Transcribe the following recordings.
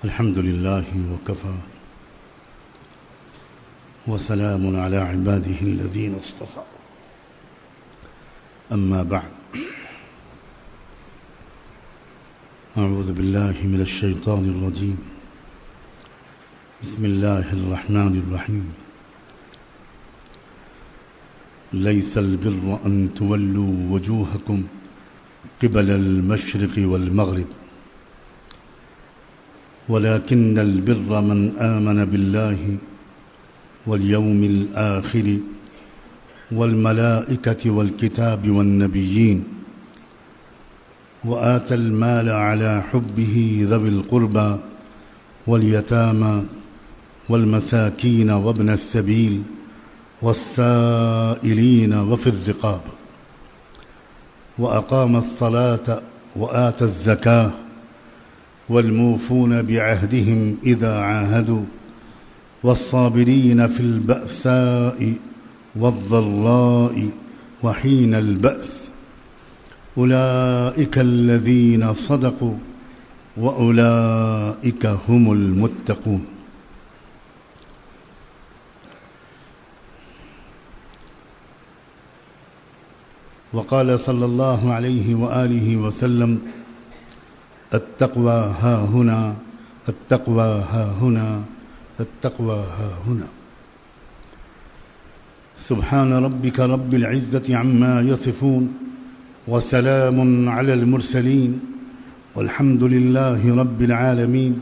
الحمد لله وكفى وسلام على عباده الذين اصطفى أما بعد أعوذ بالله من الشيطان الرجيم بسم الله الرحمن الرحيم ليس البر أن تولوا وجوهكم قبل المشرق والمغرب ولكن البر من آمن بالله واليوم الآخر والملائكة والكتاب والنبيين وآتى المال على حبه ذوي القربى واليتامى والمساكين وابن السبيل والسائلين وفي الرقاب وأقام الصلاة وآتى الزكاة والموفون بعهدهم إذا عاهدوا والصابرين في البأساء والضراء وحين البأس أولئك الذين صدقوا وأولئك هم المتقون. وقال صلى الله عليه وآله وسلم التقوى ها هنا التقوى ها هنا التقوى ها هنا. سبحان ربك رب العزة عما يصفون وسلام على المرسلين والحمد لله رب العالمين.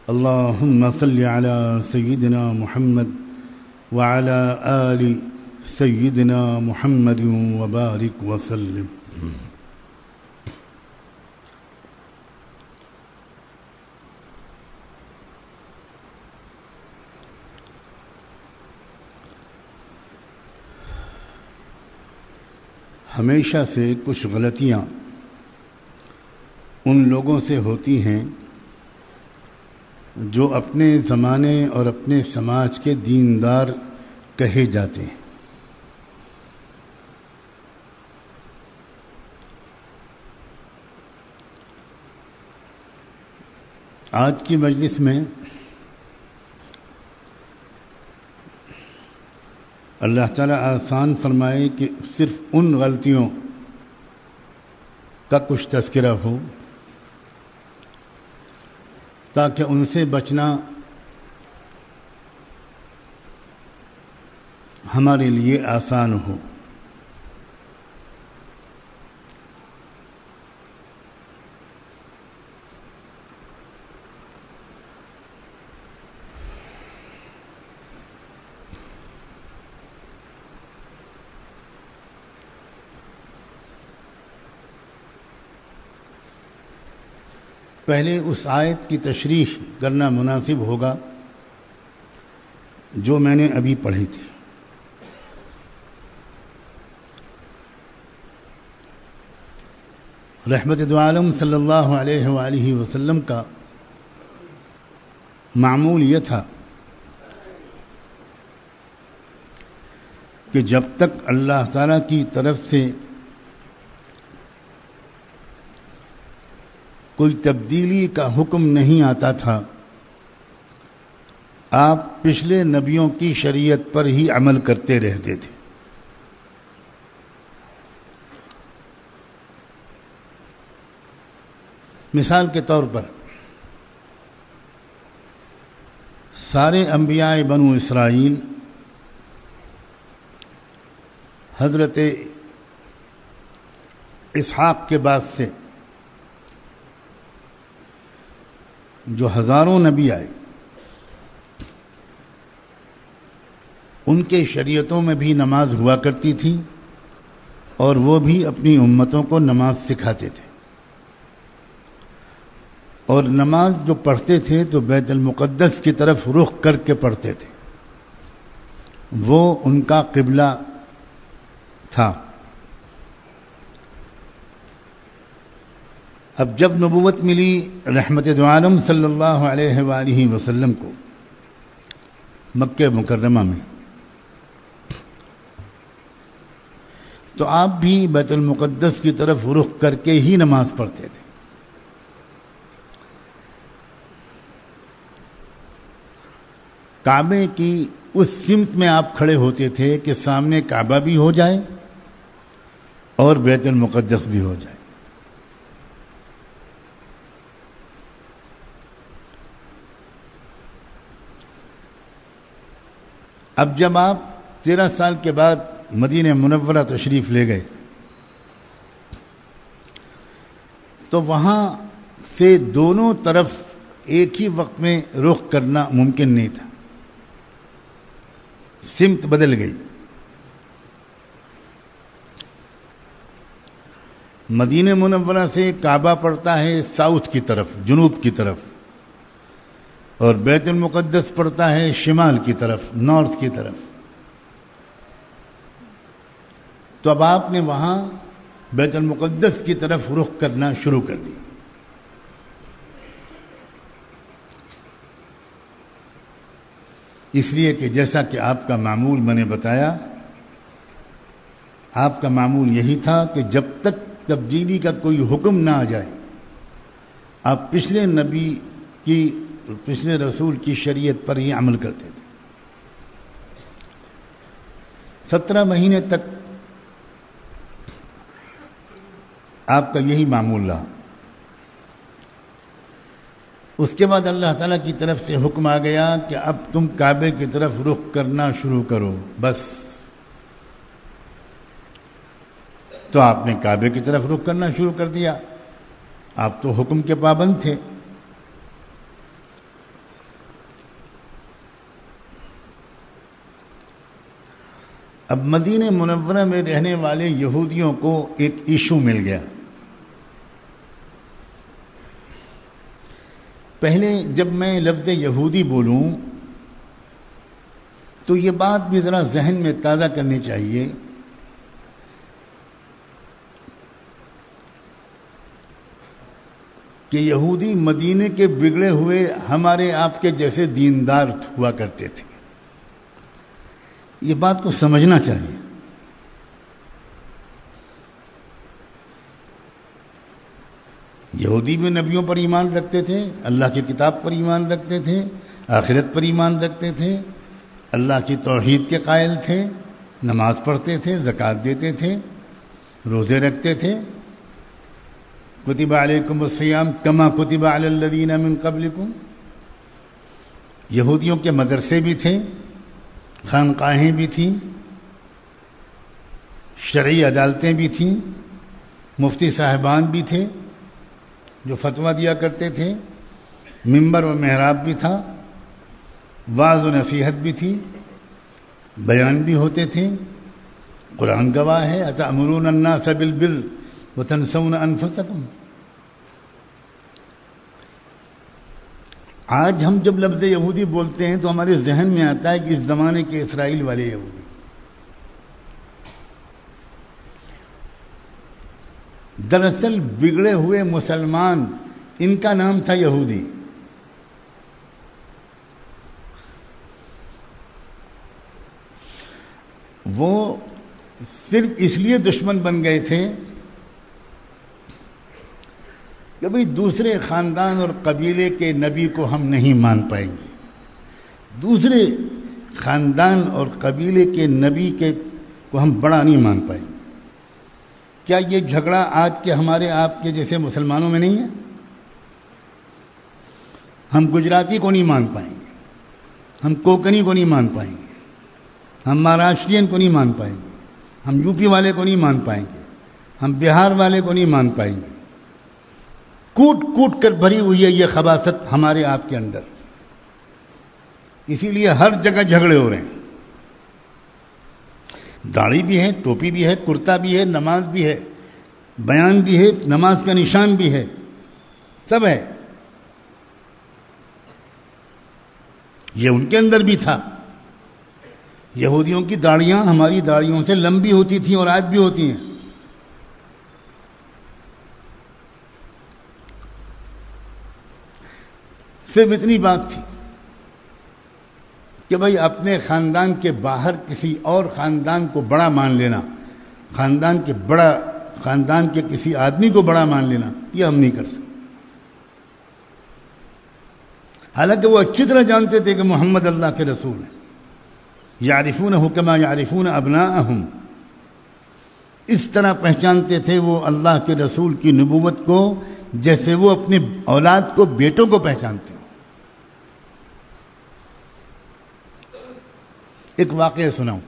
اللهم صل على سيدنا محمد وعلى آل سيدنا محمد وبارك وسلم. ہمیشہ سے کچھ غلطیاں ان لوگوں سے ہوتی ہیں جو اپنے زمانے اور اپنے سماج کے دیندار کہے جاتے ہیں. آج کی مجلس میں اللہ تعالیٰ آسان فرمائے کہ صرف ان غلطیوں کا کچھ تذکرہ ہو تاکہ ان سے بچنا ہمارے لیے آسان ہو. پہلے اس آیت کی تشریح کرنا مناسب ہوگا جو میں نے ابھی پڑھی تھی. رحمت دو عالم صلی اللہ علیہ وآلہ وسلم کا معمول یہ تھا کہ جب تک اللہ تعالیٰ کی طرف سے کوئی تبدیلی کا حکم نہیں آتا تھا آپ پچھلے نبیوں کی شریعت پر ہی عمل کرتے رہتے تھے. مثال کے طور پر سارے انبیاء بنو اسرائیل حضرت اسحاق کے بعد سے جو ہزاروں نبی آئے ان کے شریعتوں میں بھی نماز ہوا کرتی تھی اور وہ بھی اپنی امتوں کو نماز سکھاتے تھے. اور نماز جو پڑھتے تھے تو بیت المقدس کی طرف رخ کر کے پڑھتے تھے. وہ ان کا قبلہ تھا. اب جب نبوت ملی رحمت دو عالم صلی اللہ علیہ وآلہ وسلم کو مکہ مکرمہ میں تو آپ بھی بیت المقدس کی طرف رخ کر کے ہی نماز پڑھتے تھے. کعبے کی اس سمت میں آپ کھڑے ہوتے تھے کہ سامنے کعبہ بھی ہو جائے اور بیت المقدس بھی ہو جائے. اب جب آپ 13 سال کے بعد مدینہ منورہ تشریف لے گئے تو وہاں سے دونوں طرف ایک ہی وقت میں رخ کرنا ممکن نہیں تھا. سمت بدل گئی. مدینہ منورہ سے کعبہ پڑتا ہے ساؤتھ کی طرف، جنوب کی طرف، اور بیت المقدس پڑتا ہے شمال کی طرف، نارتھ کی طرف. تو اب آپ نے وہاں بیت المقدس کی طرف رخ کرنا شروع کر دیا. اس لیے کہ جیسا کہ آپ کا معمول میں نے بتایا، آپ کا معمول یہی تھا کہ جب تک تبدیلی کا کوئی حکم نہ آ جائے آپ پچھلے نبی کی، پچھلے رسول کی شریعت پر ہی عمل کرتے تھے. 17 مہینے تک آپ کا یہی معمول رہا. اس کے بعد اللہ تعالیٰ کی طرف سے حکم آ گیا کہ اب تم کعبے کی طرف رخ کرنا شروع کرو. بس تو آپ نے کعبے کی طرف رخ کرنا شروع کر دیا. آپ تو حکم کے پابند تھے. اب مدینہ منورہ میں رہنے والے یہودیوں کو ایک ایشو مل گیا. پہلے جب میں لفظ یہودی بولوں تو یہ بات بھی ذرا ذہن میں تازہ کرنی چاہیے کہ یہودی مدینے کے بگڑے ہوئے ہمارے آپ کے جیسے دیندار ہوا کرتے تھے. یہ بات کو سمجھنا چاہیے. یہودی بھی نبیوں پر ایمان رکھتے تھے، اللہ کی کتاب پر ایمان رکھتے تھے، آخرت پر ایمان رکھتے تھے، اللہ کی توحید کے قائل تھے، نماز پڑھتے تھے، زکوٰۃ دیتے تھے، روزے رکھتے تھے. کتب علیکم الصیام کما کتب علی الذین من قبلکم. یہودیوں کے مدرسے بھی تھے، خانقاہیں بھی تھیں، شرعی عدالتیں بھی تھیں، مفتی صاحبان بھی تھے جو فتویٰ دیا کرتے تھے، ممبر و محراب بھی تھا، واعظ و نصیحت بھی تھی، بیان بھی ہوتے تھے. قرآن گواہ ہے اتأمرون الناس بالبر وتنسون انفسکم. آج ہم جب لفظ یہودی بولتے ہیں تو ہمارے ذہن میں آتا ہے کہ اس زمانے کے اسرائیل والے یہودی. دراصل بگڑے ہوئے مسلمان، ان کا نام تھا یہودی. وہ صرف اس لیے دشمن بن گئے تھے کہ بھئی دوسرے خاندان اور قبیلے کے نبی کو ہم نہیں مان پائیں گے، دوسرے خاندان اور قبیلے کے نبی کو ہم بڑا نہیں مان پائیں گے. کیا یہ جھگڑا آج کے ہمارے آپ کے جیسے مسلمانوں میں نہیں ہے؟ ہم گجراتی کو نہیں مان پائیں گے، ہم کوکنی کو نہیں مان پائیں گے، ہم مہاراشٹرین کو نہیں مان پائیں گے، ہم یو پی والے کو نہیں مان پائیں گے، ہم بہار والے کو نہیں مان پائیں گے. کوٹ کوٹ کر بھری ہوئی ہے یہ خباثت ہمارے آپ کے اندر. اسی لیے ہر جگہ جھگڑے ہو رہے ہیں. داڑھی بھی ہے، ٹوپی بھی ہے، کرتا بھی ہے، نماز بھی ہے، بیان بھی ہے، نماز کا نشان بھی ہے، سب ہے. یہ ان کے اندر بھی تھا. یہودیوں کی داڑیاں ہماری داڑیوں سے لمبی ہوتی تھیں اور آج بھی ہوتی ہیں. صرف اتنی بات تھی کہ بھائی اپنے خاندان کے باہر کسی اور خاندان کو بڑا مان لینا، خاندان کے کسی آدمی کو بڑا مان لینا، یہ ہم نہیں کر سکتے. حالانکہ وہ اچھی طرح جانتے تھے کہ محمد اللہ کے رسول ہیں. یعرفونہ کما یعرفون ابناءہم، اس طرح پہچانتے تھے وہ اللہ کے رسول کی نبوت کو جیسے وہ اپنی اولاد کو، بیٹوں کو پہچانتے ہیں. ایک واقعہ سناؤں.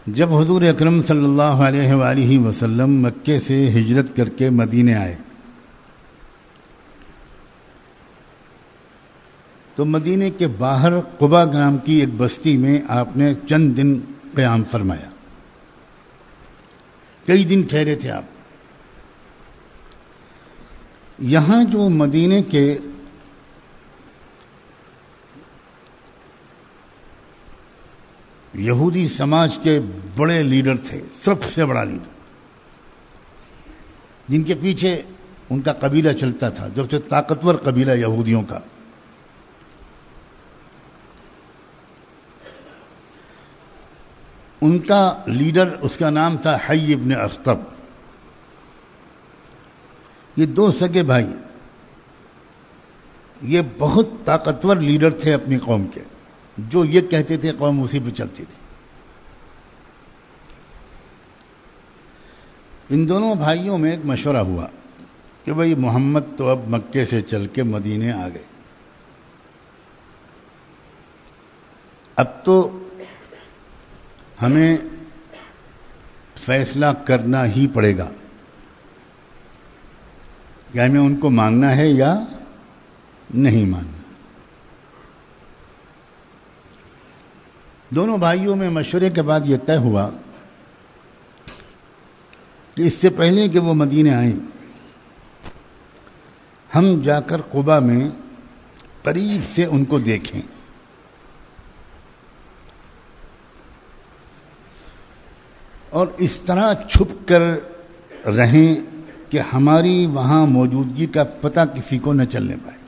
جب حضور اکرم صلی اللہ علیہ وآلہ وسلم مکے سے ہجرت کر کے مدینے آئے تو مدینے کے باہر قباء نام کی ایک بستی میں آپ نے چند دن قیام فرمایا. کئی دن ٹھہرے تھے آپ. یہاں جو مدینے کے یہودی سماج کے بڑے لیڈر تھے، سب سے بڑا لیڈر، جن کے پیچھے ان کا قبیلہ چلتا تھا، جو سے طاقتور قبیلہ یہودیوں کا، ان کا لیڈر، اس کا نام تھا حی ابن اخطب. یہ دو سگے بھائی، یہ بہت طاقتور لیڈر تھے اپنی قوم کے. جو یہ کہتے تھے قوم اسی پہ چلتی تھی. ان دونوں بھائیوں میں ایک مشورہ ہوا کہ بھئی محمد تو اب مکے سے چل کے مدینے آ گئے، اب تو ہمیں فیصلہ کرنا ہی پڑے گا کہ ہمیں ان کو ماننا ہے یا نہیں ماننا. دونوں بھائیوں میں مشورے کے بعد یہ طے ہوا کہ اس سے پہلے کہ وہ مدینے آئیں، ہم جا کر قباء میں قریب سے ان کو دیکھیں. اور اس طرح چھپ کر رہیں کہ ہماری وہاں موجودگی کا پتہ کسی کو نہ چلنے پائے،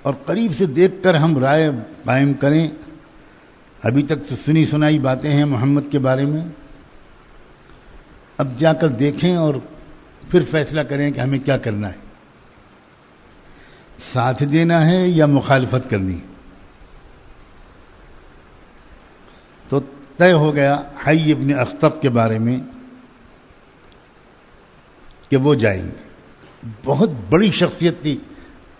اور قریب سے دیکھ کر ہم رائے قائم کریں. ابھی تک تو سنی سنائی باتیں ہیں محمد کے بارے میں، اب جا کر دیکھیں اور پھر فیصلہ کریں کہ ہمیں کیا کرنا ہے، ساتھ دینا ہے یا مخالفت کرنی ہے. تو طے ہو گیا حی ابن اخطب کے بارے میں کہ وہ جائیں گے. بہت بڑی شخصیت تھی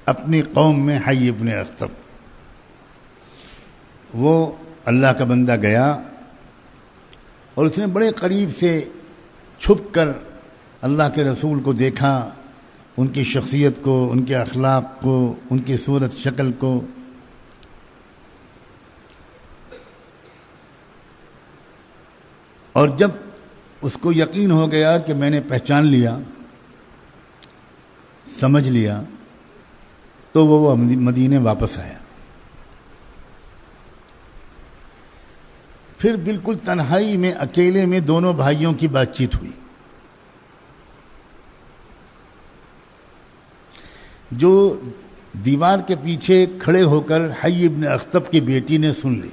اپنی قوم میں حی ابن اخطب. وہ اللہ کا بندہ گیا اور اس نے بڑے قریب سے چھپ کر اللہ کے رسول کو دیکھا، ان کی شخصیت کو، ان کے اخلاق کو، ان کی صورت شکل کو. اور جب اس کو یقین ہو گیا کہ میں نے پہچان لیا، سمجھ لیا، تو وہ مدینے واپس آیا. پھر بالکل تنہائی میں، اکیلے میں دونوں بھائیوں کی بات چیت ہوئی. جو دیوار کے پیچھے کھڑے ہو کر حی ابن اخطب کی بیٹی نے سن لی.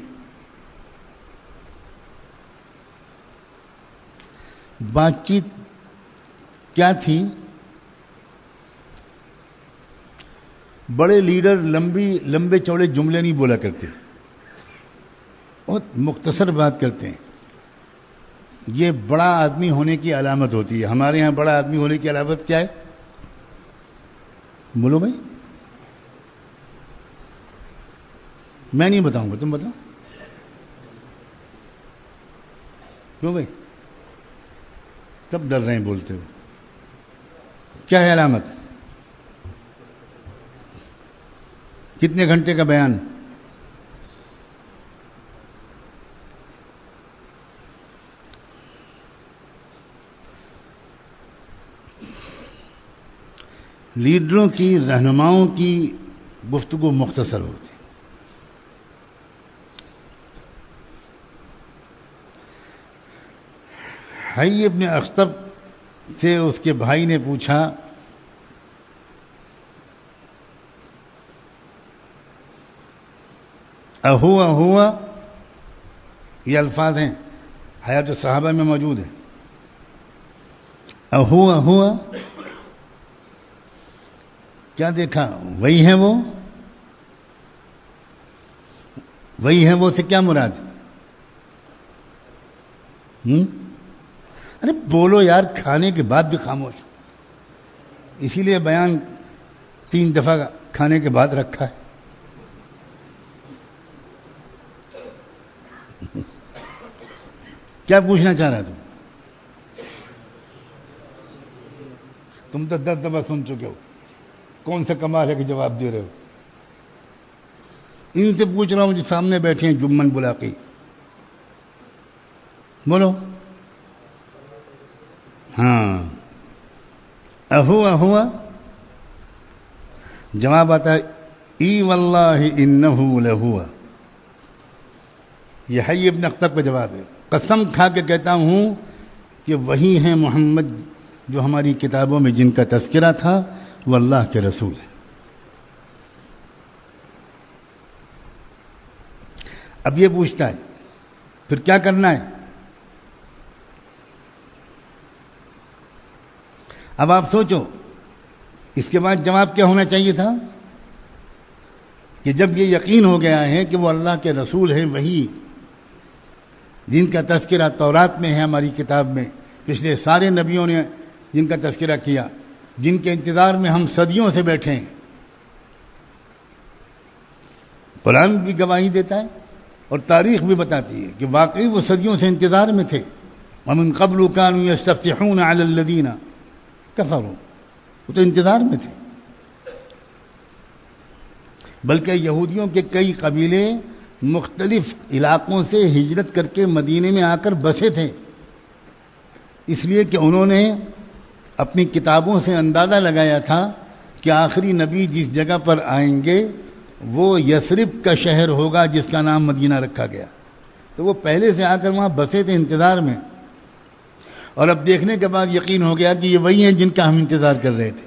بات چیت کیا تھی؟ بڑے لیڈر لمبے چوڑے جملے نہیں بولا کرتے، بہت مختصر بات کرتے ہیں. یہ بڑا آدمی ہونے کی علامت ہوتی ہے. ہمارے ہاں بڑا آدمی ہونے کی علامت کیا ہے؟ بولو بھائی. میں نہیں بتاؤں گا، تم بتاؤ. کیوں بھائی؟ کب ڈر رہے ہیں بولتے ہو؟ کیا ہے علامت؟ کتنے گھنٹے کا بیان؟ لیڈروں کی، رہنماؤں کی گفتگو مختصر ہوتی. حی ابن اخطب سے اس کے بھائی نے پوچھا اہوا، یہ الفاظ ہیں، حیات الصحابہ میں موجود ہیں. ہوا کیا دیکھا؟ وہی ہے وہ سے کیا مراد؟ ارے بولو یار، کھانے کے بعد بھی خاموش. اسی لیے بیان 3 دفعہ کھانے کے بعد رکھا ہے. کیا پوچھنا چاہ رہا تم تو 10 دفعہ سن چکے ہو. کون سا کمال ہے کہ جواب دے رہے ہو؟ ان سے پوچھ رہا ہوں جو سامنے بیٹھے ہیں جمن بلاقی. بولو. ہاں، ہوا جواب آتا ہے ای واللہ انہ لہوا. یہ حی ابن اخطب کا جواب ہے. قسم کھا کے کہتا ہوں کہ وہی ہیں محمد جو ہماری کتابوں میں جن کا تذکرہ تھا، وہ اللہ کے رسول ہیں. اب یہ پوچھتا ہے پھر کیا کرنا ہے؟ اب آپ سوچو اس کے بعد جواب کیا ہونا چاہیے تھا کہ جب یہ یقین ہو گیا ہے کہ وہ اللہ کے رسول ہیں، وہی جن کا تذکرہ تورات میں ہے، ہماری کتاب میں پچھلے سارے نبیوں نے جن کا تذکرہ کیا، جن کے انتظار میں ہم صدیوں سے بیٹھے ہیں. قرآن بھی گواہی دیتا ہے اور تاریخ بھی بتاتی ہے کہ واقعی وہ صدیوں سے انتظار میں تھے. ومن قبل كانوا يستفتحون على الذين كفروا، وہ تو انتظار میں تھے. بلکہ یہودیوں کے کئی قبیلے مختلف علاقوں سے ہجرت کر کے مدینے میں آ کر بسے تھے، اس لیے کہ انہوں نے اپنی کتابوں سے اندازہ لگایا تھا کہ آخری نبی جس جگہ پر آئیں گے وہ یثرب کا شہر ہوگا جس کا نام مدینہ رکھا گیا. تو وہ پہلے سے آ کر وہاں بسے تھے انتظار میں، اور اب دیکھنے کے بعد یقین ہو گیا کہ یہ وہی ہیں جن کا ہم انتظار کر رہے تھے.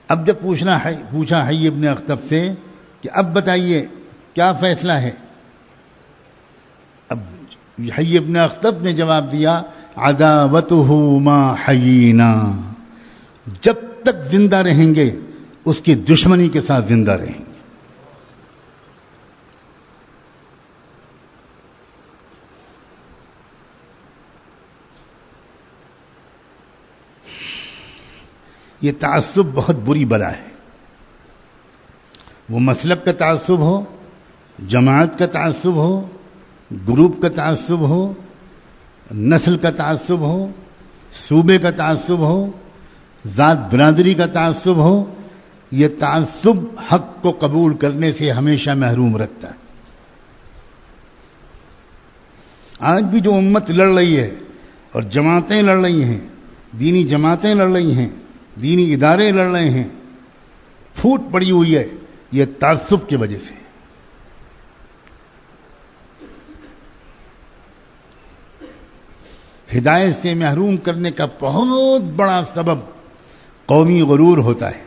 اب جب پوچھا حی ابن اخطب سے کہ اب بتائیے کیا فیصلہ ہے، اب حی ابن اخطب نے جواب دیا عداوتہ ما حیینا، جب تک زندہ رہیں گے اس کی دشمنی کے ساتھ زندہ رہیں گے. یہ تعصب بہت بری بلا ہے. وہ مسلک کا تعصب ہو، جماعت کا تعصب ہو، گروپ کا تعصب ہو، نسل کا تعصب ہو، صوبے کا تعصب ہو، ذات برادری کا تعصب ہو، یہ تعصب حق کو قبول کرنے سے ہمیشہ محروم رکھتا ہے. آج بھی جو امت لڑ رہی ہے اور جماعتیں لڑ رہی ہیں، دینی جماعتیں لڑ رہی ہیں، دینی ادارے لڑ رہے ہیں، پھوٹ پڑی ہوئی ہے یہ تعصب کی وجہ سے. ہدایت سے محروم کرنے کا بہت بڑا سبب قومی غرور ہوتا ہے.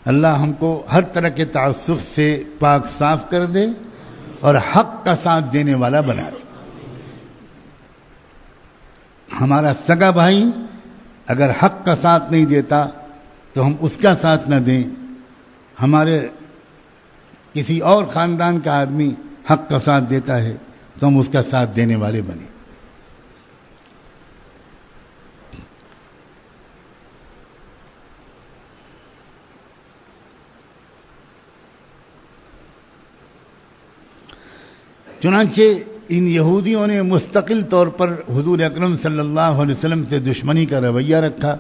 اللہ ہم کو ہر طرح کے تعصب سے پاک صاف کر دے اور حق کا ساتھ دینے والا بنا دے. ہمارا سگا بھائی اگر حق کا ساتھ نہیں دیتا تو ہم اس کا ساتھ نہ دیں. ہمارے کسی اور خاندان کا آدمی حق کا ساتھ دیتا ہے تو ہم اس کا ساتھ دینے والے بنیں. چنانچہ ان یہودیوں نے مستقل طور پر حضور اکرم صلی اللہ علیہ وسلم سے دشمنی کا رویہ رکھا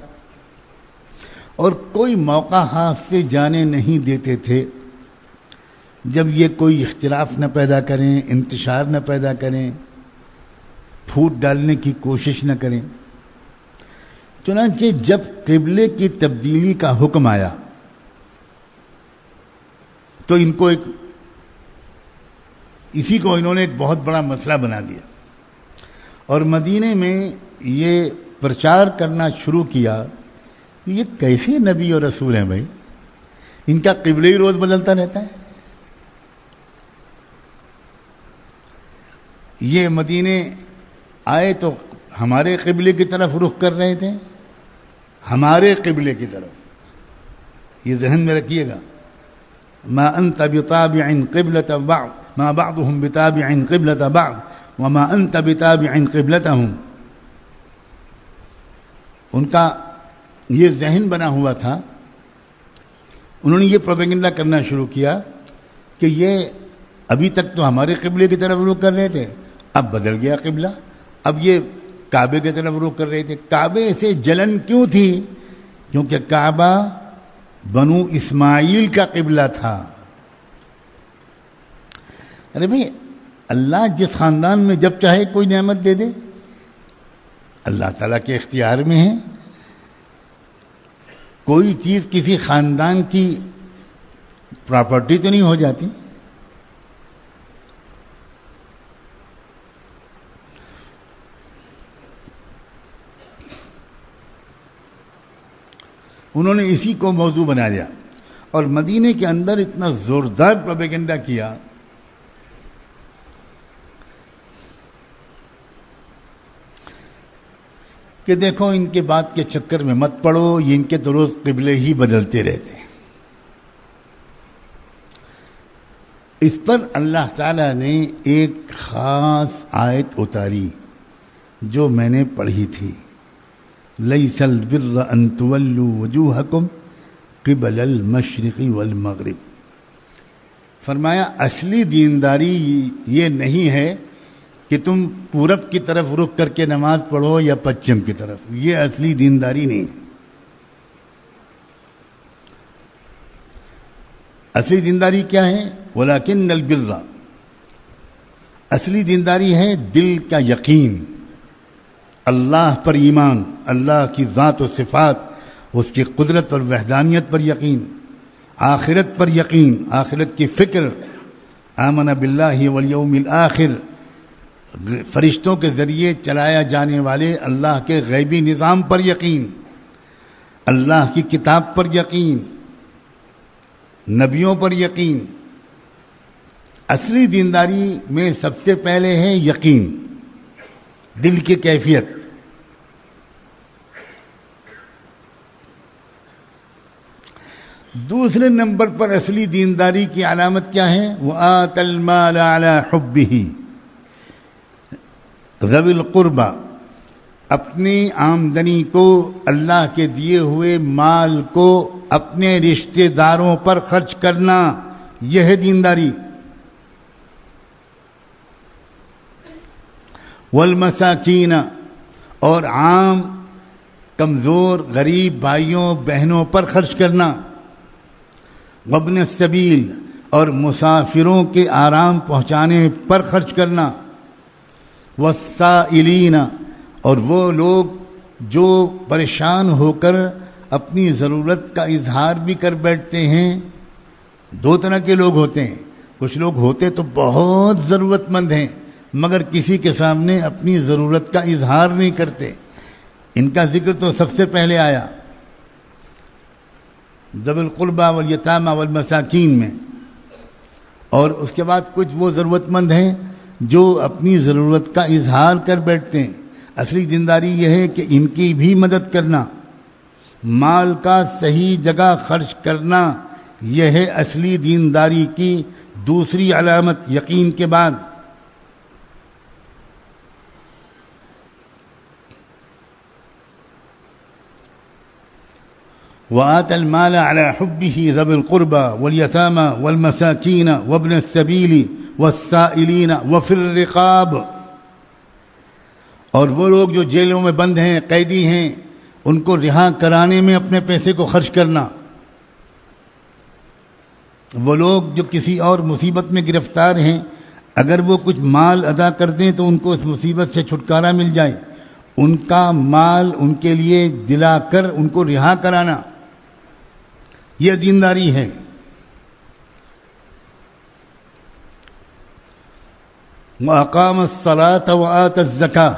اور کوئی موقع ہاتھ سے جانے نہیں دیتے تھے جب یہ کوئی اختلاف نہ پیدا کریں، انتشار نہ پیدا کریں، پھوٹ ڈالنے کی کوشش نہ کریں. چنانچہ جب قبلے کی تبدیلی کا حکم آیا تو ان کو اسی کو انہوں نے ایک بہت بڑا مسئلہ بنا دیا اور مدینے میں یہ پرچار کرنا شروع کیا کہ یہ کیسے نبی اور رسول ہیں بھائی، ان کا قبلہ ہی روز بدلتا رہتا ہے. یہ مدینے آئے تو ہمارے قبلے کی طرف رخ کر رہے تھے، ہمارے قبلے کی طرف. یہ ذہن میں رکھیے گا. ما انت بتابع قبلة بعض ما بعضهم بتابع قبلة بعض وما انت بتابع قبلتهم. ان کا یہ ذہن بنا ہوا تھا. انہوں نے یہ پروپیگنڈا کرنا شروع کیا کہ یہ ابھی تک تو ہمارے قبلے کی طرف رخ کر رہے تھے، اب بدل گیا قبلہ، اب یہ کعبے کی طرف رخ کر رہے تھے. کعبے سے جلن کیوں تھی؟ کیونکہ کعبہ بنو اسماعیل کا قبلہ تھا. ارے بھائی، اللہ جس خاندان میں جب چاہے کوئی نعمت دے دے، اللہ تعالیٰ کے اختیار میں ہے. کوئی چیز کسی خاندان کی پراپرٹی تو نہیں ہو جاتی. انہوں نے اسی کو موضوع بنا دیا اور مدینے کے اندر اتنا زوردار پروپیگنڈا کیا کہ دیکھو ان کے بات کے چکر میں مت پڑو، یہ ان کے تو روز قبلے ہی بدلتے رہتے ہیں. اس پر اللہ تعالی نے ایک خاص آیت اتاری جو میں نے پڑھی تھی. لیس البر ان تولوا وجوہکم قبل المشرق والمغرب. فرمایا اصلی دینداری یہ نہیں ہے کہ تم پورب کی طرف رخ کر کے نماز پڑھو یا پچھم کی طرف. یہ اصلی دینداری نہیں. اصلی دینداری کیا ہے؟ ولکن البر، اصلی دینداری ہے دل کا یقین، اللہ پر ایمان، اللہ کی ذات و صفات، اس کی قدرت اور وحدانیت پر یقین، آخرت پر یقین، آخرت کی فکر، آمن باللہ والیوم الآخر، فرشتوں کے ذریعے چلایا جانے والے اللہ کے غیبی نظام پر یقین، اللہ کی کتاب پر یقین، نبیوں پر یقین. اصلی دینداری میں سب سے پہلے ہے یقین، دل کی کیفیت. دوسرے نمبر پر اصلی دینداری کی علامت کیا ہے؟ وآت المال علی حبہ ذوی القربى، اپنی آمدنی کو، اللہ کے دیے ہوئے مال کو اپنے رشتہ داروں پر خرچ کرنا، یہ ہے دینداری. والمساکین، اور عام کمزور غریب بھائیوں بہنوں پر خرچ کرنا. وابن السبیل، اور مسافروں کے آرام پہنچانے پر خرچ کرنا. والسائلین، اور وہ لوگ جو پریشان ہو کر اپنی ضرورت کا اظہار بھی کر بیٹھتے ہیں. دو طرح کے لوگ ہوتے ہیں. کچھ لوگ ہوتے تو بہت ضرورت مند ہیں مگر کسی کے سامنے اپنی ضرورت کا اظہار نہیں کرتے. ان کا ذکر تو سب سے پہلے آیا ذوی القربى والیتامى والمساکین میں، اور اس کے بعد کچھ وہ ضرورت مند ہیں جو اپنی ضرورت کا اظہار کر بیٹھتے ہیں. اصلی دینداری یہ ہے کہ ان کی بھی مدد کرنا، مال کا صحیح جگہ خرچ کرنا، یہ ہے اصلی دینداری کی دوسری علامت یقین کے بعد. وآت المال على حبه ذوي القربى واليتامى والمساكين وابن السبيل والسائلين وفي الرقاب، اور وہ لوگ جو جیلوں میں بند ہیں، قیدی ہیں، ان کو رہا کرانے میں اپنے پیسے کو خرچ کرنا. وہ لوگ جو کسی اور مصیبت میں گرفتار ہیں، اگر وہ کچھ مال ادا کر دیں تو ان کو اس مصیبت سے چھٹکارا مل جائے، ان کا مال ان کے لیے دلا کر ان کو رہا کرانا، یہ دینداری ہے. وَأَقَامَ الصَّلَاةَ وَآتَ الزَّكَاةَ،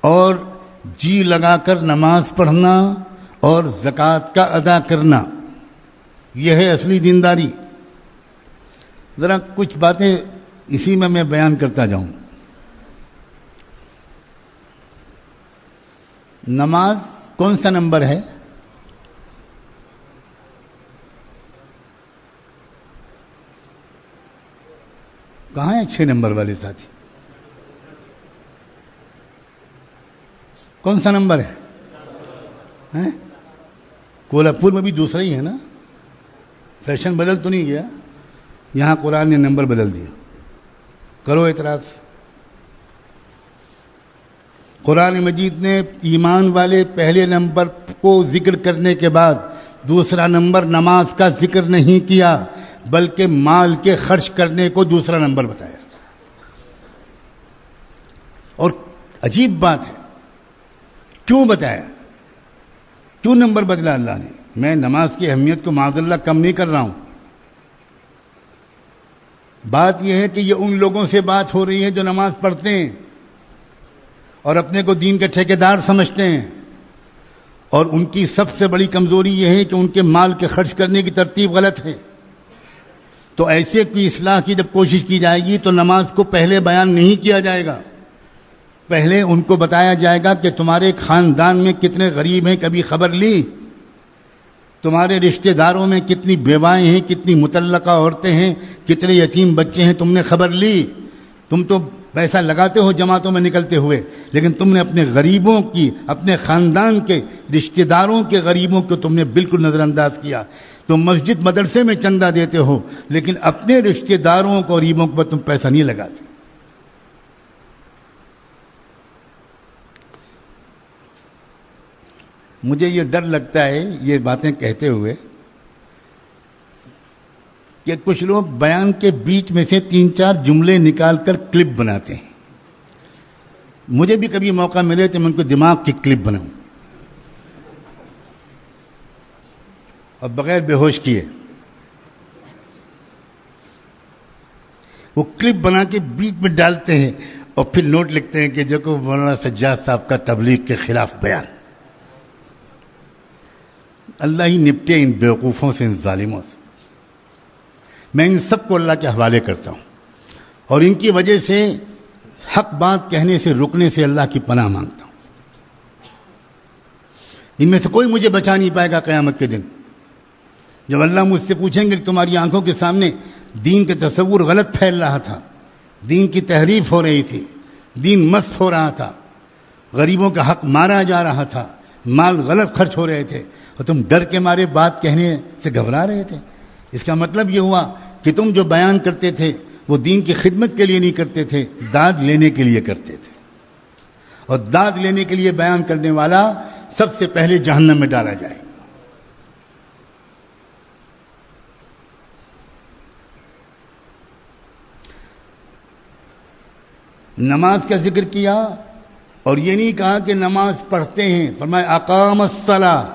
اور جی لگا کر نماز پڑھنا اور زکوٰۃ کا ادا کرنا، یہ ہے اصلی دینداری. ذرا کچھ باتیں اسی میں بیان کرتا جاؤں. نماز کون سا نمبر ہے؟ کہاں ہیں 6 نمبر والے ساتھی؟ کون سا نمبر ہے؟ کولہاپور میں بھی دوسرا ہی ہے نا؟ فیشن بدل تو نہیں گیا؟ یہاں قرآن نے نمبر بدل دیا. کرو اعتراض. قرآن مجید نے ایمان والے پہلے نمبر کو ذکر کرنے کے بعد دوسرا نمبر نماز کا ذکر نہیں کیا، بلکہ مال کے خرچ کرنے کو دوسرا نمبر بتایا. اور عجیب بات ہے، کیوں بتایا؟ کیوں نمبر بدلا اللہ نے؟ میں نماز کی اہمیت کو معاذ اللہ کم نہیں کر رہا ہوں. بات یہ ہے کہ یہ ان لوگوں سے بات ہو رہی ہے جو نماز پڑھتے ہیں اور اپنے کو دین کے ٹھیکیدار سمجھتے ہیں، اور ان کی سب سے بڑی کمزوری یہ ہے کہ ان کے مال کے خرچ کرنے کی ترتیب غلط ہے. تو ایسے کی اصلاح کی جب کوشش کی جائے گی تو نماز کو پہلے بیان نہیں کیا جائے گا. پہلے ان کو بتایا جائے گا کہ تمہارے خاندان میں کتنے غریب ہیں، کبھی خبر لی؟ تمہارے رشتہ داروں میں کتنی بیوائیں ہیں، کتنی مطلقہ عورتیں ہیں، کتنے یتیم بچے ہیں، تم نے خبر لی؟ تم تو پیسہ لگاتے ہو جماعتوں میں نکلتے ہوئے، لیکن تم نے اپنے غریبوں کی، اپنے خاندان کے رشتہ داروں کے غریبوں کو تم نے بالکل نظر انداز کیا. تم مسجد مدرسے میں چندہ دیتے ہو، لیکن اپنے رشتہ داروں کو، غریبوں کو تم پیسہ نہیں لگاتے. مجھے یہ ڈر لگتا ہے یہ باتیں کہتے ہوئے کہ کچھ لوگ بیان کے بیچ میں سے 3-4 جملے نکال کر کلپ بناتے ہیں. مجھے بھی کبھی موقع ملے تو میں ان کو دماغ کی کلپ بناؤں اور بغیر بے ہوش کیے وہ کلپ بنا کے بیچ میں ڈالتے ہیں اور پھر نوٹ لکھتے ہیں کہ جو کہ مولانا سجاد صاحب کا تبلیغ کے خلاف بیان. اللہ ہی نپٹے ان بیوقوفوں سے، ان ظالموں سے. میں ان سب کو اللہ کے حوالے کرتا ہوں اور ان کی وجہ سے حق بات کہنے سے رکنے سے اللہ کی پناہ مانگتا ہوں. ان میں سے کوئی مجھے بچا نہیں پائے گا قیامت کے دن. جب اللہ مجھ سے پوچھیں گے کہ تمہاری آنکھوں کے سامنے دین کے تصور غلط پھیل رہا تھا، دین کی تحریف ہو رہی تھی، دین مست ہو رہا تھا، غریبوں کا حق مارا جا رہا تھا، مال غلط خرچ ہو رہے تھے، اور تم ڈر کے مارے بات کہنے سے گھبرا رہے تھے، اس کا مطلب یہ ہوا کہ تم جو بیان کرتے تھے وہ دین کی خدمت کے لیے نہیں کرتے تھے، داد لینے کے لیے کرتے تھے. اور داد لینے کے لیے بیان کرنے والا سب سے پہلے جہنم میں ڈالا جائے. نماز کا ذکر کیا اور یہ نہیں کہا کہ نماز پڑھتے ہیں، فرمایا اقام الصلاۃ.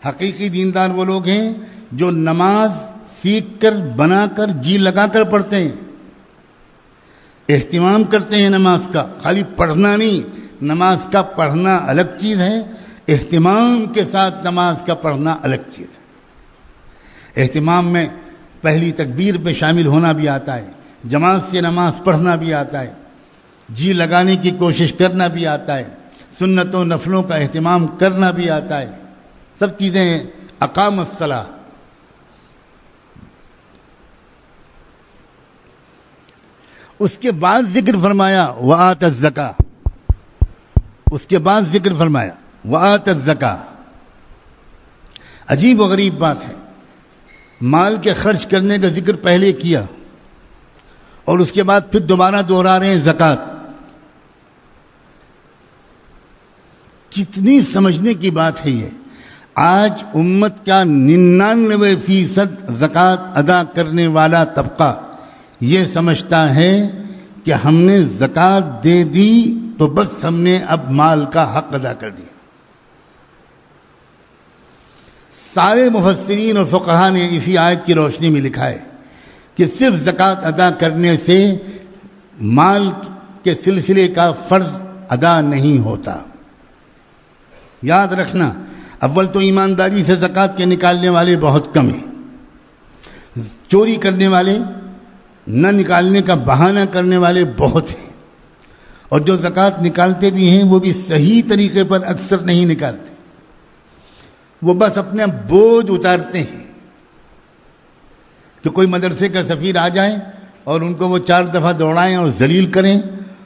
حقیقی دیندار وہ لوگ ہیں جو نماز سیکھ کر، بنا کر، جی لگا کر پڑھتے ہیں، اہتمام کرتے ہیں نماز کا. خالی پڑھنا نہیں، نماز کا پڑھنا الگ چیز ہے، اہتمام کے ساتھ نماز کا پڑھنا الگ چیز ہے. اہتمام میں پہلی تکبیر پہ شامل ہونا بھی آتا ہے، جماعت سے نماز پڑھنا بھی آتا ہے، جی لگانے کی کوشش کرنا بھی آتا ہے، سنتوں نفلوں کا اہتمام کرنا بھی آتا ہے. سب چیزیں اقام الصلاۃ. اس کے بعد ذکر فرمایا وآت الزکاۃ. اس کے بعد ذکر فرمایا وآت الزکاۃ. عجیب و غریب بات ہے، مال کے خرچ کرنے کا ذکر پہلے کیا اور اس کے بعد پھر دوبارہ دوہرا رہے ہیں زکوٰۃ. کتنی سمجھنے کی بات ہے یہ. آج امت کا 99% زکوٰۃ ادا کرنے والا طبقہ یہ سمجھتا ہے کہ ہم نے زکوٰۃ دے دی تو بس ہم نے اب مال کا حق ادا کر دیا. سارے مفسرین اور فقہا نے اسی آیت کی روشنی میں لکھا ہے کہ صرف زکوٰۃ ادا کرنے سے مال کے سلسلے کا فرض ادا نہیں ہوتا. یاد رکھنا، اول تو ایمانداری سے زکوٰۃ کے نکالنے والے بہت کم ہیں. چوری کرنے والے، نہ نکالنے کا بہانہ کرنے والے بہت ہیں. اور جو زکوٰۃ نکالتے بھی ہیں وہ بھی صحیح طریقے پر اکثر نہیں نکالتے، وہ بس اپنا بوجھ اتارتے ہیں کہ کوئی مدرسے کا سفیر آ جائے اور ان کو وہ 4 دفعہ دوڑائیں اور ذلیل کریں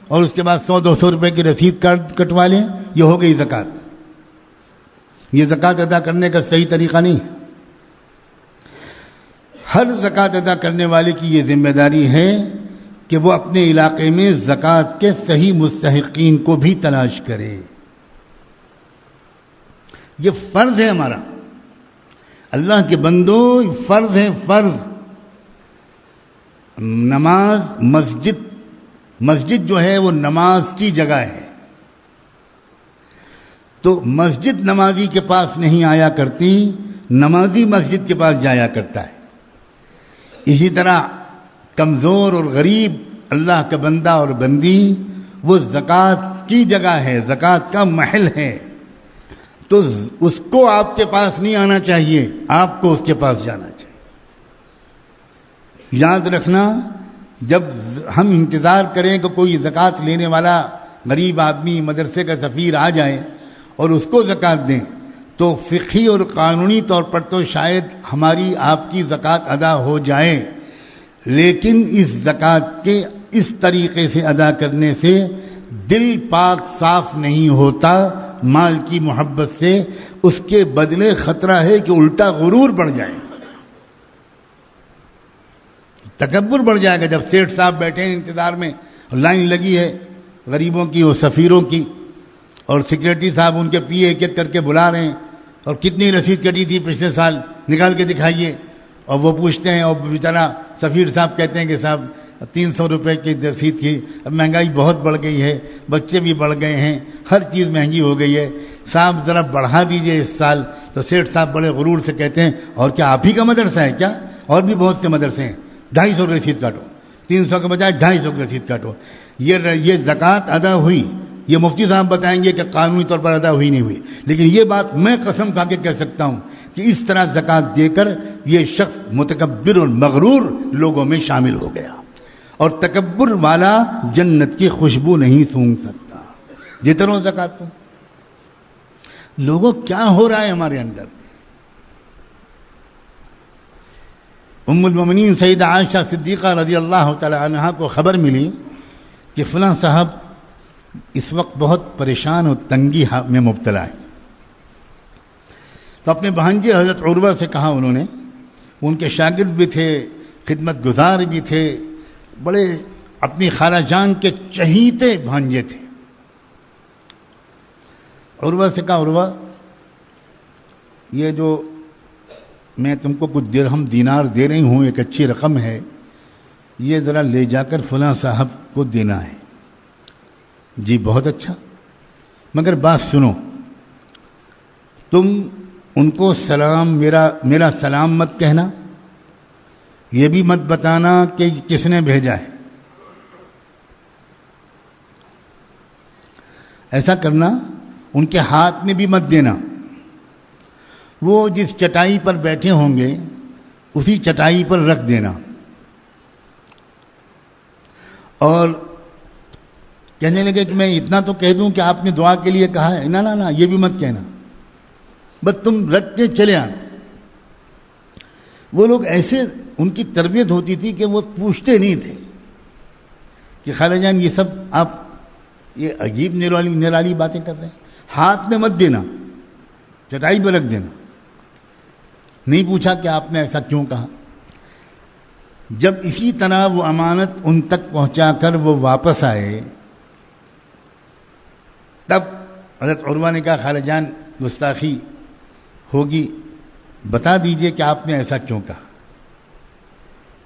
اور اس کے بعد 100-200 روپے کی رسید کٹوا لیں، یہ ہو گئی زکوٰۃ۔ یہ زکوٰۃ ادا کرنے کا صحیح طریقہ نہیں ہے۔ ہر زکوٰۃ ادا کرنے والے کی یہ ذمہ داری ہے کہ وہ اپنے علاقے میں زکوٰۃ کے صحیح مستحقین کو بھی تلاش کرے۔ یہ فرض ہے ہمارا، اللہ کے بندو، فرض ہے، فرض۔ نماز، مسجد جو ہے وہ نماز کی جگہ ہے، تو مسجد نمازی کے پاس نہیں آیا کرتی، نمازی مسجد کے پاس جایا کرتا ہے۔ اسی طرح کمزور اور غریب اللہ کا بندہ اور بندی وہ زکوٰۃ کی جگہ ہے، زکوٰۃ کا محل ہے، تو اس کو آپ کے پاس نہیں آنا چاہیے، آپ کو اس کے پاس جانا چاہیے۔ یاد رکھنا، جب ہم انتظار کریں کہ کوئی زکوٰۃ لینے والا غریب آدمی مدرسے کا سفیر آ جائے اور اس کو زکوٰۃ دیں، تو فقہی اور قانونی طور پر تو شاید ہماری آپ کی زکوٰۃ ادا ہو جائے، لیکن اس زکوٰۃ کے اس طریقے سے ادا کرنے سے دل پاک صاف نہیں ہوتا مال کی محبت سے، اس کے بدلے خطرہ ہے کہ الٹا غرور بڑھ جائے، تکبر بڑھ جائے گا۔ جب سیٹھ صاحب بیٹھے ہیں انتظار میں، لائن لگی ہے غریبوں کی اور سفیروں کی، اور سیکریٹری صاحب ان کے پیے ایک ایک کر کے بلا رہے ہیں، اور کتنی رسید کٹی تھی پچھلے سال نکال کے دکھائیے، اور وہ پوچھتے ہیں، اور بیچارہ سفیر صاحب کہتے ہیں کہ صاحب 300 روپے کی رسید تھی، اب مہنگائی بہت بڑھ گئی ہے، بچے بھی بڑھ گئے ہیں، ہر چیز مہنگی ہو گئی ہے، صاحب ذرا بڑھا دیجئے اس سال۔ تو سیٹھ صاحب بڑے غرور سے کہتے ہیں، اور کیا آپ ہی کا مدرسہ ہے کیا؟ اور بھی بہت سے مدرسے ہیں، 250 کی رسید کاٹو، 300 کے بجائے 250 کی رسید کاٹو۔ یہ زکوٰۃ ادا ہوئی، یہ مفتی صاحب بتائیں گے کہ قانونی طور پر ادا ہوئی نہیں ہوئی، لیکن یہ بات میں قسم کھا کے کہہ سکتا ہوں کہ اس طرح زکوٰۃ دے کر یہ شخص متکبر اور مغرور لوگوں میں شامل ہو گیا، اور تکبر والا جنت کی خوشبو نہیں سونگھ سکتا۔ دیتے رہو زکوٰۃ تو۔ لوگوں کیا ہو رہا ہے ہمارے اندر؟ ام المومنین سیدہ عائشہ صدیقہ رضی اللہ تعالی عنہا کو خبر ملی کہ فلاں صاحب اس وقت بہت پریشان اور تنگی میں مبتلا ہے، تو اپنے بھانجے حضرت عروہ سے کہا انہوں نے، ان کے شاگرد بھی تھے، خدمت گزار بھی تھے، بڑے اپنی خالہ جان کے چہیتے بھانجے تھے۔ عروہ سے کہا، عروہ یہ جو میں تم کو کچھ درہم دینار دے رہی ہوں، ایک اچھی رقم ہے، یہ ذرا لے جا کر فلاں صاحب کو دینا ہے۔ جی بہت اچھا، مگر بات سنو، تم ان کو سلام میرا سلام مت کہنا، یہ بھی مت بتانا کہ کس نے بھیجا ہے۔ ایسا کرنا، ان کے ہاتھ میں بھی مت دینا، وہ جس چٹائی پر بیٹھے ہوں گے اسی چٹائی پر رکھ دینا، اور کہنے لگے کہ میں اتنا تو کہہ دوں کہ آپ نے دعا کے لیے کہا ہے، نہ یہ بھی مت کہنا، بس تم رکھ کے چلے آنا۔ وہ لوگ ایسے، ان کی تربیت ہوتی تھی کہ وہ پوچھتے نہیں تھے کہ خالہ جان یہ سب آپ یہ عجیب نرالی باتیں کر رہے ہیں، ہاتھ میں مت دینا، چٹائی پہ رکھ دینا۔ نہیں پوچھا کہ آپ نے ایسا کیوں کہا۔ جب اسی طرح وہ امانت ان تک پہنچا کر وہ واپس آئے، تب حضرت عروہ نے کہا، خالہ جان گستاخی ہوگی، بتا دیجئے کہ آپ نے ایسا کیوں کہا،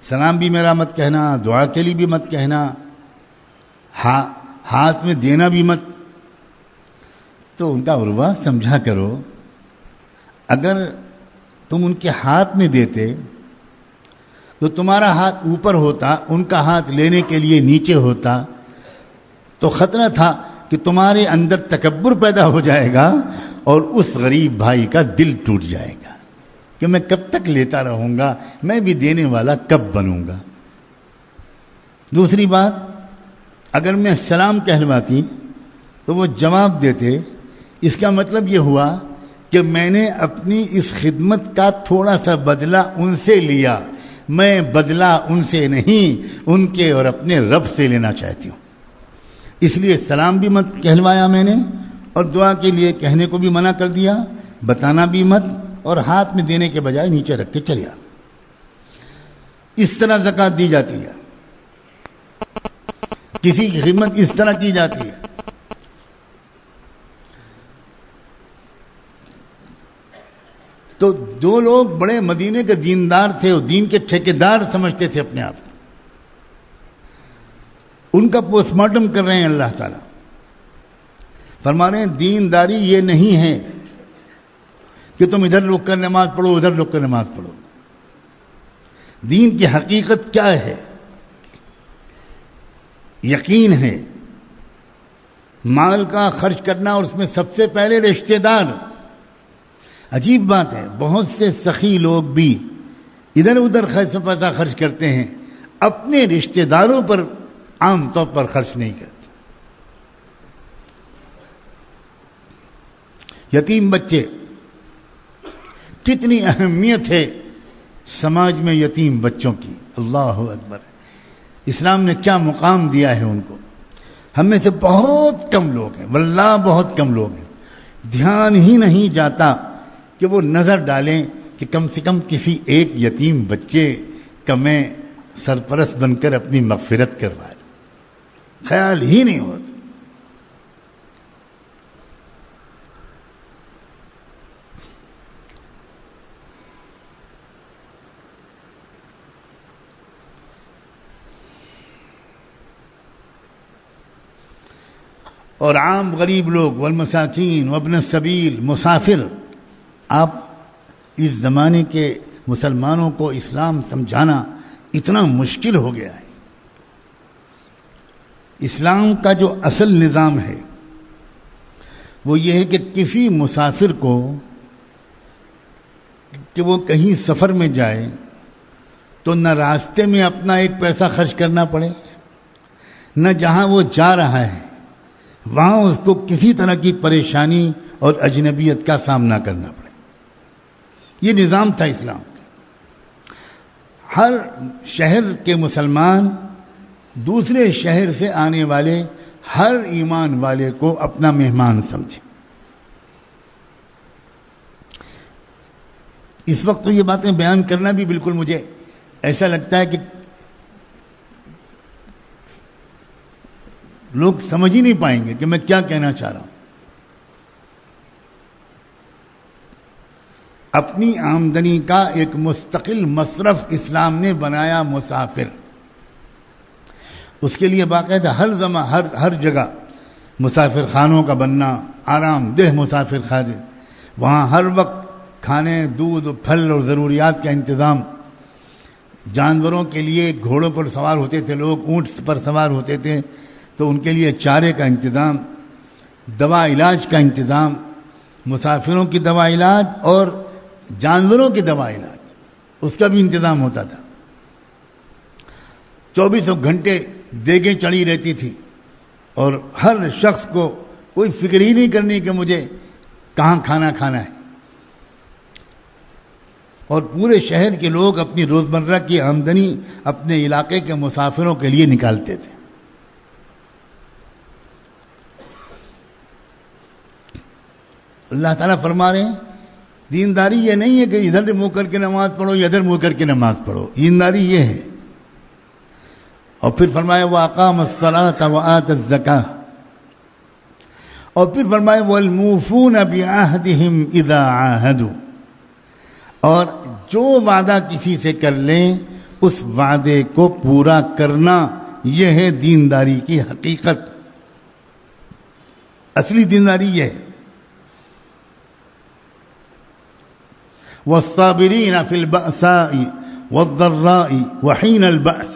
سلام بھی میرا مت کہنا، دعا کے لیے بھی مت کہنا، ہاتھ میں دینا بھی مت۔ تو ان کا، عروہ سمجھا کرو، اگر تم ان کے ہاتھ میں دیتے تو تمہارا ہاتھ اوپر ہوتا، ان کا ہاتھ لینے کے لیے نیچے ہوتا، تو خطرہ تھا کہ تمہارے اندر تکبر پیدا ہو جائے گا اور اس غریب بھائی کا دل ٹوٹ جائے گا کہ میں کب تک لیتا رہوں گا، میں بھی دینے والا کب بنوں گا۔ دوسری بات، اگر میں سلام کہلواتی تو وہ جواب دیتے، اس کا مطلب یہ ہوا کہ میں نے اپنی اس خدمت کا تھوڑا سا بدلہ ان سے لیا، میں بدلہ ان سے نہیں، ان کے اور اپنے رب سے لینا چاہتی ہوں. اس لیے سلام بھی مت کہلوایا میں نے، اور دعا کے لیے کہنے کو بھی منع کر دیا، بتانا بھی مت، اور ہاتھ میں دینے کے بجائے نیچے رکھ کے چلے آ. اس طرح زکوٰۃ دی جاتی ہے، کسی کی خدمت اس طرح کی جاتی ہے. تو دو لوگ بڑے مدینے کے دیندار تھے، اور دین کے ٹھیکیدار سمجھتے تھے اپنے آپ کو. ان کا پوسٹ مارٹم کر رہے ہیں اللہ تعالیٰ. فرما رہے ہیں دینداری یہ نہیں ہے کہ تم ادھر رک کر نماز پڑھو، ادھر رک کر نماز پڑھو. دین کی حقیقت کیا ہے؟ یقین ہے، مال کا خرچ کرنا، اور اس میں سب سے پہلے رشتہ دار. عجیب بات ہے، بہت سے سخی لوگ بھی ادھر ادھر پیسہ خرچ کرتے ہیں، اپنے رشتہ داروں پر عام طور پر خرچ نہیں کرتے. یتیم بچے، کتنی اہمیت ہے سماج میں یتیم بچوں کی. اللہ اکبر. اسلام نے کیا مقام دیا ہے ان کو. ہم میں سے بہت کم لوگ ہیں، واللہ بہت کم لوگ ہیں، دھیان ہی نہیں جاتا کہ وہ نظر ڈالیں کہ کم سے کم کسی ایک یتیم بچے کا میں سرپرست بن کر اپنی مغفرت کروا لوں. خیال ہی نہیں ہوتا. اور عام غریب لوگ، والمساکین وابن السبیل، مسافر. آپ اس زمانے کے مسلمانوں کو اسلام سمجھانا اتنا مشکل ہو گیا ہے. اسلام کا جو اصل نظام ہے وہ یہ ہے کہ کسی مسافر کو کہ وہ کہیں سفر میں جائے تو نہ راستے میں اپنا ایک پیسہ خرچ کرنا پڑے، نہ جہاں وہ جا رہا ہے وہاں اس کو کسی طرح کی پریشانی اور اجنبیت کا سامنا کرنا پڑے. یہ نظام تھا اسلام. ہر شہر کے مسلمان دوسرے شہر سے آنے والے ہر ایمان والے کو اپنا مہمان سمجھے. اس وقت تو یہ باتیں بیان کرنا بھی بالکل مجھے ایسا لگتا ہے کہ لوگ سمجھ ہی نہیں پائیں گے کہ میں کیا کہنا چاہ رہا ہوں. اپنی آمدنی کا ایک مستقل مصرف اسلام نے بنایا مسافر. اس کے لیے باقاعدہ ہر جگہ مسافر خانوں کا بننا، آرام دہ مسافر خانے، وہاں ہر وقت کھانے، دودھ، پھل اور ضروریات کا انتظام. جانوروں کے لیے گھوڑوں پر سوار ہوتے تھے لوگ، اونٹ پر سوار ہوتے تھے تو ان کے لیے چارے کا انتظام، دوا علاج کا انتظام، مسافروں کی دوا علاج اور جانوروں کی دوا علاج، اس کا بھی انتظام ہوتا تھا. 24 گھنٹے دیگیں چڑھی رہتی تھی اور ہر شخص کو کوئی فکر ہی نہیں کرنی کہ مجھے کہاں کھانا کھانا ہے. اور پورے شہر کے لوگ اپنی روزمرہ کی آمدنی اپنے علاقے کے مسافروں کے لیے نکالتے تھے. اللہ تعالیٰ فرما رہے ہیں دینداری یہ نہیں ہے کہ ادھر منہ کر کے نماز پڑھو یا ادھر منہ کر کے نماز پڑھو. دینداری یہ ہے. اور پھر فرمایا وَأَقَامَ الصَّلَاةَ وَآتَى الزَّكَاةَ، اور پھر فرمایا وَالْمُوفُونَ بِعَهْدِهِمْ إِذَا عَاهَدُوا، اور جو وعدہ کسی سے کر لیں اس وعدے کو پورا کرنا، یہ ہے دینداری کی حقیقت. اصلی دینداری یہ ہے. وَالصَّابِرِينَ فِي الْبَأْسَاءِ وَالضَّرَّاءِ وَحِينَ الْبَأْسِ،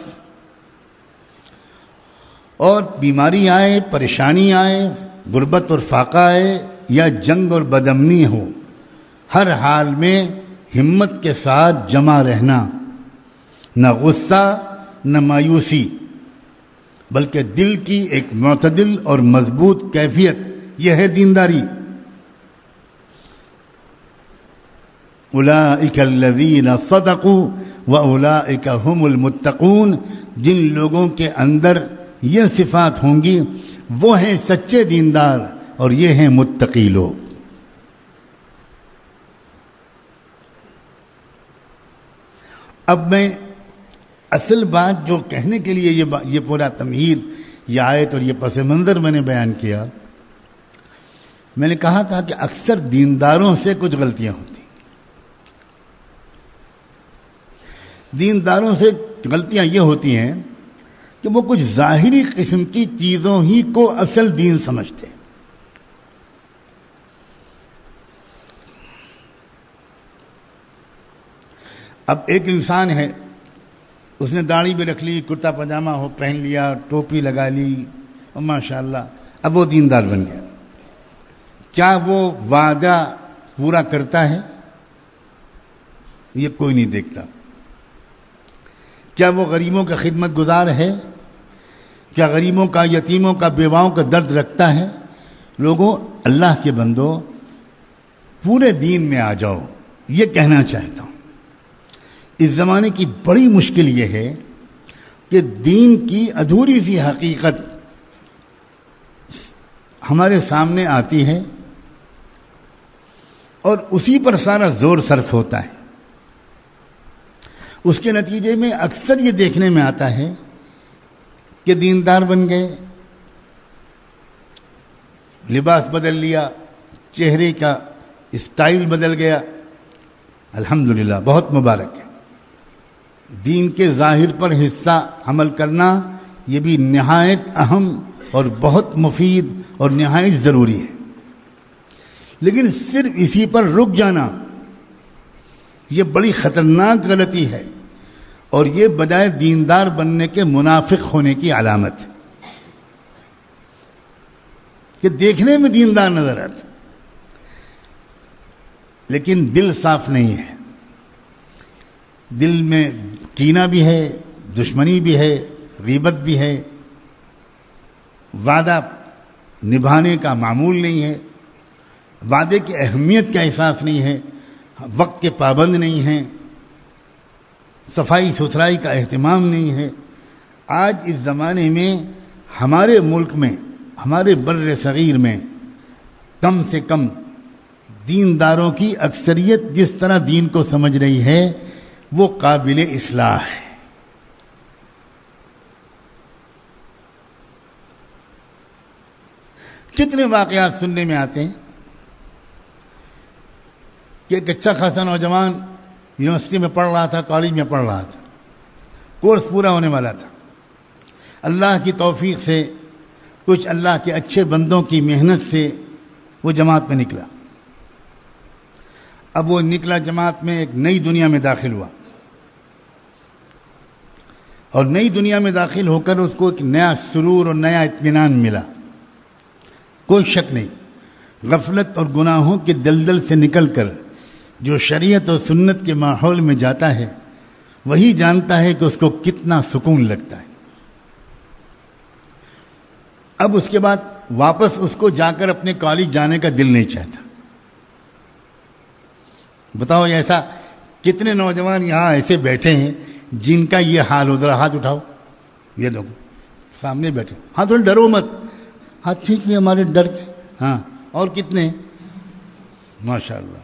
اور بیماری آئے، پریشانی آئے، غربت اور فاقہ آئے یا جنگ اور بدامنی ہو، ہر حال میں ہمت کے ساتھ جمع رہنا، نہ غصہ نہ مایوسی. بلکہ دل کی ایک معتدل اور مضبوط کیفیت، یہ ہے دینداری. اولئک الذین صدقوا واولئک هم المتقون. جن لوگوں کے اندر یہ صفات ہوں گی وہ ہیں سچے دیندار اور یہ ہیں متقی لوگ. اب میں اصل بات جو کہنے کے لیے یہ پورا تمہید، یہ آیت اور یہ پس منظر میں نے بیان کیا، میں نے کہا تھا کہ اکثر دینداروں سے کچھ غلطیاں ہوتی. دینداروں سے غلطیاں یہ ہوتی ہیں کہ وہ کچھ ظاہری قسم کی چیزوں ہی کو اصل دین سمجھتے ہیں. اب ایک انسان ہے، اس نے داڑھی بھی رکھ لی، کرتا پاجامہ ہو پہن لیا، ٹوپی لگا لی، اور ماشاءاللہ اب وہ دیندار بن گیا. کیا وہ وعدہ پورا کرتا ہے؟ یہ کوئی نہیں دیکھتا. کیا وہ غریبوں کا خدمت گزار ہے؟ کیا غریبوں کا، یتیموں کا، بیواؤں کا درد رکھتا ہے؟ لوگوں، اللہ کے بندو، پورے دین میں آ جاؤ، یہ کہنا چاہتا ہوں. اس زمانے کی بڑی مشکل یہ ہے کہ دین کی ادھوری سی حقیقت ہمارے سامنے آتی ہے اور اسی پر سارا زور صرف ہوتا ہے. اس کے نتیجے میں اکثر یہ دیکھنے میں آتا ہے کہ دیندار بن گئے، لباس بدل لیا، چہرے کا اسٹائل بدل گیا. الحمدللہ، بہت مبارک ہے. دین کے ظاہر پر حصہ عمل کرنا یہ بھی نہایت اہم اور بہت مفید اور نہایت ضروری ہے. لیکن صرف اسی پر رک جانا یہ بڑی خطرناک غلطی ہے اور یہ بجائے دیندار بننے کے منافق ہونے کی علامت ہے کہ دیکھنے میں دیندار نظر آتا لیکن دل صاف نہیں ہے. دل میں کینہ بھی ہے، دشمنی بھی ہے، غیبت بھی ہے، وعدہ نبھانے کا معمول نہیں ہے، وعدے کی اہمیت کا احساس نہیں ہے، وقت کے پابند نہیں ہیں، صفائی ستھرائی کا اہتمام نہیں ہے. آج اس زمانے میں ہمارے ملک میں، ہمارے بر صغیر میں کم سے کم دینداروں کی اکثریت جس طرح دین کو سمجھ رہی ہے وہ قابل اصلاح ہے. کتنے واقعات سننے میں آتے ہیں کہ ایک اچھا خاصا نوجوان یونیورسٹی میں پڑھ رہا تھا، کالج میں پڑھ رہا تھا، کورس پورا ہونے والا تھا. اللہ کی توفیق سے، کچھ اللہ کے اچھے بندوں کی محنت سے وہ جماعت میں نکلا. اب وہ نکلا جماعت میں، ایک نئی دنیا میں داخل ہوا اور نئی دنیا میں داخل ہو کر اس کو ایک نیا سرور اور نیا اطمینان ملا. کوئی شک نہیں، غفلت اور گناہوں کے دلدل سے نکل کر جو شریعت اور سنت کے ماحول میں جاتا ہے وہی جانتا ہے کہ اس کو کتنا سکون لگتا ہے. اب اس کے بعد واپس اس کو جا کر اپنے کالج جانے کا دل نہیں چاہتا. بتاؤ ایسا کتنے نوجوان یہاں ایسے بیٹھے ہیں جن کا یہ حال ہو؟ ذرا ہاتھ اٹھاؤ. یہ لوگ سامنے بیٹھے، ہاں تھوڑے ڈرو مت، ہاتھ کھینچ لیے ہمارے ڈر کے. ہاں، اور کتنے؟ ماشاءاللہ.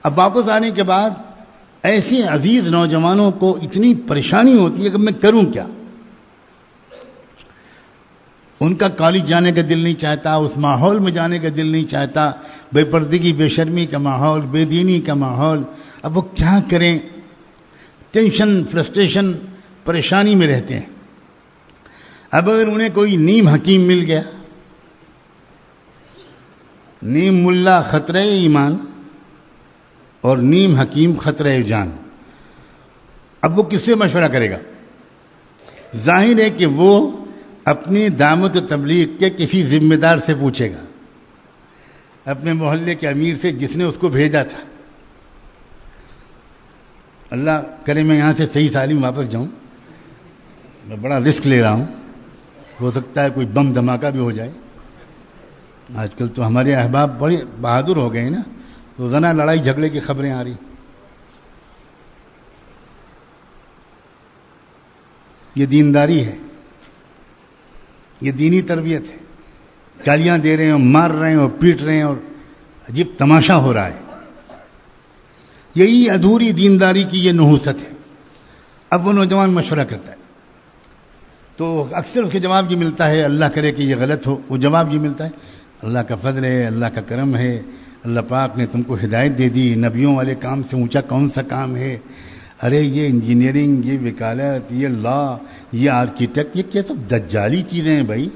اب واپس آنے کے بعد ایسے عزیز نوجوانوں کو اتنی پریشانی ہوتی ہے کہ میں کروں کیا. ان کا کالج جانے کا دل نہیں چاہتا، اس ماحول میں جانے کا دل نہیں چاہتا، بے پردگی، بے شرمی کا ماحول، بے دینی کا ماحول. اب وہ کیا کریں؟ ٹینشن، فرسٹریشن، پریشانی میں رہتے ہیں. اب اگر انہیں کوئی نیم حکیم مل گیا، نیم ملا خطرہ ایمان اور نیم حکیم خطرہ جان، اب وہ کس سے مشورہ کرے گا؟ ظاہر ہے کہ وہ اپنی دعوت و تبلیغ کے کسی ذمہ دار سے پوچھے گا، اپنے محلے کے امیر سے جس نے اس کو بھیجا تھا. اللہ کرے میں یہاں سے صحیح سالم واپس جاؤں. میں بڑا رسک لے رہا ہوں، ہو سکتا ہے کوئی بم دھماکہ بھی ہو جائے. آج کل تو ہمارے احباب بڑے بہادر ہو گئے نا، روزانہ لڑائی جھگڑے کی خبریں آ رہی. یہ دینداری ہے، یہ دینی تربیت ہے. گالیاں دے رہے ہیں اور مار رہے ہیں اور پیٹ رہے ہیں اور عجیب تماشا ہو رہا ہے. یہی ادھوری دینداری کی یہ نحوست ہے. اب وہ نوجوان مشورہ کرتا ہے تو اکثر اس کے جواب یہ ملتا ہے، اللہ کرے کہ یہ غلط ہو. وہ جواب یہ ملتا ہے، اللہ کا فضل ہے، اللہ کا کرم ہے، اللہ پاک نے تم کو ہدایت دے دی. نبیوں والے کام سے اونچا کون سا کام ہے؟ ارے یہ انجینئرنگ، یہ وکالت، یہ لا، یہ آرکیٹیکٹ، یہ کیا سب دجالی چیزیں ہیں بھائی.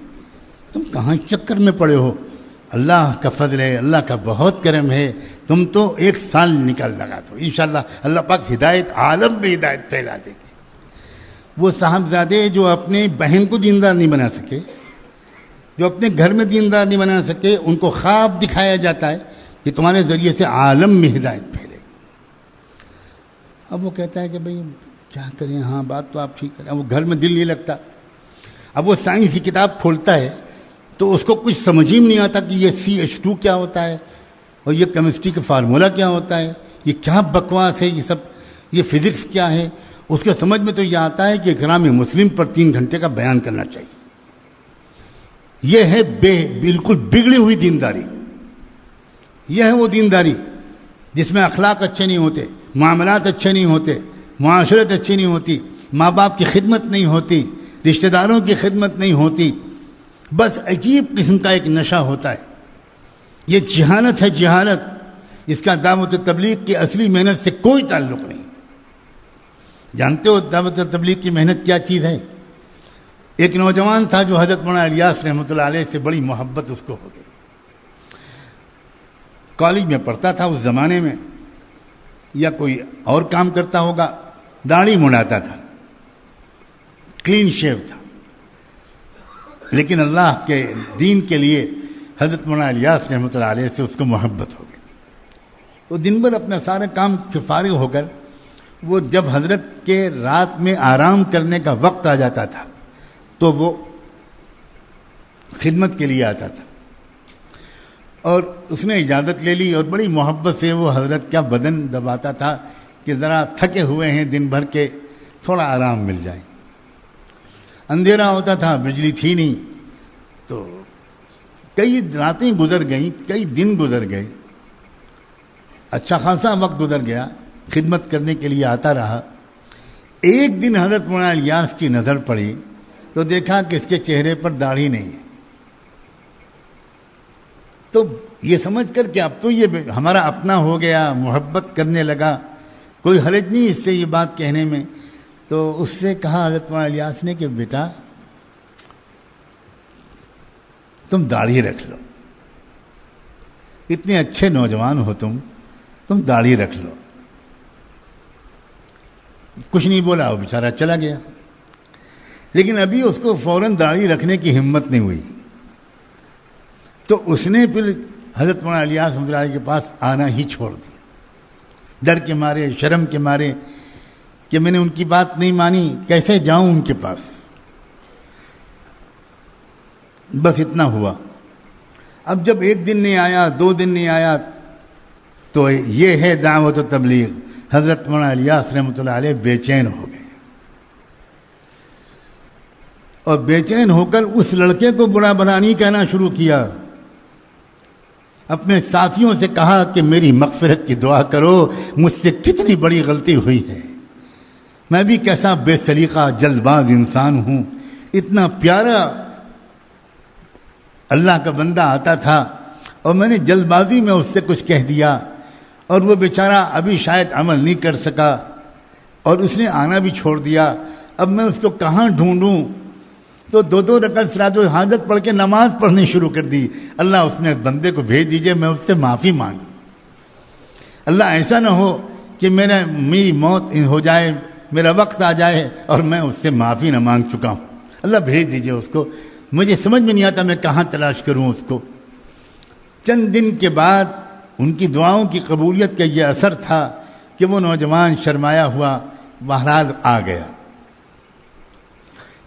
تم کہاں چکر میں پڑے ہو؟ اللہ کا فضل ہے، اللہ کا بہت کرم ہے. تم تو 1 سال نکال لگا تو انشاءاللہ اللہ پاک ہدایت، عالم میں ہدایت پھیلا دے گی. وہ صاحبزادے جو اپنے بہن کو دیندار نہیں بنا سکے، جو اپنے گھر میں دیندار نہیں بنا سکے، ان کو خواب دکھایا جاتا ہے کہ تمہارے ذریعے سے عالم میں ہدایت پھیلے. اب وہ کہتا ہے کہ بھئی کیا کریں، ہاں بات تو آپ ٹھیک کریں. اب وہ گھر میں دل نہیں لگتا. اب وہ سائنس کی کتاب کھولتا ہے تو اس کو کچھ سمجھ ہی نہیں آتا کہ یہ CH2 کیا ہوتا ہے اور یہ کیمسٹری کا فارمولا کیا ہوتا ہے، یہ کیا بکواس ہے، یہ سب، یہ فزکس کیا ہے. اس کے سمجھ میں تو یہ آتا ہے کہ اکرام مسلم پر 3 گھنٹے کا بیان کرنا چاہیے. یہ ہے بالکل بگڑی ہوئی دینداری. یہ ہے وہ دینداری جس میں اخلاق اچھے نہیں ہوتے، معاملات اچھے نہیں ہوتے، معاشرت اچھی نہیں ہوتی، ماں باپ کی خدمت نہیں ہوتی، رشتہ داروں کی خدمت نہیں ہوتی. بس عجیب قسم کا ایک نشہ ہوتا ہے. یہ جہالت ہے، جہالت. اس کا دعوت تبلیغ کی اصلی محنت سے کوئی تعلق نہیں. جانتے ہو دعوت تبلیغ کی محنت کیا چیز ہے؟ ایک نوجوان تھا جو حضرت مولانا الیاس رحمۃ اللہ علیہ سے بڑی محبت اس کو ہو گئی. کالج میں پڑھتا تھا اس زمانے میں، یا کوئی اور کام کرتا ہوگا، داڑھی منڈاتا تھا، کلین شیو تھا. لیکن اللہ کے دین کے لیے حضرت مولانا الیاس رحمۃ اللہ علیہ سے اس کو محبت ہو گئی. تو دن بھر اپنا سارے کام سے فارغ ہو کر وہ جب حضرت کے رات میں آرام کرنے کا وقت آ جاتا تھا تو وہ خدمت کے لیے آتا تھا. اور اس نے اجازت لے لی اور بڑی محبت سے وہ حضرت کا بدن دباتا تھا کہ ذرا تھکے ہوئے ہیں دن بھر کے، تھوڑا آرام مل جائے. اندھیرا ہوتا تھا، بجلی تھی نہیں، تو کئی راتیں گزر گئیں، کئی دن گزر گئے، اچھا خاصا وقت گزر گیا. خدمت کرنے کے لیے آتا رہا. ایک دن حضرت مولانا الیاس کی نظر پڑی تو دیکھا کہ اس کے چہرے پر داڑھی نہیں ہے. تو یہ سمجھ کر کہ اب تو یہ ہمارا اپنا ہو گیا، محبت کرنے لگا، کوئی حرج نہیں اس سے یہ بات کہنے میں. تو اس سے کہا حضرت مولانا الیاس نے کہ بیٹا تم داڑھی رکھ لو، اتنے اچھے نوجوان ہو تم داڑھی رکھ لو. کچھ نہیں بولا، وہ بیچارہ چلا گیا. لیکن ابھی اس کو فوراً داڑھی رکھنے کی ہمت نہیں ہوئی. تو اس نے پھر حضرت مولانا الیاس رحمۃ اللہ علیہ کے پاس آنا ہی چھوڑ دیا، ڈر کے مارے، شرم کے مارے کہ میں نے ان کی بات نہیں مانی، کیسے جاؤں ان کے پاس. بس اتنا ہوا. اب جب 1 دن نہیں آیا، 2 دن نہیں آیا، تو یہ ہے دعوت و تبلیغ. حضرت مولانا الیاس رحمۃ اللہ علیہ بے چین ہو گئے اور بے چین ہو کر اس لڑکے کو برا بھلا نہیں کہنا شروع کیا. اپنے ساتھیوں سے کہا کہ میری مغفرت کی دعا کرو، مجھ سے کتنی بڑی غلطی ہوئی ہے، میں بھی کیسا بے سلیقہ جلد باز انسان ہوں. اتنا پیارا اللہ کا بندہ آتا تھا اور میں نے جلد بازی میں اس سے کچھ کہہ دیا، اور وہ بیچارہ ابھی شاید عمل نہیں کر سکا اور اس نے آنا بھی چھوڑ دیا. اب میں اس کو کہاں ڈھونڈوں؟ تو 2 رکعت صلاۃ الحاجت پڑھ کے نماز پڑھنی شروع کر دی. اللہ اس نے بندے کو بھیج دیجئے، میں اس سے معافی مانگ. اللہ ایسا نہ ہو کہ میری موت ہو جائے، میرا وقت آ جائے اور میں اس سے معافی نہ مانگ چکا ہوں. اللہ بھیج دیجئے اس کو، مجھے سمجھ میں نہیں آتا میں کہاں تلاش کروں اس کو. چند دن کے بعد ان کی دعاؤں کی قبولیت کا یہ اثر تھا کہ وہ نوجوان شرمایا ہوا بہرحال آ گیا.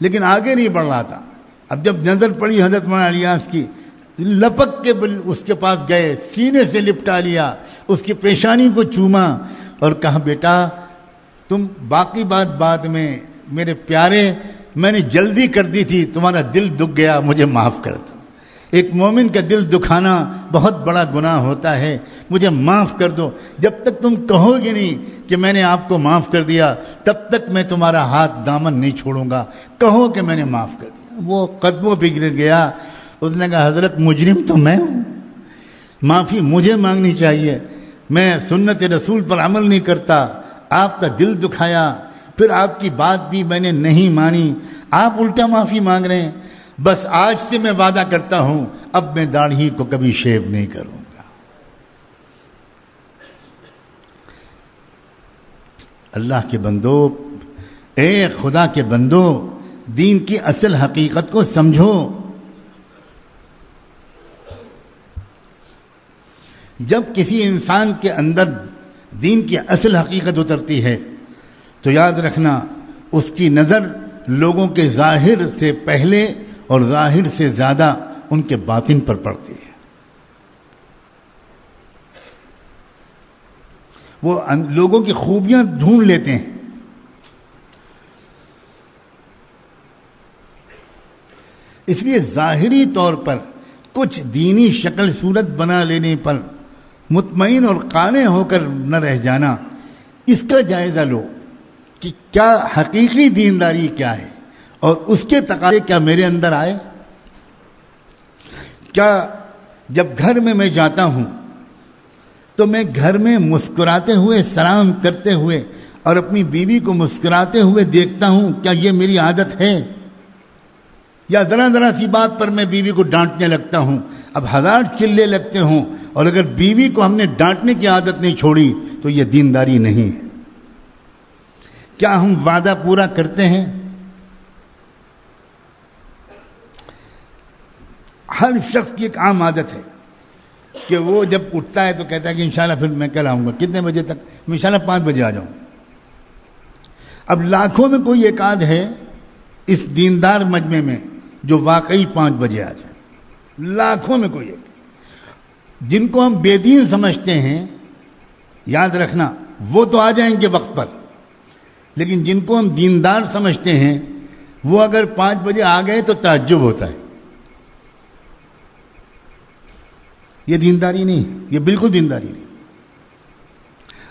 لیکن آگے نہیں بڑھ رہا تھا. اب جب نظر پڑی حضرت مولانا الیاس کی، لپک کے اس کے پاس گئے، سینے سے لپٹا لیا، اس کی پیشانی کو چوما اور کہا بیٹا تم باقی بات بعد میں، میرے پیارے میں نے جلدی کر دی تھی، تمہارا دل دکھ گیا، مجھے معاف کر دو. ایک مومن کا دل دکھانا بہت بڑا گناہ ہوتا ہے، مجھے معاف کر دو. جب تک تم کہو گے نہیں کہ میں نے آپ کو معاف کر دیا، تب تک میں تمہارا ہاتھ دامن نہیں چھوڑوں گا. کہو کہ میں نے معاف کر دیا. وہ قدموں پہ گر گیا. اس نے کہا حضرت مجرم تو میں ہوں، معافی مجھے مانگنی چاہیے، میں سنت رسول پر عمل نہیں کرتا، آپ کا دل دکھایا، پھر آپ کی بات بھی میں نے نہیں مانی، آپ الٹا معافی مانگ رہے ہیں. بس آج سے میں وعدہ کرتا ہوں اب میں داڑھی کو کبھی شیو نہیں کروں گا. اللہ کے بندو، اے خدا کے بندو، دین کی اصل حقیقت کو سمجھو. جب کسی انسان کے اندر دین کی اصل حقیقت اترتی ہے تو یاد رکھنا اس کی نظر لوگوں کے ظاہر سے پہلے اور ظاہر سے زیادہ ان کے باطن پر پڑتی ہے. وہ لوگوں کی خوبیاں ڈھونڈ لیتے ہیں. اس لیے ظاہری طور پر کچھ دینی شکل صورت بنا لینے پر مطمئن اور قانع ہو کر نہ رہ جانا، اس کا جائزہ لو کہ کیا حقیقی دینداری کیا ہے اور اس کے تقاضے کیا میرے اندر آئے. کیا جب گھر میں جاتا ہوں تو میں گھر میں مسکراتے ہوئے، سلام کرتے ہوئے اور اپنی بیوی کو مسکراتے ہوئے دیکھتا ہوں، کیا یہ میری عادت ہے؟ یا ذرا ذرا سی بات پر میں بیوی کو ڈانٹنے لگتا ہوں، اب 1000 چلے لگتے ہوں، اور اگر بیوی کو ہم نے ڈانٹنے کی عادت نہیں چھوڑی تو یہ دینداری نہیں ہے. کیا ہم وعدہ پورا کرتے ہیں؟ ہر شخص کی ایک عام عادت ہے کہ وہ جب اٹھتا ہے تو کہتا ہے کہ انشاءاللہ پھر میں کل آؤں گا. کتنے بجے تک؟ میں انشاءاللہ 5 بجے آ جاؤں. اب لاکھوں میں کوئی ایک آدھ ہے اس دیندار مجمع میں جو واقعی 5 بجے آ جائے. لاکھوں میں کوئی ایک. جن کو ہم بے دین سمجھتے ہیں، یاد رکھنا وہ تو آ جائیں گے وقت پر، لیکن جن کو ہم دیندار سمجھتے ہیں وہ اگر 5 بجے آ گئے تو تعجب ہوتا ہے. یہ دینداری نہیں، یہ بالکل دینداری نہیں.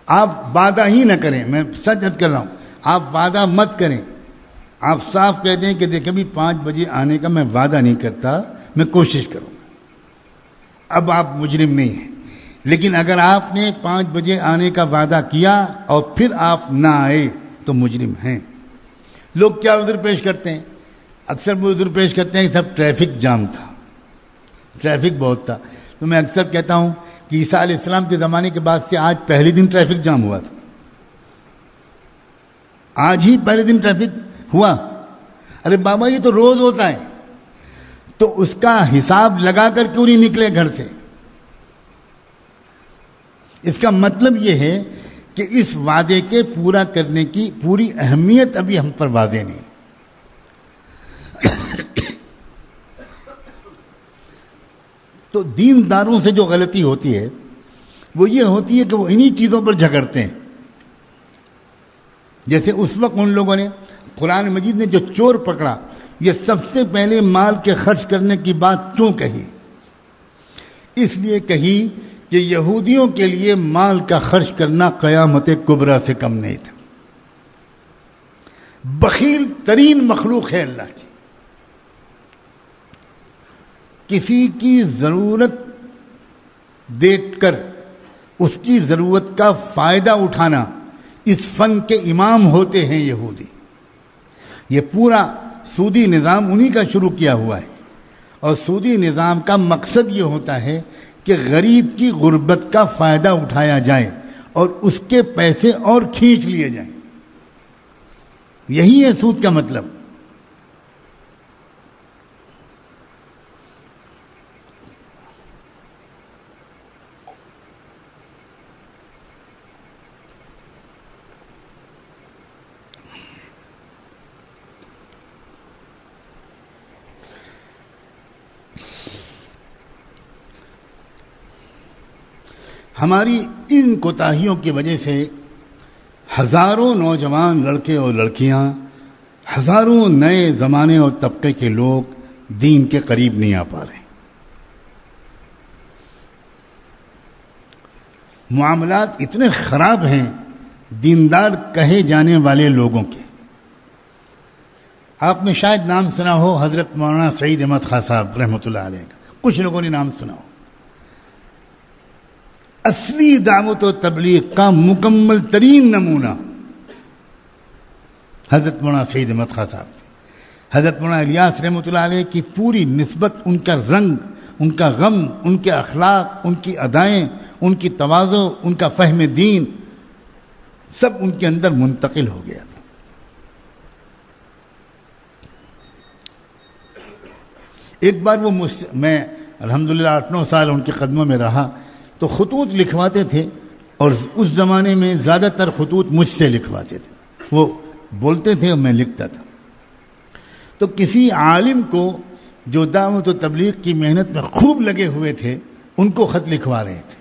آپ وعدہ ہی نہ کریں، میں سچ کر رہا ہوں، آپ وعدہ مت کریں. آپ صاف کہہ دیں کہ دیکھیں بھی 5 بجے آنے کا میں وعدہ نہیں کرتا، میں کوشش کروں گا. اب آپ مجرم نہیں ہیں. لیکن اگر آپ نے 5 بجے آنے کا وعدہ کیا اور پھر آپ نہ آئے تو مجرم ہیں. لوگ کیا عذر پیش کرتے ہیں؟ اکثر وہ عذر پیش کرتے ہیں کہ سب ٹریفک جام تھا، ٹریفک بہت تھا. تو میں اکثر کہتا ہوں کہ عیسیٰ علیہ السلام کے زمانے کے بعد سے آج پہلے دن ٹریفک جام ہوا تھا. آج ہی پہلے دن ٹریفک ہوا. ارے بابا یہ تو روز ہوتا ہے، تو اس کا حساب لگا کر کیوں نہیں نکلے گھر سے؟ اس کا مطلب یہ ہے کہ اس وعدے کے پورا کرنے کی پوری اہمیت ابھی ہم پر واضح نہیں. تو دینداروں سے جو غلطی ہوتی ہے وہ یہ ہوتی ہے کہ وہ انہی چیزوں پر جھگڑتے ہیں. جیسے اس وقت ان لوگوں نے قرآن مجید نے جو چور پکڑا، یہ سب سے پہلے مال کے خرچ کرنے کی بات کیوں کہی؟ اس لیے کہی کہ یہودیوں کے لیے مال کا خرچ کرنا قیامت کبریٰ سے کم نہیں تھا. بخیل ترین مخلوق ہے اللہ کی. کسی کی ضرورت دیکھ کر اس کی ضرورت کا فائدہ اٹھانا، اس فن کے امام ہوتے ہیں یہودی. یہ پورا سودی نظام انہی کا شروع کیا ہوا ہے، اور سودی نظام کا مقصد یہ ہوتا ہے کہ غریب کی غربت کا فائدہ اٹھایا جائے اور اس کے پیسے اور کھینچ لیے جائیں. یہی ہے سود کا مطلب. ہماری ان کوتاہیوں کی وجہ سے ہزاروں نوجوان لڑکے اور لڑکیاں، ہزاروں نئے زمانے اور طبقے کے لوگ دین کے قریب نہیں آ پا رہے. معاملات اتنے خراب ہیں دیندار کہے جانے والے لوگوں کے. آپ نے شاید نام سنا ہو حضرت مولانا سعید احمد خان صاحب رحمۃ اللہ علیہ کا، کچھ لوگوں نے نام سنا ہو. اصلی دعوت و تبلیغ کا مکمل ترین نمونہ حضرت مولانا سعید احمد خان صاحب تھے. حضرت مولانا الیاس رحمۃ اللہ علیہ کی پوری نسبت، ان کا رنگ، ان کا غم، ان کے اخلاق، ان کی ادائیں، ان کی تواضع، ان کا فہم دین، سب ان کے اندر منتقل ہو گیا تھا. ایک بار وہ میں الحمدللہ 8-9 سال ان کے قدموں میں رہا تو خطوط لکھواتے تھے، اور اس زمانے میں زیادہ تر خطوط مجھ سے لکھواتے تھے. وہ بولتے تھے اور میں لکھتا تھا. تو کسی عالم کو جو دعوت و تبلیغ کی محنت میں خوب لگے ہوئے تھے، ان کو خط لکھوا رہے تھے،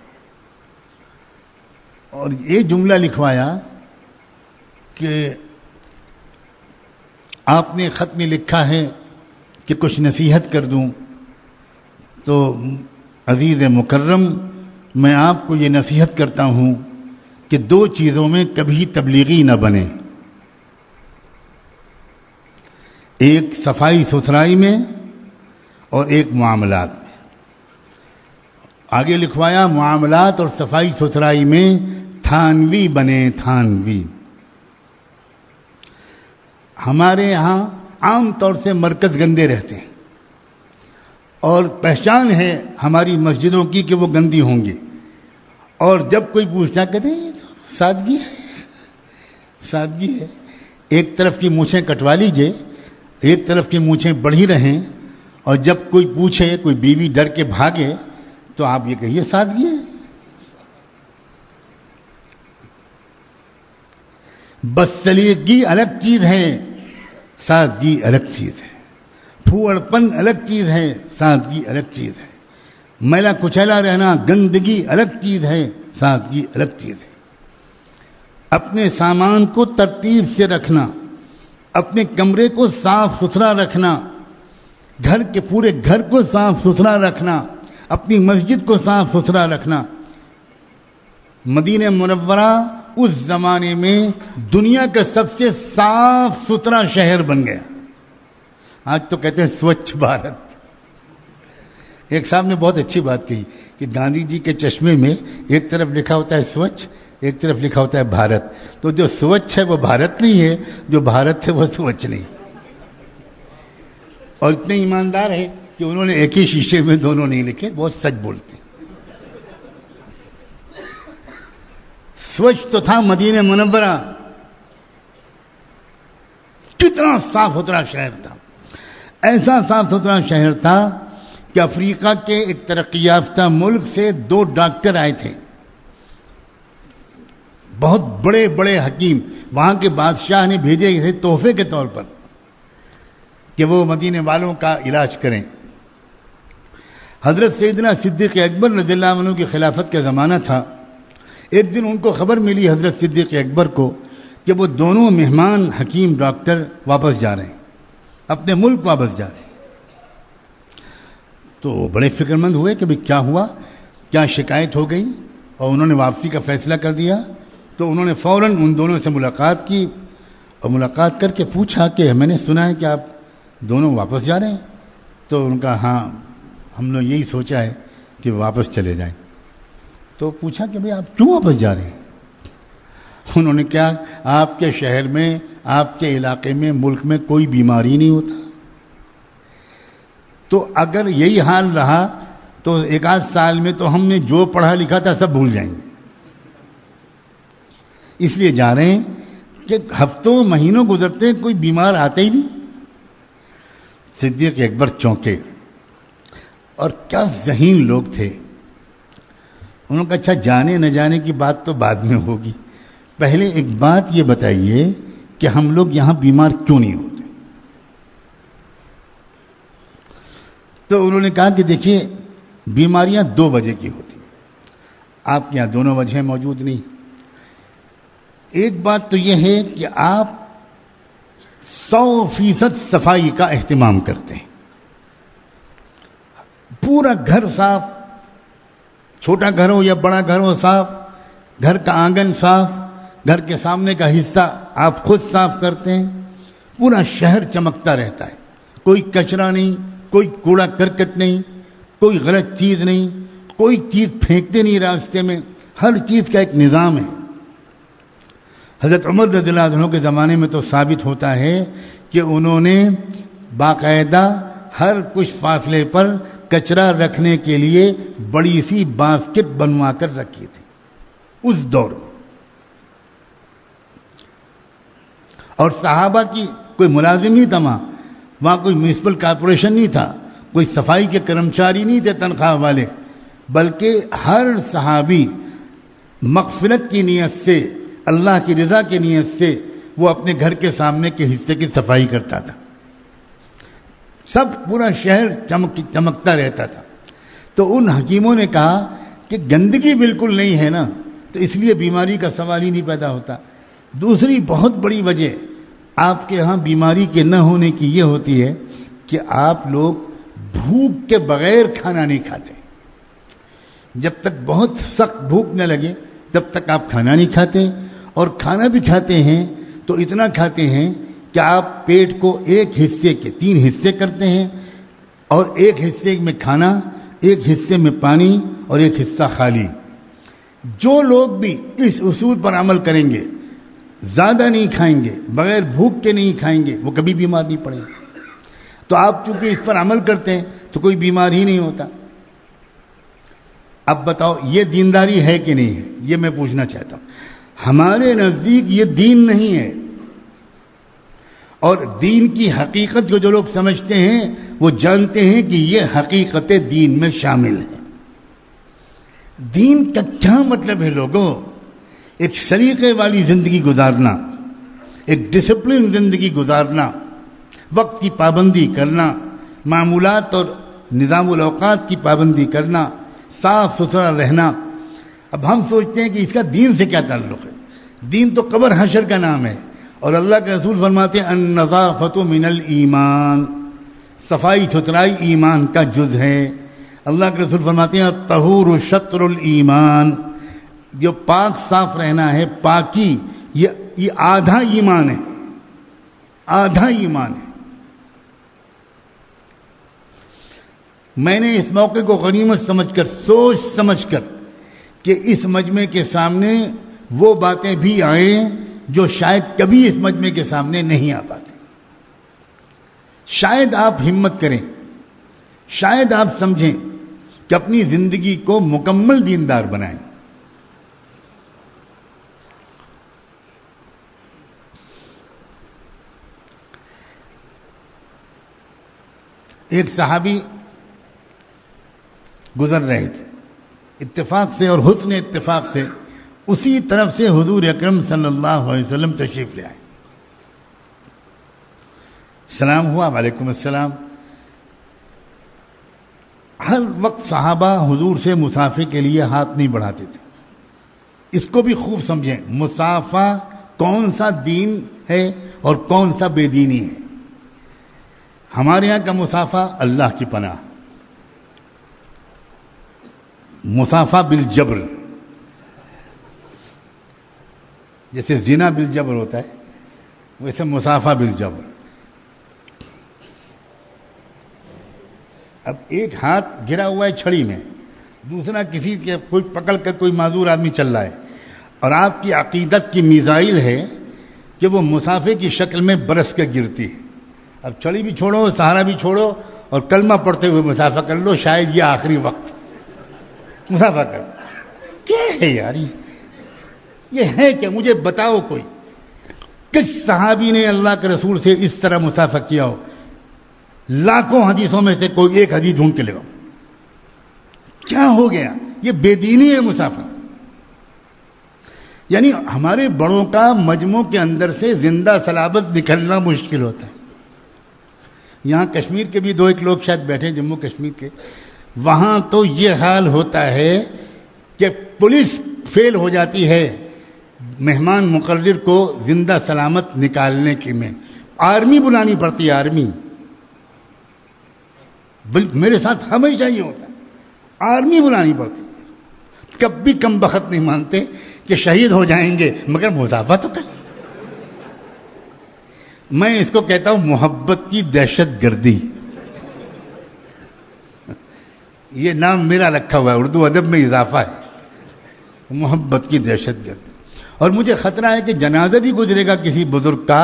اور یہ جملہ لکھوایا کہ آپ نے خط میں لکھا ہے کہ کچھ نصیحت کر دوں. تو عزیز مکرم، میں آپ کو یہ نصیحت کرتا ہوں کہ 2 چیزوں میں کبھی تبلیغی نہ بنے. ایک صفائی ستھرائی میں اور ایک معاملات میں. آگے لکھوایا معاملات اور صفائی ستھرائی میں تھانوی بنے، تھانوی. ہمارے ہاں عام طور سے مرکز گندے رہتے ہیں، اور پہچان ہے ہماری مسجدوں کی کہ وہ گندی ہوں گی، اور جب کوئی پوچھتا کہتے ہیں سادگی ہے، سادگی ہے. ایک طرف کی مونچھیں کٹوا لیجئے، ایک طرف کی مونچھیں بڑھی رہیں، اور جب کوئی پوچھے، کوئی بیوی ڈر کے بھاگے، تو آپ یہ کہیے سادگی ہے. بدسلیقگی الگ چیز ہے، سادگی الگ چیز ہے. پھوڑ پن الگ چیز ہے، سادگی الگ چیز ہے. میلا کچیلا رہنا، گندگی الگ چیز ہے، سادگی الگ چیز ہے. اپنے سامان کو ترتیب سے رکھنا، اپنے کمرے کو صاف ستھرا رکھنا، گھر کے پورے گھر کو صاف ستھرا رکھنا، اپنی مسجد کو صاف ستھرا رکھنا. مدینہ منورہ اس زمانے میں دنیا کا سب سے صاف ستھرا شہر بن گیا. آج تو کہتے ہیں سوچھ بھارت. ایک صاحب نے بہت اچھی بات کہی کہ گاندھی جی کے چشمے میں ایک طرف لکھا ہوتا ہے سوچھ، ایک طرف لکھا ہوتا ہے بھارت. تو جو سوچھ ہے وہ بھارت نہیں ہے، جو بھارت ہے وہ سوچھ نہیں. اور اتنے ایماندار ہے کہ انہوں نے ایک ہی شیشے میں دونوں نہیں لکھے. بہت سچ بولتے. سوچھ تو تھا مدینہ منورہ، کتنا صاف ستھرا شہر تھا. ایسا صاف ستھرا شہر تھا کہ افریقہ کے ایک ترقی یافتہ ملک سے 2 ڈاکٹر آئے تھے، بہت بڑے بڑے حکیم. وہاں کے بادشاہ نے بھیجے اسے تحفے کے طور پر کہ وہ مدینے والوں کا علاج کریں. حضرت سیدنا صدیق اکبر رضی اللہ عنہ کی خلافت کا زمانہ تھا. ایک دن ان کو خبر ملی حضرت صدیق اکبر کو کہ وہ دونوں مہمان حکیم ڈاکٹر واپس جا رہے ہیں، اپنے ملک واپس جا رہے ہیں. تو بڑے فکر مند ہوئے کہ کیا ہوا، کیا شکایت ہو گئی، اور انہوں نے واپسی کا فیصلہ کر دیا. تو انہوں نے فوراً ان دونوں سے ملاقات کی، اور ملاقات کر کے پوچھا کہ میں نے سنا ہے کہ آپ دونوں واپس جا رہے ہیں. تو ان کا ہاں، ہم نے یہی سوچا ہے کہ واپس چلے جائیں. تو پوچھا کہ بھئی آپ کیوں واپس جا رہے ہیں؟ انہوں نے کہا آپ کے شہر میں، آپ کے علاقے میں، ملک میں کوئی بیماری نہیں ہوتا. تو اگر یہی حال رہا تو 1 آدھ سال میں تو ہم نے جو پڑھا لکھا تھا سب بھول جائیں گے. اس لیے جا رہے ہیں کہ ہفتوں مہینوں گزرتے کوئی بیمار آتے ہی نہیں. صدیق اکبر چونکے، اور کیا ذہین لوگ تھے. انہوں نے کہا اچھا جانے نہ جانے کی بات تو بعد میں ہوگی، پہلے ایک بات یہ بتائیے کہ ہم لوگ یہاں بیمار کیوں نہیں ہوتے. تو انہوں نے کہا کہ دیکھیے بیماریاں 2 وجہ کی ہوتی. آپ کے یہاں دونوں وجہیں موجود نہیں. ایک بات تو یہ ہے کہ آپ 100% صفائی کا اہتمام کرتے ہیں. پورا گھر صاف، چھوٹا گھر ہو یا بڑا گھر ہو صاف، گھر کا آنگن صاف، گھر کے سامنے کا حصہ آپ خود صاف کرتے ہیں. پورا شہر چمکتا رہتا ہے، کوئی کچرا نہیں، کوئی کوڑا کرکٹ نہیں، کوئی غلط چیز نہیں، کوئی چیز پھینکتے نہیں راستے میں. ہر چیز کا ایک نظام ہے. حضرت عمر رضی اللہ عنہ کے زمانے میں تو ثابت ہوتا ہے کہ انہوں نے باقاعدہ ہر کچھ فاصلے پر کچرا رکھنے کے لیے بڑی سی باسکٹ بنوا کر رکھی تھی اس دور میں. اور صحابہ کی کوئی ملازم نہیں تھا وہاں کوئی میونسپل کارپوریشن نہیں تھا، کوئی صفائی کے کرمچاری نہیں تھے تنخواہ والے، بلکہ ہر صحابی مغفرت کی نیت سے، اللہ کی رضا کی نیت سے وہ اپنے گھر کے سامنے کے حصے کی صفائی کرتا تھا. سب پورا شہر چمکتا رہتا تھا. تو ان حکیموں نے کہا کہ گندگی بالکل نہیں ہے نا، تو اس لیے بیماری کا سوال ہی نہیں پیدا ہوتا. دوسری بہت بڑی وجہ آپ کے ہاں بیماری کے نہ ہونے کی یہ ہوتی ہے کہ آپ لوگ بھوک کے بغیر کھانا نہیں کھاتے. جب تک بہت سخت بھوک نہ لگے تب تک آپ کھانا نہیں کھاتے، اور کھانا بھی کھاتے ہیں تو اتنا کھاتے ہیں کہ آپ پیٹ کو ایک حصے کے 3 حصے کرتے ہیں، اور ایک حصے میں کھانا، ایک حصے میں پانی اور ایک حصہ خالی. جو لوگ بھی اس اصول پر عمل کریں گے، زیادہ نہیں کھائیں گے، بغیر بھوک کے نہیں کھائیں گے، وہ کبھی بیمار نہیں پڑیں گے. تو آپ چونکہ اس پر عمل کرتے ہیں تو کوئی بیمار ہی نہیں ہوتا. اب بتاؤ یہ دینداری ہے کہ نہیں ہے؟ یہ میں پوچھنا چاہتا ہوں. ہمارے نزدیک یہ دین نہیں ہے، اور دین کی حقیقت کو جو لوگ سمجھتے ہیں وہ جانتے ہیں کہ یہ حقیقت دین میں شامل ہے. دین کا کیا مطلب ہے لوگوں؟ ایک سلیقے والی زندگی گزارنا، ایک ڈسپلن زندگی گزارنا، وقت کی پابندی کرنا، معمولات اور نظام الاوقات کی پابندی کرنا، صاف ستھرا رہنا. اب ہم سوچتے ہیں کہ اس کا دین سے کیا تعلق ہے؟ دین تو قبر حشر کا نام ہے، اور اللہ کے رسول فرماتے ہیں النظافۃ من الایمان، صفائی ستھرائی ایمان کا جز ہے. اللہ کے رسول فرماتے ہیں الطہور شطر الایمان، جو پاک صاف رہنا ہے، پاکی یہ آدھا ایمان ہے، آدھا ایمان ہے. میں نے اس موقع کو غنیمت سمجھ کر، سوچ سمجھ کر کہ اس مجمع کے سامنے وہ باتیں بھی آئیں جو شاید کبھی اس مجمع کے سامنے نہیں آ پاتی. شاید آپ ہمت کریں، شاید آپ سمجھیں کہ اپنی زندگی کو مکمل دیندار بنائیں. ایک صحابی گزر رہے تھے، اتفاق سے اور حسن اتفاق سے اسی طرف سے حضور اکرم صلی اللہ علیہ وسلم تشریف لے آئے. سلام ہوا، وعلیکم السلام. ہر وقت صحابہ حضور سے مصافحے کے لیے ہاتھ نہیں بڑھاتے تھے. اس کو بھی خوب سمجھیں، مصافحہ کون سا دین ہے اور کون سا بے دینی ہے. ہمارے یہاں کا مصافحہ اللہ کی پناہ، مصافحہ بالجبر، جیسے زنا بالجبر ہوتا ہے ویسے مصافحہ بالجبر. اب ایک ہاتھ گرا ہوا ہے چھڑی میں، دوسرا کسی کے کوئی پکڑ کر کوئی معذور آدمی چل رہا ہے، اور آپ کی عقیدت کی میزائل ہے کہ وہ مصافحے کی شکل میں برس کے گرتی ہے. اب چھڑی بھی چھوڑو، سہارا بھی چھوڑو، اور کلمہ پڑھتے ہوئے مصافحہ کر لو، شاید یہ آخری وقت مصافحہ کر. کیا ہے یار یہ ہے کہ مجھے بتاؤ کوئی کس صحابی نے اللہ کے رسول سے اس طرح مصافحہ کیا ہو؟ لاکھوں حدیثوں میں سے کوئی ایک حدیث ڈھونڈ کے لے آؤ. کیا ہو گیا؟ یہ بے دینی ہے مصافحہ. یعنی ہمارے بڑوں کا مجموع کے اندر سے زندہ صلابت نکلنا مشکل ہوتا ہے. یہاں کشمیر کے بھی 2 ایک لوگ شاید بیٹھے، جموں کشمیر کے، وہاں تو یہ حال ہوتا ہے کہ پولیس فیل ہو جاتی ہے مہمان مقرر کو زندہ سلامت نکالنے کی میں، آرمی بلانی پڑتی ہے، آرمی. میرے ساتھ ہمیشہ یہ ہوتا ہے، آرمی بلانی پڑتی ہے. کبھی کم بخت نہیں مانتے کہ شہید ہو جائیں گے مگر مضافہ تو کر. میں اس کو کہتا ہوں محبت کی دہشت گردی. یہ نام میرا رکھا ہوا ہے، اردو ادب میں اضافہ ہے، محبت کی دہشت گردی. اور مجھے خطرہ ہے کہ جنازہ بھی گزرے گا کسی بزرگ کا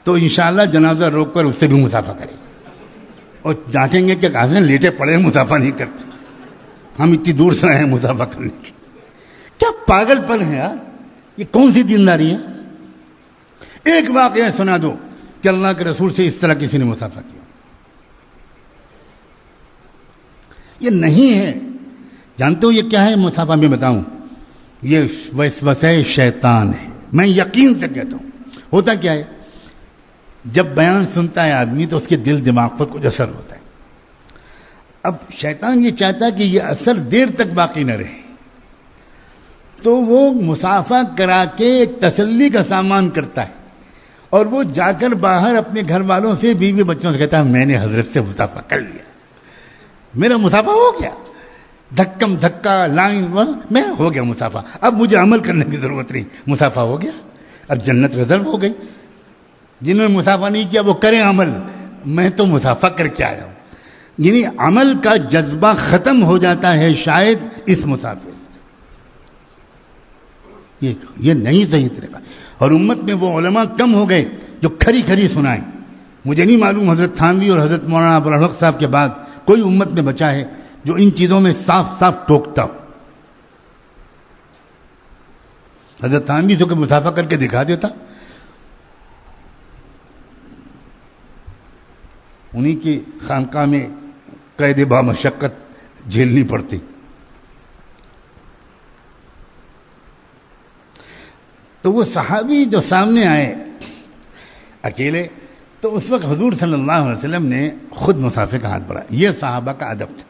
تو انشاءاللہ جنازہ روک کر اس سے بھی مسافہ کرے اور ڈانٹیں گے کہ کہاں لیٹے پڑے مسافہ نہیں کرتے، ہم اتنی دور سے آئے ہیں مسافہ کرنے کی. کیا پاگل پن ہے یار، یہ کون سی دینداری ہے؟ ایک واقعہ سنا دو کہ اللہ کے رسول سے اس طرح کسی نے مسافہ کیا. یہ نہیں ہے. جانتے ہو یہ کیا ہے مسافہ؟ میں بتاؤں، یہ وسوسہ شیطان ہے. میں یقین سے کہتا ہوں. ہوتا کیا ہے، جب بیان سنتا ہے آدمی تو اس کے دل دماغ پر کچھ اثر ہوتا ہے. اب شیطان یہ چاہتا ہے کہ یہ اثر دیر تک باقی نہ رہے، تو وہ مسافہ کرا کے ایک تسلی کا سامان کرتا ہے اور وہ جا کر باہر اپنے گھر والوں سے، بیوی بچوں سے کہتا ہے میں نے حضرت سے مسافہ کر لیا، میرا مسافہ ہو گیا. دھکم دھکا لائن میں ہو گیا مسافہ، اب مجھے عمل کرنے کی ضرورت نہیں، مسافہ ہو گیا، اب جنت ریزرو ہو گئی. جنہوں نے مسافہ نہیں کیا وہ کریں عمل، میں تو مسافہ کر کے آیا ہوں. یعنی عمل کا جذبہ ختم ہو جاتا ہے شاید اس مسافر سے. یہ نہیں صحیح طریقہ. اور امت میں وہ علماء کم ہو گئے جو کھری کھری سنائیں. مجھے نہیں معلوم حضرت تھانوی اور حضرت مولانا ابوالحق صاحب کے بعد کوئی امت میں بچا ہے جو ان چیزوں میں صاف صاف ٹوکتا ہو. حضرت تھانوی سے کوئی مسافہ کر کے دکھا دیتا، انہی کی خانقاہ میں قید با مشقت جھیلنی پڑتی. تو وہ صحابی جو سامنے آئے اکیلے، تو اس وقت حضور صلی اللہ علیہ وسلم نے خود مسافر کا ہاتھ بڑھایا. یہ صحابہ کا ادب تھا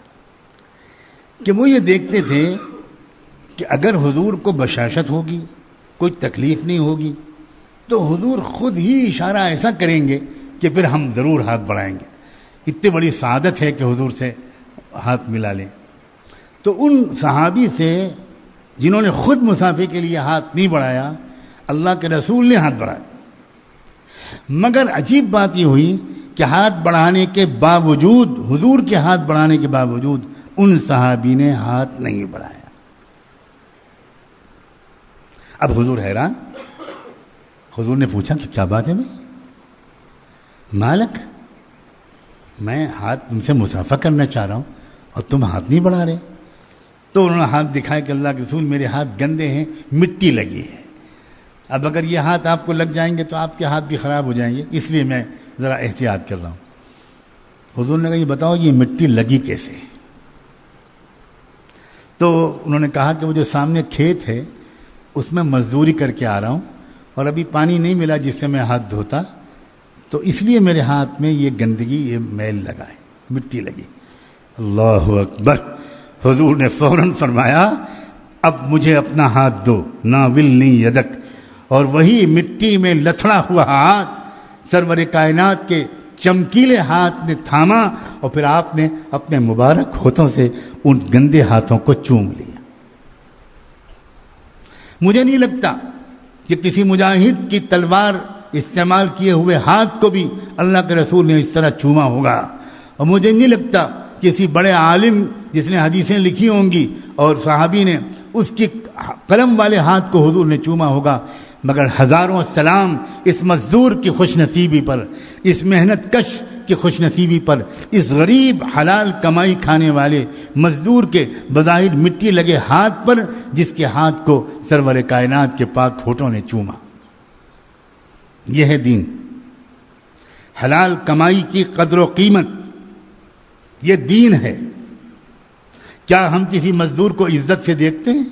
کہ وہ یہ دیکھتے تھے کہ اگر حضور کو بشاشت ہوگی، کوئی تکلیف نہیں ہوگی، تو حضور خود ہی اشارہ ایسا کریں گے کہ پھر ہم ضرور ہاتھ بڑھائیں گے. اتنی بڑی سعادت ہے کہ حضور سے ہاتھ ملا لیں. تو ان صحابی سے جنہوں نے خود مسافر کے لیے ہاتھ نہیں بڑھایا، اللہ کے رسول نے ہاتھ بڑھایا. مگر عجیب بات یہ ہوئی کہ ہاتھ بڑھانے کے باوجود، حضور کے ہاتھ بڑھانے کے باوجود ان صحابی نے ہاتھ نہیں بڑھایا. اب حضور حیران. حضور نے پوچھا کہ کیا بات ہے بھائی، مالک، میں ہاتھ تم سے مسافہ کرنا چاہ رہا ہوں اور تم ہاتھ نہیں بڑھا رہے. تو انہوں نے ہاتھ دکھایا کہ اللہ کے رسول میرے ہاتھ گندے ہیں، مٹی لگی ہے. اب اگر یہ ہاتھ آپ کو لگ جائیں گے تو آپ کے ہاتھ بھی خراب ہو جائیں گے، اس لیے میں ذرا احتیاط کر رہا ہوں. حضور نے کہا یہ بتاؤ یہ مٹی لگی کیسے؟ تو انہوں نے کہا کہ وہ جو سامنے کھیت ہے اس میں مزدوری کر کے آ رہا ہوں اور ابھی پانی نہیں ملا جس سے میں ہاتھ دھوتا، تو اس لیے میرے ہاتھ میں یہ گندگی، یہ میل لگا ہے، مٹی لگی. اللہ اکبر. حضور نے فوراً فرمایا اب مجھے اپنا ہاتھ دو، ناولنی یدک. اور وہی مٹی میں لتھڑا ہوا ہاتھ سرور کائنات کے چمکیلے ہاتھ نے تھاما اور پھر آپ نے اپنے مبارک ہاتھوں سے ان گندے ہاتھوں کو چوم لیا. مجھے نہیں لگتا کہ کسی مجاہد کی تلوار استعمال کیے ہوئے ہاتھ کو بھی اللہ کے رسول نے اس طرح چوما ہوگا. اور مجھے نہیں لگتا کسی بڑے عالم جس نے حدیثیں لکھی ہوں گی اور صحابی نے اس کی قلم والے ہاتھ کو حضور نے چوما ہوگا. مگر ہزاروں سلام اس مزدور کی خوش نصیبی پر، اس محنت کش کی خوش نصیبی پر، اس غریب حلال کمائی کھانے والے مزدور کے بظاہر مٹی لگے ہاتھ پر جس کے ہاتھ کو سرور کائنات کے پاک ہونٹوں نے چوما. یہ ہے دین، حلال کمائی کی قدر و قیمت، یہ دین ہے. کیا ہم کسی مزدور کو عزت سے دیکھتے ہیں؟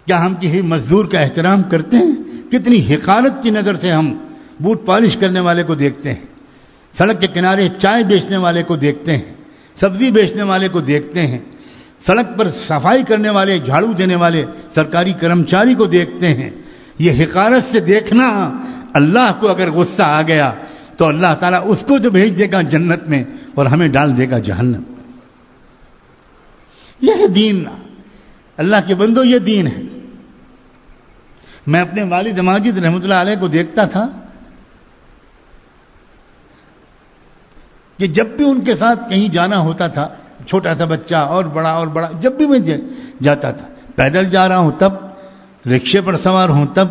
کیا ہم کسی مزدور کا احترام کرتے ہیں؟ کتنی حقارت کی نظر سے ہم بوٹ پالش کرنے والے کو دیکھتے ہیں، سڑک کے کنارے چائے بیچنے والے کو دیکھتے ہیں، سبزی بیچنے والے کو دیکھتے ہیں، سڑک پر صفائی کرنے والے، جھاڑو دینے والے سرکاری کرمچاری کو دیکھتے ہیں. یہ حقارت سے دیکھنا، اللہ کو اگر غصہ آ گیا تو اللہ تعالیٰ اس کو جو بھیج دے گا جنت میں اور ہمیں ڈال دے گا جہنم. یہ دین، اللہ کے بندو، یہ دین ہے. میں اپنے والد ماجد رحمۃ اللہ علیہ کو دیکھتا تھا کہ جب بھی ان کے ساتھ کہیں جانا ہوتا تھا، چھوٹا سا بچہ اور بڑا، جب بھی میں جاتا تھا، پیدل جا رہا ہوں تب، رکشے پر سوار ہوں تب،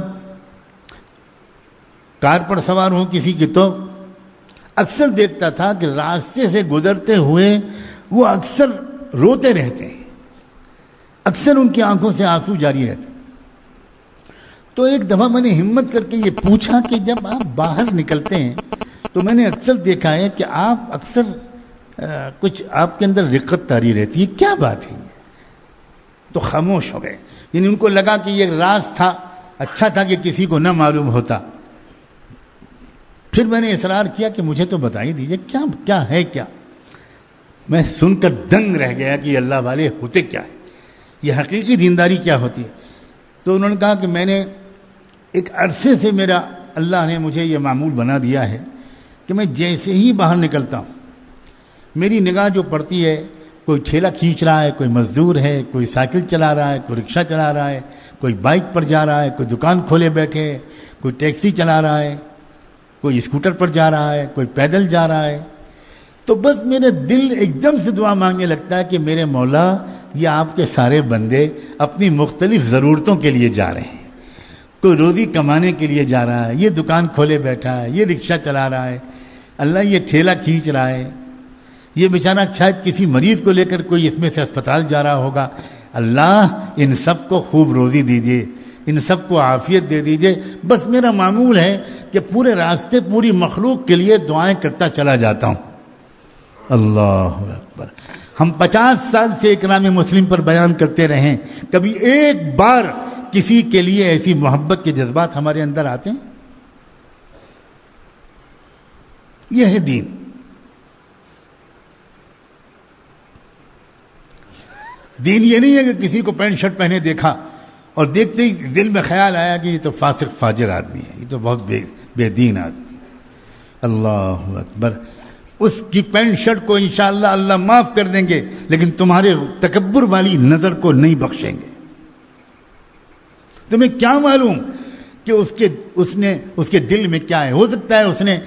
کار پر سوار ہوں کسی کی تو اکثر دیکھتا تھا کہ راستے سے گزرتے ہوئے وہ اکثر روتے رہتے ہیں، اکثر ان کی آنکھوں سے آنسو جاری رہتے. تو ایک دفعہ میں نے ہمت کر کے یہ پوچھا کہ جب آپ باہر نکلتے ہیں تو میں نے اکثر دیکھا ہے کہ آپ اکثر کچھ آپ کے اندر رقت طاری رہتی ہے، کیا بات ہے؟ تو خاموش ہو گئے. یعنی ان کو لگا کہ یہ راز تھا، اچھا تھا کہ کسی کو نہ معلوم ہوتا. پھر میں نے اصرار کیا کہ مجھے تو بتا ہی دیجیے کیا ہے کیا. میں سن کر دنگ رہ گیا کہ اللہ والے ہوتے کیا ہے، یہ حقیقی دینداری کیا ہوتی ہے. تو انہوں نے کہا کہ میں نے ایک عرصے سے اللہ نے مجھے یہ معمول بنا دیا ہے کہ میں جیسے ہی باہر نکلتا ہوں میری نگاہ جو پڑتی ہے، کوئی ٹھیلا کھینچ رہا ہے، کوئی مزدور ہے، کوئی سائیکل چلا رہا ہے، کوئی رکشہ چلا رہا ہے، کوئی بائک پر جا رہا ہے، کوئی دکان کھولے بیٹھے ہے، کوئی ٹیکسی چلا رہا ہے، کوئی اسکوٹر پر جا رہا ہے، کوئی پیدل جا رہا ہے، تو بس میرے دل ایک دم سے دعا مانگنے لگتا ہے کہ میرے مولا، یہ آپ کے سارے بندے اپنی مختلف ضرورتوں کے لیے جا رہے ہیں. کوئی روزی کمانے کے لیے جا رہا ہے، یہ دکان کھولے بیٹھا ہے، یہ رکشہ چلا رہا ہے، اللہ یہ ٹھیلا کھینچ رہا ہے، یہ بیچارہ شاید کسی مریض کو لے کر کوئی اس میں سے اسپتال جا رہا ہوگا. اللہ ان سب کو خوب روزی دیجیے، ان سب کو عافیت دے دیجیے. بس میرا معمول ہے کہ پورے راستے پوری مخلوق کے لیے دعائیں کرتا چلا جاتا ہوں. اللہ اکبر. ہم 50 سال سے اکرام مسلم پر بیان کرتے رہیں، کبھی ایک بار کسی کے لیے ایسی محبت کے جذبات ہمارے اندر آتے ہیں؟ یہ ہے دین. دین یہ نہیں ہے کہ کسی کو پینٹ شرٹ پہنے دیکھا اور دیکھتے ہی دل میں خیال آیا کہ یہ تو فاسق فاجر آدمی ہے، یہ تو بہت بے دین آدمی. اللہ اکبر. اس کی پینٹ شرٹ کو انشاءاللہ اللہ معاف کر دیں گے، لیکن تمہارے تکبر والی نظر کو نہیں بخشیں گے. تمہیں کیا معلوم کہ اس کے دل میں کیا ہے؟ ہو سکتا ہے اس نے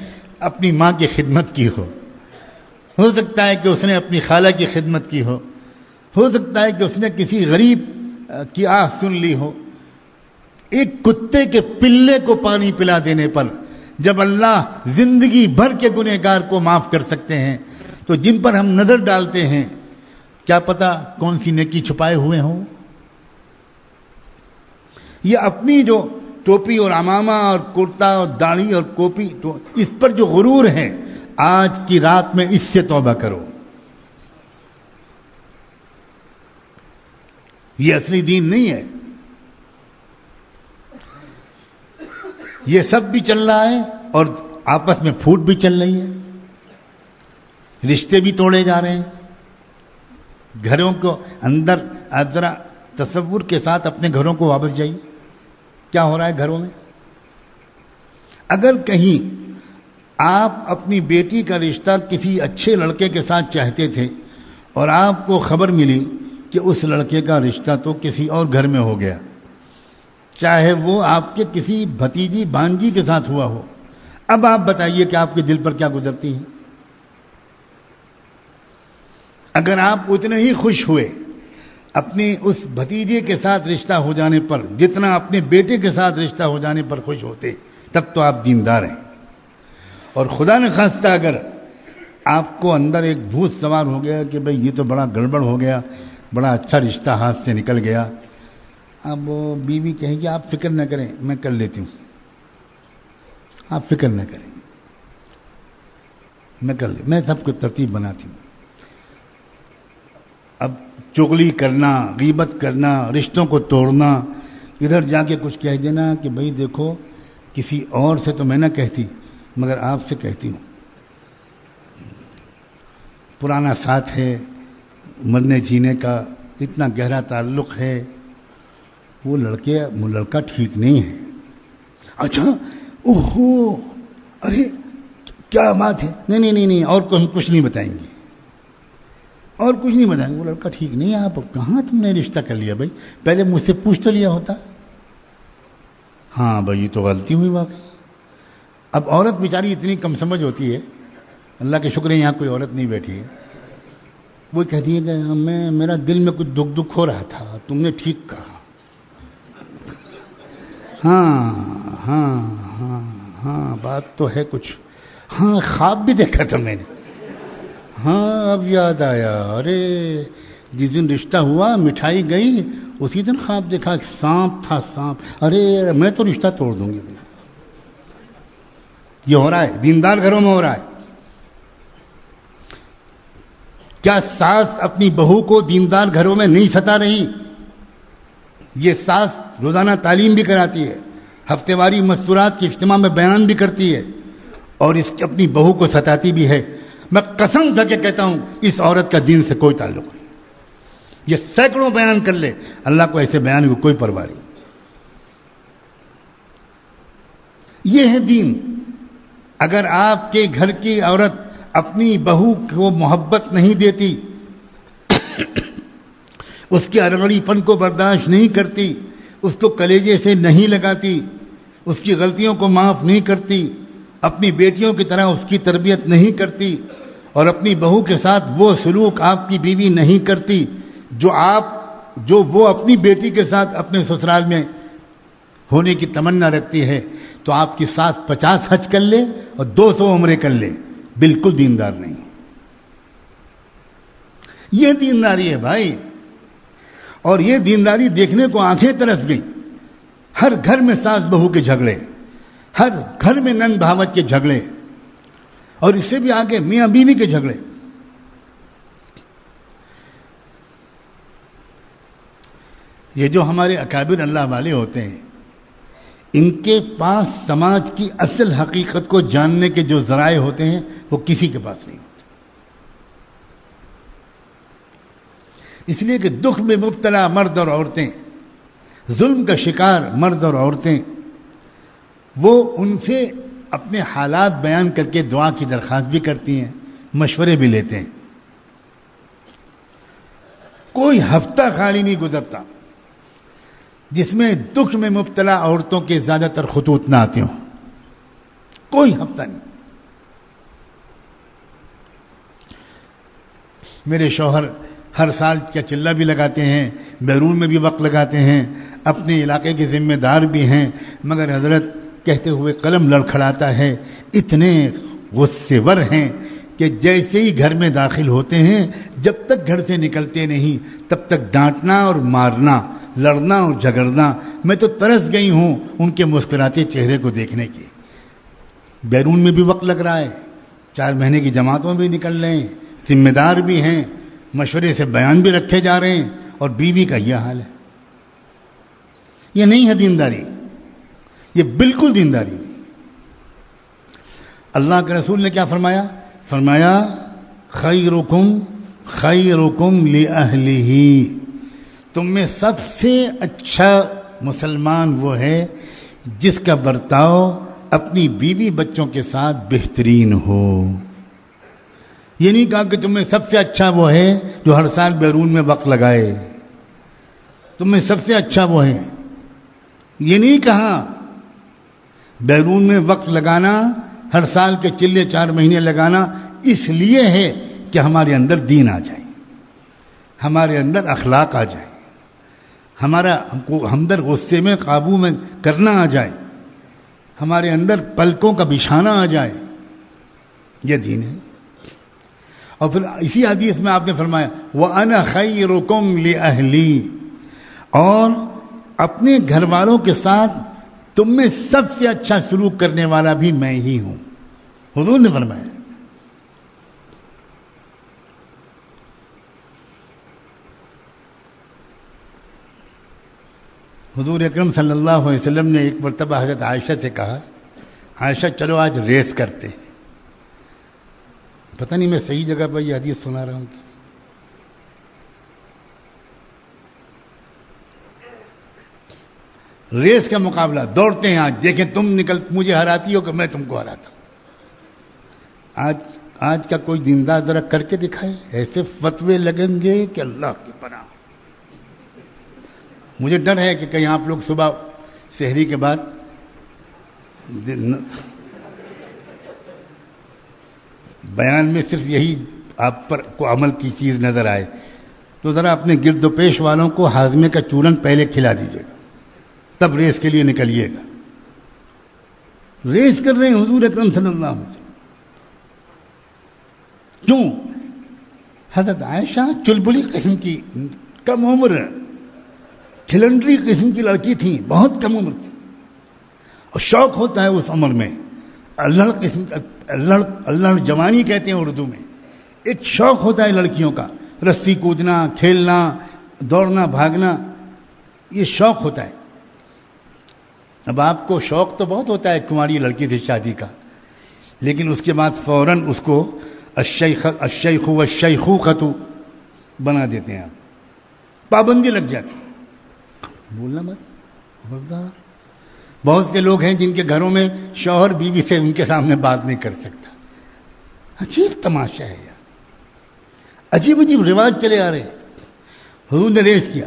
اپنی ماں کی خدمت کی ہو سکتا ہے کہ اس نے اپنی خالہ کی خدمت کی ہو سکتا ہے کہ اس نے کسی غریب کی آہ سن لی ہو. ایک کتے کے پلے کو پانی پلا دینے پر جب اللہ زندگی بھر کے گنہگار کو معاف کر سکتے ہیں تو جن پر ہم نظر ڈالتے ہیں کیا پتا کون سی نیکی چھپائے ہوئے ہوں. یہ اپنی جو ٹوپی اور عمامہ اور کرتا اور داڑھی اور کوپی تو اس پر جو غرور ہے، آج کی رات میں اس سے توبہ کرو. یہ اصلی دین نہیں ہے. یہ سب بھی چل رہا ہے اور آپس میں پھوٹ بھی چل رہی ہے، رشتے بھی توڑے جا رہے ہیں. گھروں کو اندر آپ ذرا تصور کے ساتھ اپنے گھروں کو واپس جائیے، کیا ہو رہا ہے گھروں میں. اگر کہیں آپ اپنی بیٹی کا رشتہ کسی اچھے لڑکے کے ساتھ چاہتے تھے اور آپ کو خبر ملی کہ اس لڑکے کا رشتہ تو کسی اور گھر میں ہو گیا، چاہے وہ آپ کے کسی بھتیجی بھانجی کے ساتھ ہوا ہو، اب آپ بتائیے کہ آپ کے دل پر کیا گزرتی ہیں. اگر آپ اتنے ہی خوش ہوئے اپنی اس بھتیجے کے ساتھ رشتہ ہو جانے پر جتنا اپنے بیٹے کے ساتھ رشتہ ہو جانے پر خوش ہوتے، تب تو آپ دیندار ہیں. اور خدا نے خواستہ اگر آپ کو اندر ایک بھوت سوار ہو گیا کہ بھئی یہ تو بڑا گڑبڑ ہو گیا، بڑا اچھا رشتہ ہاتھ سے نکل گیا، اب وہ بیوی کہے گی آپ فکر نہ کریں، میں کر لیتی ہوں، آپ فکر نہ کریں، میں سب کو ترتیب بناتی ہوں. اب چغلی کرنا، غیبت کرنا، رشتوں کو توڑنا، ادھر جا کے کچھ کہہ دینا کہ بھئی دیکھو کسی اور سے تو میں نہ کہتی مگر آپ سے کہتی ہوں، پرانا ساتھ ہے، مرنے جینے کا اتنا گہرا تعلق ہے، وہ لڑکا ٹھیک نہیں ہے. اچھا، اوہو، ارے کیا بات ہے، نہیں، اور کو ہم کچھ نہیں بتائیں گے، اور کچھ نہیں بتائیں گے، وہ لڑکا ٹھیک نہیں ہے. آپ کہاں تم نے رشتہ کر لیا بھائی؟ پہلے مجھ سے پوچھ تو لیا ہوتا. ہاں بھائی، یہ تو غلطی ہوئی واقعی. اب عورت بیچاری اتنی کم سمجھ ہوتی ہے، اللہ کے شکر ہے یہاں کوئی عورت نہیں بیٹھی ہے، وہ کہتی ہے کہ میرا دل میں کچھ دکھ ہو رہا تھا، تم نے ٹھیک کہا. ہاں بات تو ہے کچھ. ہاں، خواب بھی دیکھا تھا میں نے. ہاں، اب یاد آیا. ارے جس دن رشتہ ہوا، مٹھائی گئی، اسی دن خواب دیکھا، سانپ تھا، سانپ. ارے میں تو رشتہ توڑ دوں گی. یہ ہو رہا ہے، دیندار گھروں میں ہو رہا ہے. کیا ساس اپنی بہو کو دیندار گھروں میں نہیں ستا رہی؟ یہ ساس روزانہ تعلیم بھی کراتی ہے، ہفتے واری مستورات کے اجتماع میں بیان بھی کرتی ہے، اور اس کی اپنی بہو کو ستاتی بھی ہے. میں قسم کھا کے کہتا ہوں، اس عورت کا دین سے کوئی تعلق نہیں. یہ سینکڑوں بیان کر لے، اللہ کو ایسے بیان کو کوئی پرواہ نہیں. یہ ہے دین. اگر آپ کے گھر کی عورت اپنی بہو کو محبت نہیں دیتی، اس کے ارغڑی پن کو برداشت نہیں کرتی، اس کو کلیجے سے نہیں لگاتی، اس کی غلطیوں کو معاف نہیں کرتی، اپنی بیٹیوں کی طرح اس کی تربیت نہیں کرتی، اور اپنی بہو کے ساتھ وہ سلوک آپ کی بیوی نہیں کرتی جو وہ اپنی بیٹی کے ساتھ اپنے سسرال میں ہونے کی تمنا رکھتی ہے، تو آپ کی ساس 50 حج کر لے اور 200 عمرے کر لے، بالکل دیندار نہیں. یہ دینداری ہے بھائی. اور یہ دینداری دیکھنے کو آنکھیں ترس گئی. ہر گھر میں ساس بہو کے جھگڑے، ہر گھر میں نند بھاوت کے جھگڑے، اور اس سے بھی آگے میاں بیوی کے جھگڑے. یہ جو ہمارے اکابر اللہ والے ہوتے ہیں، ان کے پاس سماج کی اصل حقیقت کو جاننے کے جو ذرائع ہوتے ہیں، وہ کسی کے پاس نہیں ہوتے. اس لیے کہ دکھ میں مبتلا مرد اور عورتیں، ظلم کا شکار مرد اور عورتیں، وہ ان سے اپنے حالات بیان کر کے دعا کی درخواست بھی کرتی ہیں، مشورے بھی لیتے ہیں. کوئی ہفتہ خالی نہیں گزرتا جس میں دکھ میں مبتلا عورتوں کے زیادہ تر خطوط نہ آتے ہوں. کوئی ہفتہ نہیں. میرے شوہر ہر سال کیا چلہ بھی لگاتے ہیں، بیرون میں بھی وقت لگاتے ہیں، اپنے علاقے کے ذمہ دار بھی ہیں، مگر حضرت کہتے ہوئے قلم لڑکھڑاتا ہے، اتنے غصے ور ہیں کہ جیسے ہی گھر میں داخل ہوتے ہیں، جب تک گھر سے نکلتے نہیں تب تک ڈانٹنا اور مارنا، لڑنا اور جھگڑنا. میں تو ترس گئی ہوں ان کے مسکراتے چہرے کو دیکھنے کی. بیرون میں بھی وقت لگ رہا ہے، 4 مہینے کی جماعتوں بھی نکل رہے ہیں، ذمہ دار بھی ہیں، مشورے سے بیان بھی رکھے جا رہے ہیں، اور بیوی کا یہ حال ہے. یہ نہیں ہے دینداری، یہ بالکل دینداری نہیں. اللہ کے رسول نے کیا فرمایا خیرکم خیرکم لأہلہ، تم میں سب سے اچھا مسلمان وہ ہے جس کا برتاؤ اپنی بیوی بچوں کے ساتھ بہترین ہو. یہ نہیں کہا کہ تم میں سب سے اچھا وہ ہے جو ہر سال بیرون میں وقت لگائے، تم میں سب سے اچھا وہ ہے. یہ نہیں کہا. بیرون میں وقت لگانا، ہر سال کے چلے 4 مہینے لگانا اس لیے ہے کہ ہمارے اندر دین آ جائے، ہمارے اندر اخلاق آ جائے، ہمارا ہمدر غصے میں قابو میں کرنا آ جائے، ہمارے اندر پلکوں کا بچھانا آ جائے. یہ دین ہے. اور پھر اسی حدیث میں آپ نے فرمایا وَأَنَا خَيْرُكُمْ لِأَهْلِي، اور اپنے گھر والوں کے ساتھ تم میں سب سے اچھا سلوک کرنے والا بھی میں ہی ہوں. حضور نے فرمایا. حضور اکرم صلی اللہ علیہ وسلم نے ایک مرتبہ حضرت عائشہ سے کہا، عائشہ چلو آج ریس کرتے ہیں. پتہ نہیں میں صحیح جگہ پر یہ حدیث سنا رہا ہوں. ریس کا مقابلہ، دوڑتے ہیں. آج دیکھیں تم مجھے ہراتی ہو کہ میں تم کو ہراتا ہوں. آج کا کوئی دیندار ذرا کر کے دکھائے. ایسے فتوے لگیں گے کہ اللہ کی پناہ. مجھے ڈر ہے کہ کہیں آپ لوگ صبح سحری کے بعد بیان میں صرف یہی آپ پر کو عمل کی چیز نظر آئے تو ذرا اپنے گرد و پیش والوں کو ہاضمے کا چورن پہلے کھلا دیجیے گا، تب ریس کے لیے نکلیے گا. ریس کر رہے ہیں حضور اکرم صلی اللہ علیہ وسلم. کیوں؟ حضرت عائشہ چلبلی قسم کی، کم عمر، کھلنڈری قسم کی لڑکی تھی، بہت کم عمر تھی. اور شوق ہوتا ہے اس عمر میں، اللہ قسم کا، اللہ جوانی کہتے ہیں اردو میں. ایک شوق ہوتا ہے لڑکیوں کا، رسی کودنا، کھیلنا، دوڑنا، بھاگنا، یہ شوق ہوتا ہے. اب آپ کو شوق تو بہت ہوتا ہے کماری لڑکی سے شادی کا، لیکن اس کے بعد فوراً اس کو الشیخ والشیخوخۃ بنا دیتے ہیں. آپ پابندی لگ جاتی. بولنا مت، خبردار. بہت سے لوگ ہیں جن کے گھروں میں شوہر بیوی سے ان کے سامنے بات نہیں کر سکتا. عجیب تماشا ہے یار، عجیب عجیب رواج چلے آ رہے ہیں. حضور نے ریس کیا،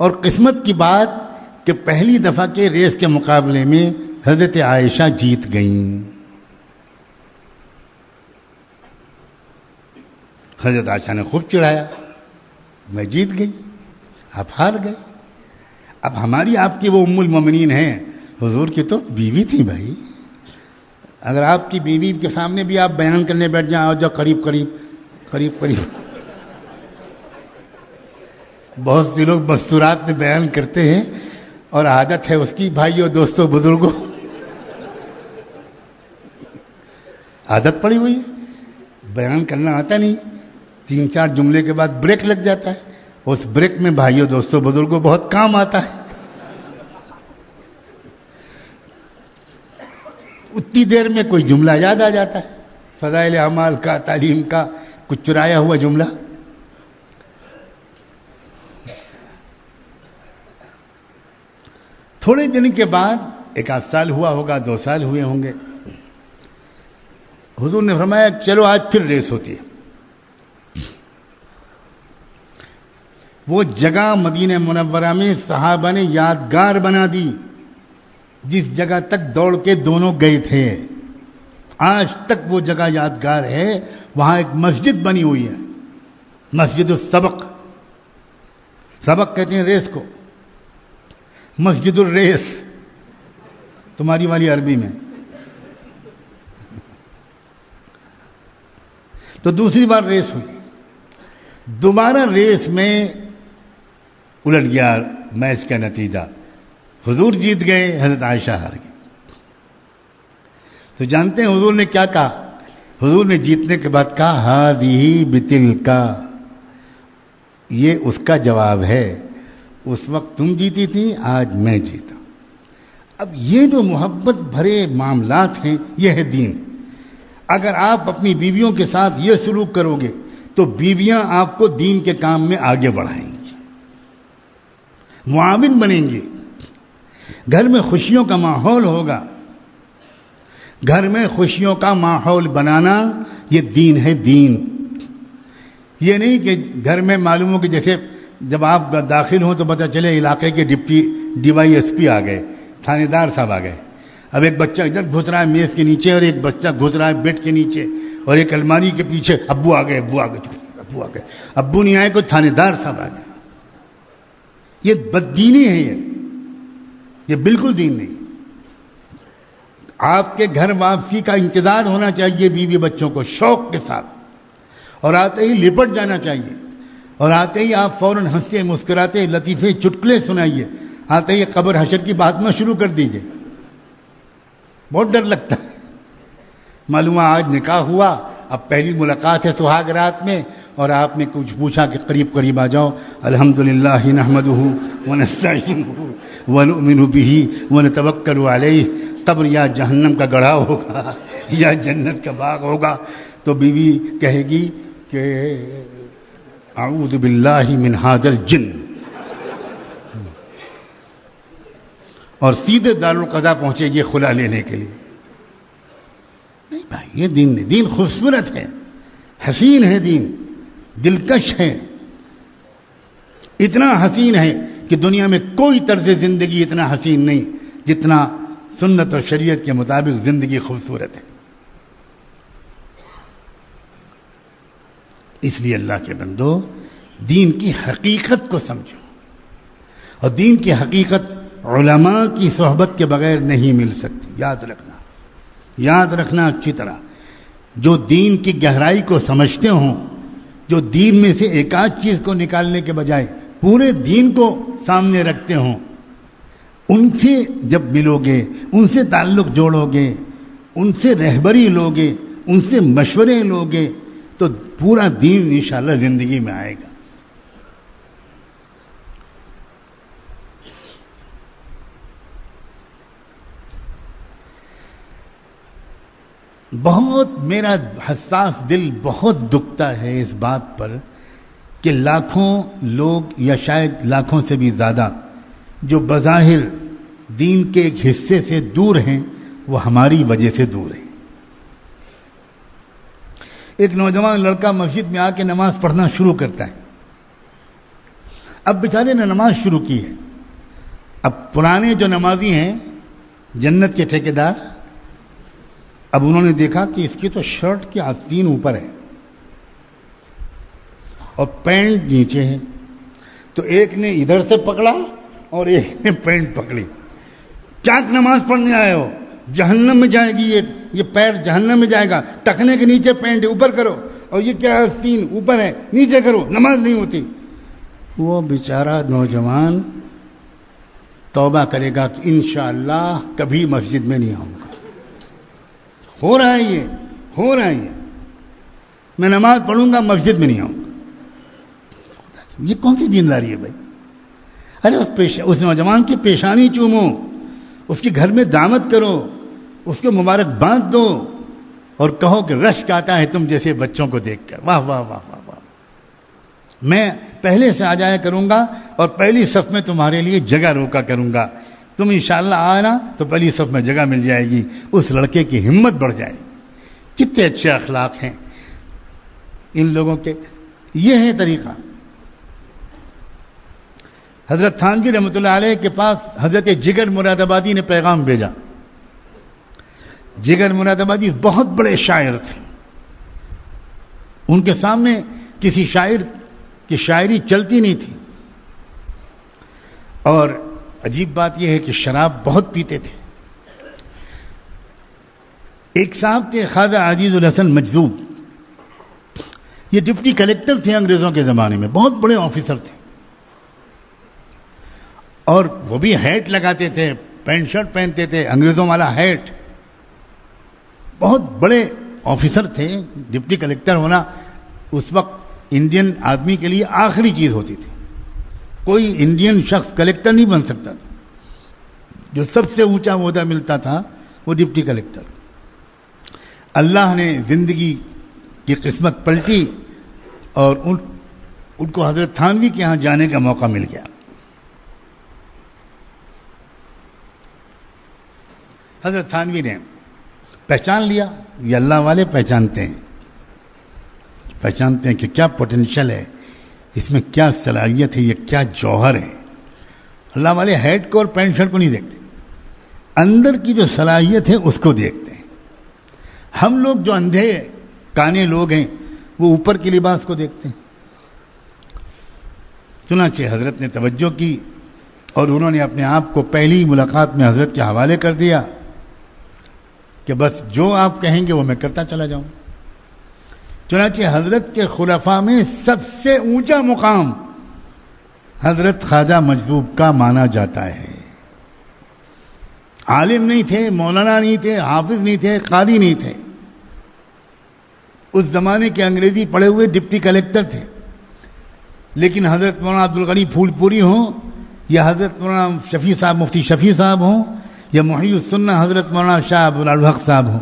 اور قسمت کی بات کہ پہلی دفعہ کے ریس کے مقابلے میں حضرت عائشہ جیت گئیں. حضرت عائشہ نے خوب چڑھایا، میں جیت گئی، آپ ہار گئے. اب ہماری آپ کی وہ ام المومنین ہیں، حضور کی تو بیوی تھی بھائی. اگر آپ کی بیوی کے سامنے بھی آپ بیان کرنے بیٹھ جائیں، آؤ جاؤ قریب قریب قریب قریب. بہت سے لوگ مستورات میں بیان کرتے ہیں اور عادت ہے اس کی، بھائیوں دوستوں بزرگوں، عادت پڑی ہوئی ہے. بیان کرنا آتا نہیں، 3-4 جملے کے بعد بریک لگ جاتا ہے. اس بریک میں بھائیوں دوستوں بزرگوں بہت کام آتا ہے. اتنی دیر میں کوئی جملہ یاد آ جاتا ہے، فضائل اعمال کا، تعلیم کا، کچھ چرایا ہوا جملہ. تھوڑے دن کے بعد، 1 سال ہوا ہوگا، 2 سال ہوئے ہوں گے، حضور نے فرمایا چلو آج پھر ریس ہوتی ہے. وہ جگہ مدینہ منورہ میں صحابہ نے یادگار بنا دی، جس جگہ تک دوڑ کے دونوں گئے تھے. آج تک وہ جگہ یادگار ہے. وہاں ایک مسجد بنی ہوئی ہے، مسجد السبق. سبق کہتے ہیں ریس کو، مسجد الریس تمہاری والی عربی میں. تو دوسری بار ریس ہوئی، دوبارہ ریس میں الٹ گیا میچ کا نتیجہ. حضور جیت گئے، حضرت عائشہ ہار گئی. تو جانتے ہیں حضور نے کیا کہا؟ حضور نے جیتنے کے بعد کہا ہادی بتلکا، یہ اس کا جواب ہے. اس وقت تم جیتی تھی، آج میں جیتا. اب یہ جو محبت بھرے معاملات ہیں، یہ ہے دین. اگر آپ اپنی بیویوں کے ساتھ یہ سلوک کرو گے تو بیویاں آپ کو دین کے کام میں آگے بڑھائیں گی، معاون بنیں گے. گھر میں خوشیوں کا ماحول ہوگا. گھر میں خوشیوں کا ماحول بنانا یہ دین ہے. دین یہ نہیں کہ گھر میں معلوم ہو کہ جیسے جب آپ داخل ہوں تو پتہ چلے علاقے کے ڈپٹی DYSP آ گئے، تھانے دار صاحب آ گئے. اب ایک بچہ ادھر گھس رہا ہے میز کے نیچے، اور ایک بچہ گھس رہا ہے بیڈ کے نیچے، اور ایک الماری کے پیچھے. ابو آ گئے، ابو آ گئے، ابو آ گئے. ابو نہیں آئے، کوئی تھانے دار صاحب آ گئے. یہ بددینی ہے. یہ بالکل دین نہیں. آپ کے گھر واپسی کا انتظار ہونا چاہیے بیوی بچوں کو شوق کے ساتھ، اور آتے ہی لپٹ جانا چاہیے، اور آتے ہی آپ فوراً ہنستے مسکراتے لطیفے چٹکلے سنائیے. آتے ہی قبر حشر کی بات نہ شروع کر دیجیے. بہت ڈر لگتا ہے. معلوم آج نکاح ہوا، اب پہلی ملاقات ہے سہاگ رات میں، اور آپ نے کچھ پوچھا کہ قریب قریب آ جاؤ. الحمدللہ نحمدہ ونستعینہ ونؤمن بہ ونتوکل علیہ. قبر یا جہنم کا گڑھا ہوگا یا جنت کا باغ ہوگا. تو بیوی کہے گی کہ اعوذ باللہ من ھذا الجن. اور سیدھے دارالقضا پہنچے یہ خلا لینے کے لیے. نہیں بھائی، یہ دین نہیں. دین خوبصورت ہے، حسین ہے، دین دلکش ہے. اتنا حسین ہے کہ دنیا میں کوئی طرز زندگی اتنا حسین نہیں جتنا سنت اور شریعت کے مطابق زندگی خوبصورت ہے. اس لیے اللہ کے بندو، دین کی حقیقت کو سمجھو. اور دین کی حقیقت علماء کی صحبت کے بغیر نہیں مل سکتی. یاد رکھنا اچھی طرح. جو دین کی گہرائی کو سمجھتے ہوں، جو دین میں سے ایک آدھ چیز کو نکالنے کے بجائے پورے دین کو سامنے رکھتے ہوں، ان سے جب ملو گے، ان سے تعلق جوڑو گے، ان سے رہبری لوگے، ان سے مشورے لوگے، تو پورا دین انشاءاللہ زندگی میں آئے گا. بہت میرا حساس دل بہت دکھتا ہے اس بات پر کہ لاکھوں لوگ، یا شاید لاکھوں سے بھی زیادہ، جو بظاہر دین کے ایک حصے سے دور ہیں، وہ ہماری وجہ سے دور ہیں. ایک نوجوان لڑکا مسجد میں آ کے نماز پڑھنا شروع کرتا ہے. اب بیچارے نے نماز شروع کی ہے. اب پرانے جو نمازی ہیں، جنت کے ٹھیکیدار، اب انہوں نے دیکھا کہ اس کی تو شرٹ کی آستین اوپر ہے اور پینٹ نیچے ہے. تو ایک نے ادھر سے پکڑا اور ایک نے پینٹ پکڑی. کیا نماز پڑھنے آئے ہو؟ جہنم میں جائے گی یہ پیر جہنم میں جائے گا. ٹخنے کے نیچے پینٹ اوپر کرو، اور یہ کیا آستین اوپر ہے، نیچے کرو، نماز نہیں ہوتی. وہ بیچارہ نوجوان توبہ کرے گا کہ انشاءاللہ کبھی مسجد میں نہیں آؤں گا. ہو رہا ہے یہ میں نماز پڑھوں گا، مسجد میں نہیں آؤں گا. یہ کون سی دینداری ہے بھائی؟ ارے اس نوجوان کی پیشانی چومو، اس کے گھر میں دعوت کرو، اس کو مبارکباد دو، اور کہو کہ رشک آتا ہے تم جیسے بچوں کو دیکھ کر. واہ واہ واہ واہ واہ. میں پہلے سے آ جایا کروں گا اور پہلی صف میں تمہارے لیے جگہ روکا کروں گا. تم انشاءاللہ آنا تو پہلی صف میں جگہ مل جائے گی. اس لڑکے کی ہمت بڑھ جائے گی. کتنے اچھے اخلاق ہیں ان لوگوں کے. یہ ہے طریقہ. حضرت تھانوی رحمۃ اللہ علیہ کے پاس حضرت جگر مراد آبادی نے پیغام بھیجا. جگر مراد آبادی بہت بڑے شاعر تھے. ان کے سامنے کسی شاعر کی شاعری چلتی نہیں تھی. اور عجیب بات یہ ہے کہ شراب بہت پیتے تھے. ایک صاحب تھے خواجہ عزیز الحسن مجذوب. یہ ڈپٹی کلیکٹر تھے انگریزوں کے زمانے میں، بہت بڑے آفیسر تھے. اور وہ بھی ہیٹ لگاتے تھے، پینٹ شرٹ پہنتے تھے، انگریزوں والا ہیٹ. بہت بڑے آفیسر تھے. ڈپٹی کلیکٹر ہونا اس وقت انڈین آدمی کے لیے آخری چیز ہوتی تھی. کوئی انڈین شخص کلیکٹر نہیں بن سکتا تھا. جو سب سے اونچا عہدہ ملتا تھا وہ ڈپٹی کلیکٹر. اللہ نے زندگی کی قسمت پلٹی اور ان کو حضرت تھانوی کے ہاں جانے کا موقع مل گیا. حضرت تھانوی نے پہچان لیا. یہ اللہ والے پہچانتے ہیں کہ کیا پوٹینشل ہے اس میں، کیا صلاحیت ہے، یہ کیا جوہر ہے. اللہ والے ہیڈ کو اور پینٹ شرٹ کو نہیں دیکھتے، اندر کی جو صلاحیت ہے اس کو دیکھتے ہیں. ہم لوگ جو اندھے کانے لوگ ہیں وہ اوپر کے لباس کو دیکھتے ہیں. چنانچہ حضرت نے توجہ کی اور انہوں نے اپنے آپ کو پہلی ملاقات میں حضرت کے حوالے کر دیا کہ بس جو آپ کہیں گے وہ میں کرتا چلا جاؤں. چنانچہ حضرت کے خلفاء میں سب سے اونچا مقام حضرت خواجہ مجذوب کا مانا جاتا ہے. عالم نہیں تھے، مولانا نہیں تھے، حافظ نہیں تھے، قاری نہیں تھے. اس زمانے کے انگریزی پڑھے ہوئے ڈپٹی کلیکٹر تھے. لیکن حضرت مولانا عبد الغنی پھول پوری ہوں، یا حضرت مولانا شفیع صاحب مفتی شفیع صاحب ہوں، یا محی السنہ حضرت مولانا شاہ عبد الحق صاحب ہوں،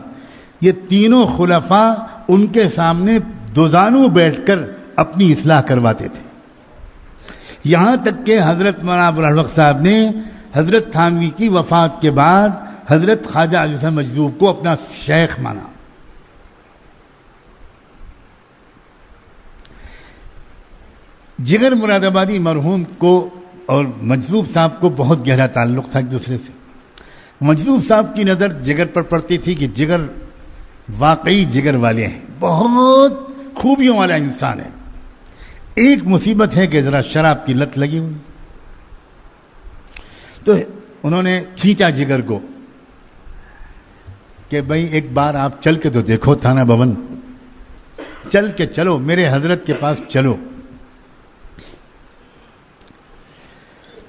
یہ تینوں خلفاء ان کے سامنے دوزانوں بیٹھ کر اپنی اصلاح کرواتے تھے. یہاں تک کہ حضرت مولانا عبد الحق صاحب نے حضرت تھانوی کی وفات کے بعد حضرت خواجہ علی حسن مجذوب کو اپنا شیخ مانا. جگر مراد آبادی مرحوم کو اور مجذوب صاحب کو بہت گہرا تعلق تھا ایک دوسرے سے. مجذوب صاحب کی نظر جگر پر پڑتی تھی کہ جگر واقعی جگر والے ہیں, بہت خوبیوں والا انسان ہے. ایک مصیبت ہے کہ ذرا شراب کی لت لگی ہوئی. تو انہوں نے کھینچا جگر کو کہ بھائی ایک بار آپ چل کے تو دیکھو تھانہ بھون, چل کے چلو, میرے حضرت کے پاس چلو.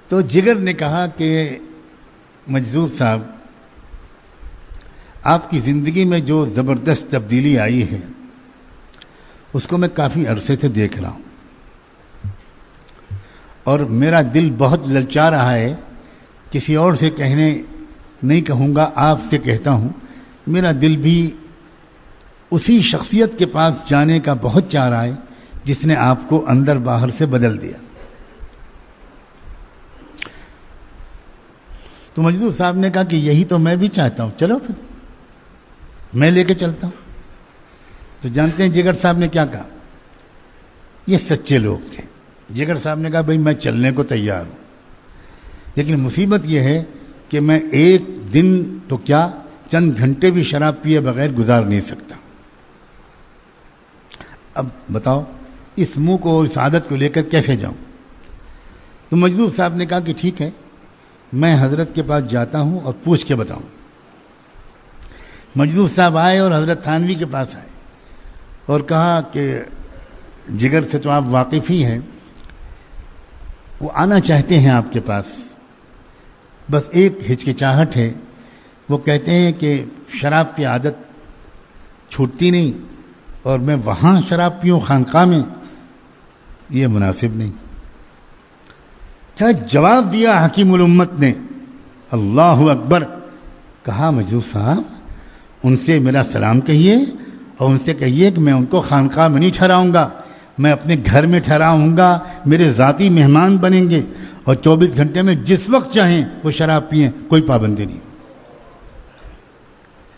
تو جگر نے کہا کہ مجذوب صاحب, آپ کی زندگی میں جو زبردست تبدیلی آئی ہے اس کو میں کافی عرصے سے دیکھ رہا ہوں, اور میرا دل بہت للچا رہا ہے. کسی اور سے کہنے نہیں کہوں گا, آپ سے کہتا ہوں, میرا دل بھی اسی شخصیت کے پاس جانے کا بہت چاہ رہا ہے جس نے آپ کو اندر باہر سے بدل دیا. تو مجذوب صاحب نے کہا کہ یہی تو میں بھی چاہتا ہوں, چلو پھر میں لے کے چلتا ہوں. تو جانتے ہیں جگر صاحب نے کیا کہا؟ یہ سچے لوگ تھے. جگر صاحب نے کہا بھائی میں چلنے کو تیار ہوں, لیکن مصیبت یہ ہے کہ میں ایک دن تو کیا چند گھنٹے بھی شراب پیے بغیر گزار نہیں سکتا. اب بتاؤ اس منہ کو, اس عادت کو لے کر کیسے جاؤں؟ تو مجذوب صاحب نے کہا کہ ٹھیک ہے, میں حضرت کے پاس جاتا ہوں اور پوچھ کے بتاؤں. مجذوب صاحب آئے اور حضرت تھانوی کے پاس آئے اور کہا کہ جگر سے تو آپ واقف ہی ہیں, وہ آنا چاہتے ہیں آپ کے پاس, بس ایک ہچکچاہٹ ہے. وہ کہتے ہیں کہ شراب کی عادت چھوٹتی نہیں, اور میں وہاں شراب پیوں خانقاہ میں, یہ مناسب نہیں. کیا جواب دیا حکیم الامت نے؟ اللہ اکبر. کہا مجذوب صاحب ان سے میرا سلام کہیے اور ان سے کہیے کہ میں ان کو خانقاہ میں نہیں ٹھہراؤں گا, میں اپنے گھر میں ٹھہراؤں گا, میرے ذاتی مہمان بنیں گے, اور 24 گھنٹے میں جس وقت چاہیں وہ شراب پئیں, کوئی پابندی نہیں.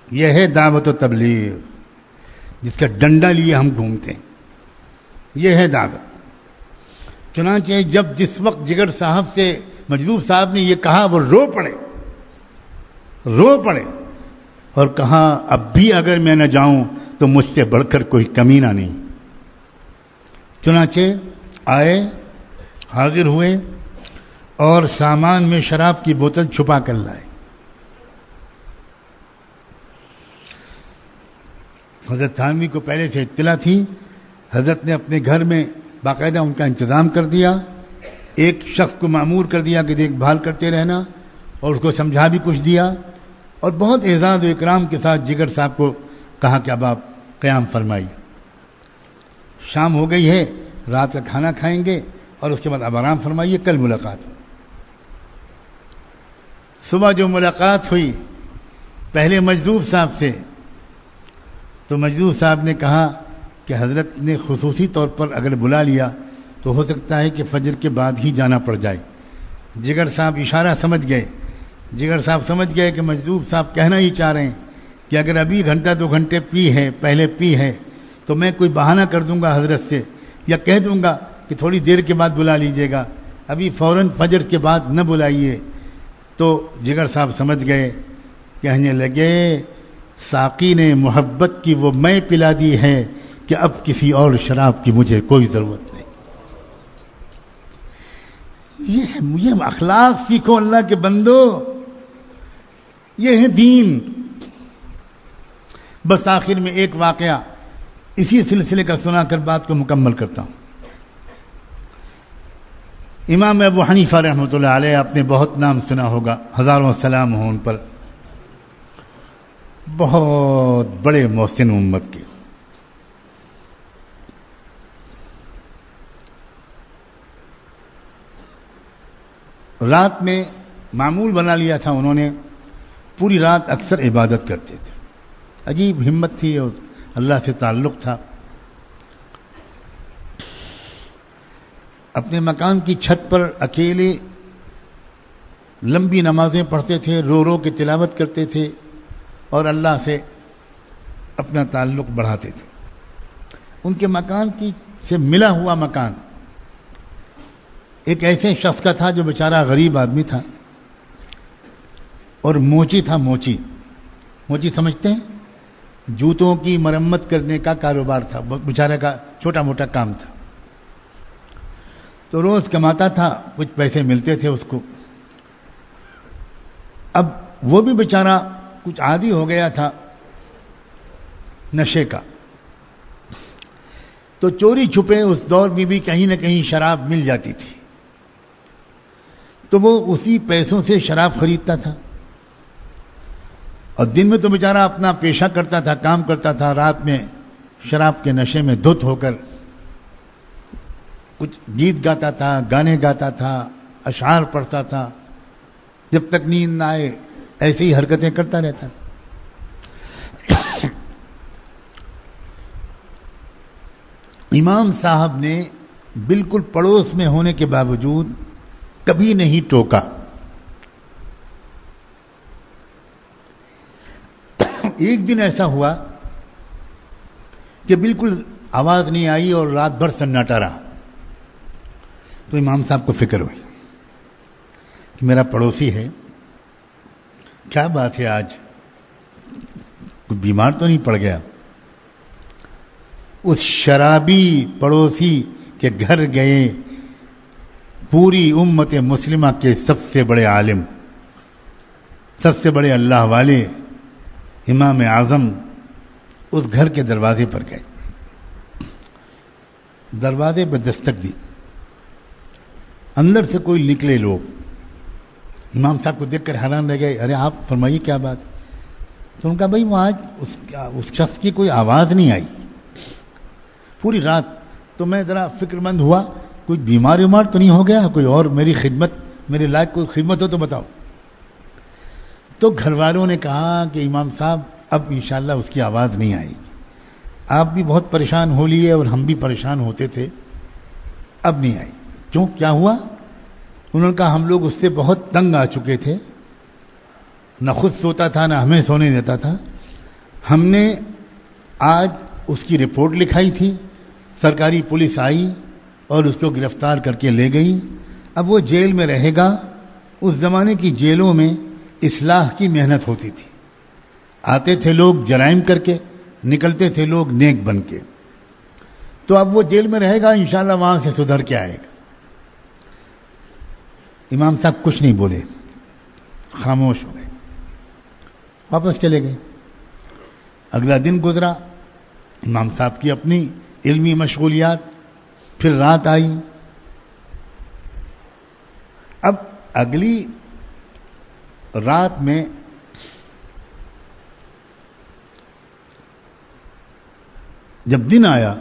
یہ ہے دعوت و تبلیغ جس کا ڈنڈا لیے ہم گھومتے ہیں. یہ ہے دعوت. چنانچہ جب جس وقت جگر صاحب سے مجذوب صاحب نے یہ کہا وہ رو پڑے اور کہا اب بھی اگر میں نہ جاؤں تو مجھ سے بڑھ کر کوئی کمینہ نہیں. چنانچہ آئے, حاضر ہوئے اور سامان میں شراب کی بوتل چھپا کر لائے. حضرت تھانوی کو پہلے سے اطلاع تھی. حضرت نے اپنے گھر میں باقاعدہ ان کا انتظام کر دیا, ایک شخص کو مأمور کر دیا کہ دیکھ بھال کرتے رہنا, اور اس کو سمجھا بھی کچھ دیا, اور بہت اعزاز و اکرام کے ساتھ جگر صاحب کو کہا کہ اب آپ قیام فرمائیے. شام ہو گئی ہے, رات کا کھانا کھائیں گے اور اس کے بعد اب آرام فرمائیے, کل ملاقات ہو. صبح جو ملاقات ہوئی پہلے مجذوب صاحب سے, تو مجذوب صاحب نے کہا کہ حضرت نے خصوصی طور پر اگر بلا لیا تو ہو سکتا ہے کہ فجر کے بعد ہی جانا پڑ جائے. جگر صاحب اشارہ سمجھ گئے. جگر صاحب سمجھ گئے کہ مجذوب صاحب کہنا ہی چاہ رہے ہیں کہ اگر ابھی گھنٹہ 2 گھنٹے پہلے پی ہے تو میں کوئی بہانہ کر دوں گا حضرت سے, یا کہہ دوں گا کہ تھوڑی دیر کے بعد بلا لیجیے گا, ابھی فوراً فجر کے بعد نہ بلائیے. تو جگر صاحب سمجھ گئے, کہنے لگے ساقی نے محبت کی وہ میں پلا دی ہے کہ اب کسی اور شراب کی مجھے کوئی ضرورت نہیں. یہ اخلاق سیکھو اللہ کے بندو, یہ ہے دین. بس آخر میں ایک واقعہ اسی سلسلے کا سنا کر بات کو مکمل کرتا ہوں. امام ابو حنیفہ رحمۃ اللہ علیہ, آپ نے بہت نام سنا ہوگا, ہزاروں سلام ہوں ان پر, بہت بڑے محسن امت کے. رات میں معمول بنا لیا تھا انہوں نے, پوری رات اکثر عبادت کرتے تھے. عجیب ہمت تھی اور اللہ سے تعلق تھا. اپنے مکان کی چھت پر اکیلے لمبی نمازیں پڑھتے تھے، رو رو کے تلاوت کرتے تھے اور اللہ سے اپنا تعلق بڑھاتے تھے. ان کے مکان کی سے ملا ہوا مکان ایک ایسے شخص کا تھا جو بیچارہ غریب آدمی تھا اور موچی تھا. موچی سمجھتے ہیں؟ جوتوں کی مرمت کرنے کا کاروبار تھا، بیچارہ کا چھوٹا موٹا کام تھا. تو روز کماتا تھا، کچھ پیسے ملتے تھے اس کو. اب وہ بھی بیچارہ کچھ عادی ہو گیا تھا نشے کا. تو چوری چھپے اس دور میں بھی کہیں نہ کہیں شراب مل جاتی تھی، تو وہ اسی پیسوں سے شراب خریدتا تھا. اور دن میں تو بیچارہ اپنا پیشہ کرتا تھا، کام کرتا تھا، رات میں شراب کے نشے میں دھت ہو کر کچھ گیت گاتا تھا، گانے گاتا تھا، اشعار پڑھتا تھا. جب تک نیند نہ آئے ایسی ہی حرکتیں کرتا رہتا. امام صاحب نے بالکل پڑوس میں ہونے کے باوجود کبھی نہیں ٹوکا. ایک دن ایسا ہوا کہ بالکل آواز نہیں آئی اور رات بھر سناٹا رہا. تو امام صاحب کو فکر ہوئی کہ میرا پڑوسی ہے، کیا بات ہے، آج کوئی بیمار تو نہیں پڑ گیا. اس شرابی پڑوسی کے گھر گئے پوری امت مسلمہ کے سب سے بڑے عالم، سب سے بڑے اللہ والے امام اعظم اس گھر کے دروازے پر گئے. دروازے پر دستک دی، اندر سے کوئی نکلے لوگ. امام صاحب کو دیکھ کر حیران رہ گئے. ارے آپ فرمائیے کیا بات. تو ان کا بھائی وہ آج اس شخص کی کوئی آواز نہیں آئی پوری رات. تو میں ذرا فکر مند ہوا کوئی بیمار تو نہیں ہو گیا، کوئی اور میری خدمت، میرے لائق کوئی خدمت ہو تو بتاؤ. تو گھر والوں نے کہا کہ امام صاحب اب انشاءاللہ اس کی آواز نہیں آئے گی. آپ بھی بہت پریشان ہو لیے اور ہم بھی پریشان ہوتے تھے، اب نہیں آئی. کیوں، کیا ہوا؟ انہوں نے کہا ہم لوگ اس سے بہت تنگ آ چکے تھے، نہ خود سوتا تھا نہ ہمیں سونے دیتا تھا. ہم نے آج اس کی رپورٹ لکھائی تھی، سرکاری پولیس آئی اور اس کو گرفتار کر کے لے گئی. اب وہ جیل میں رہے گا. اس زمانے کی جیلوں میں اصلاح کی محنت ہوتی تھی. آتے تھے لوگ جرائم کر کے، نکلتے تھے لوگ نیک بن کے. تو اب وہ جیل میں رہے گا، انشاءاللہ وہاں سے سدھر کے آئے گا. امام صاحب کچھ نہیں بولے، خاموش ہو گئے، واپس چلے گئے. اگلا دن گزرا، امام صاحب کی اپنی علمی مشغولیات. پھر رات آئی. اب اگلی رات میں جب دن آیا،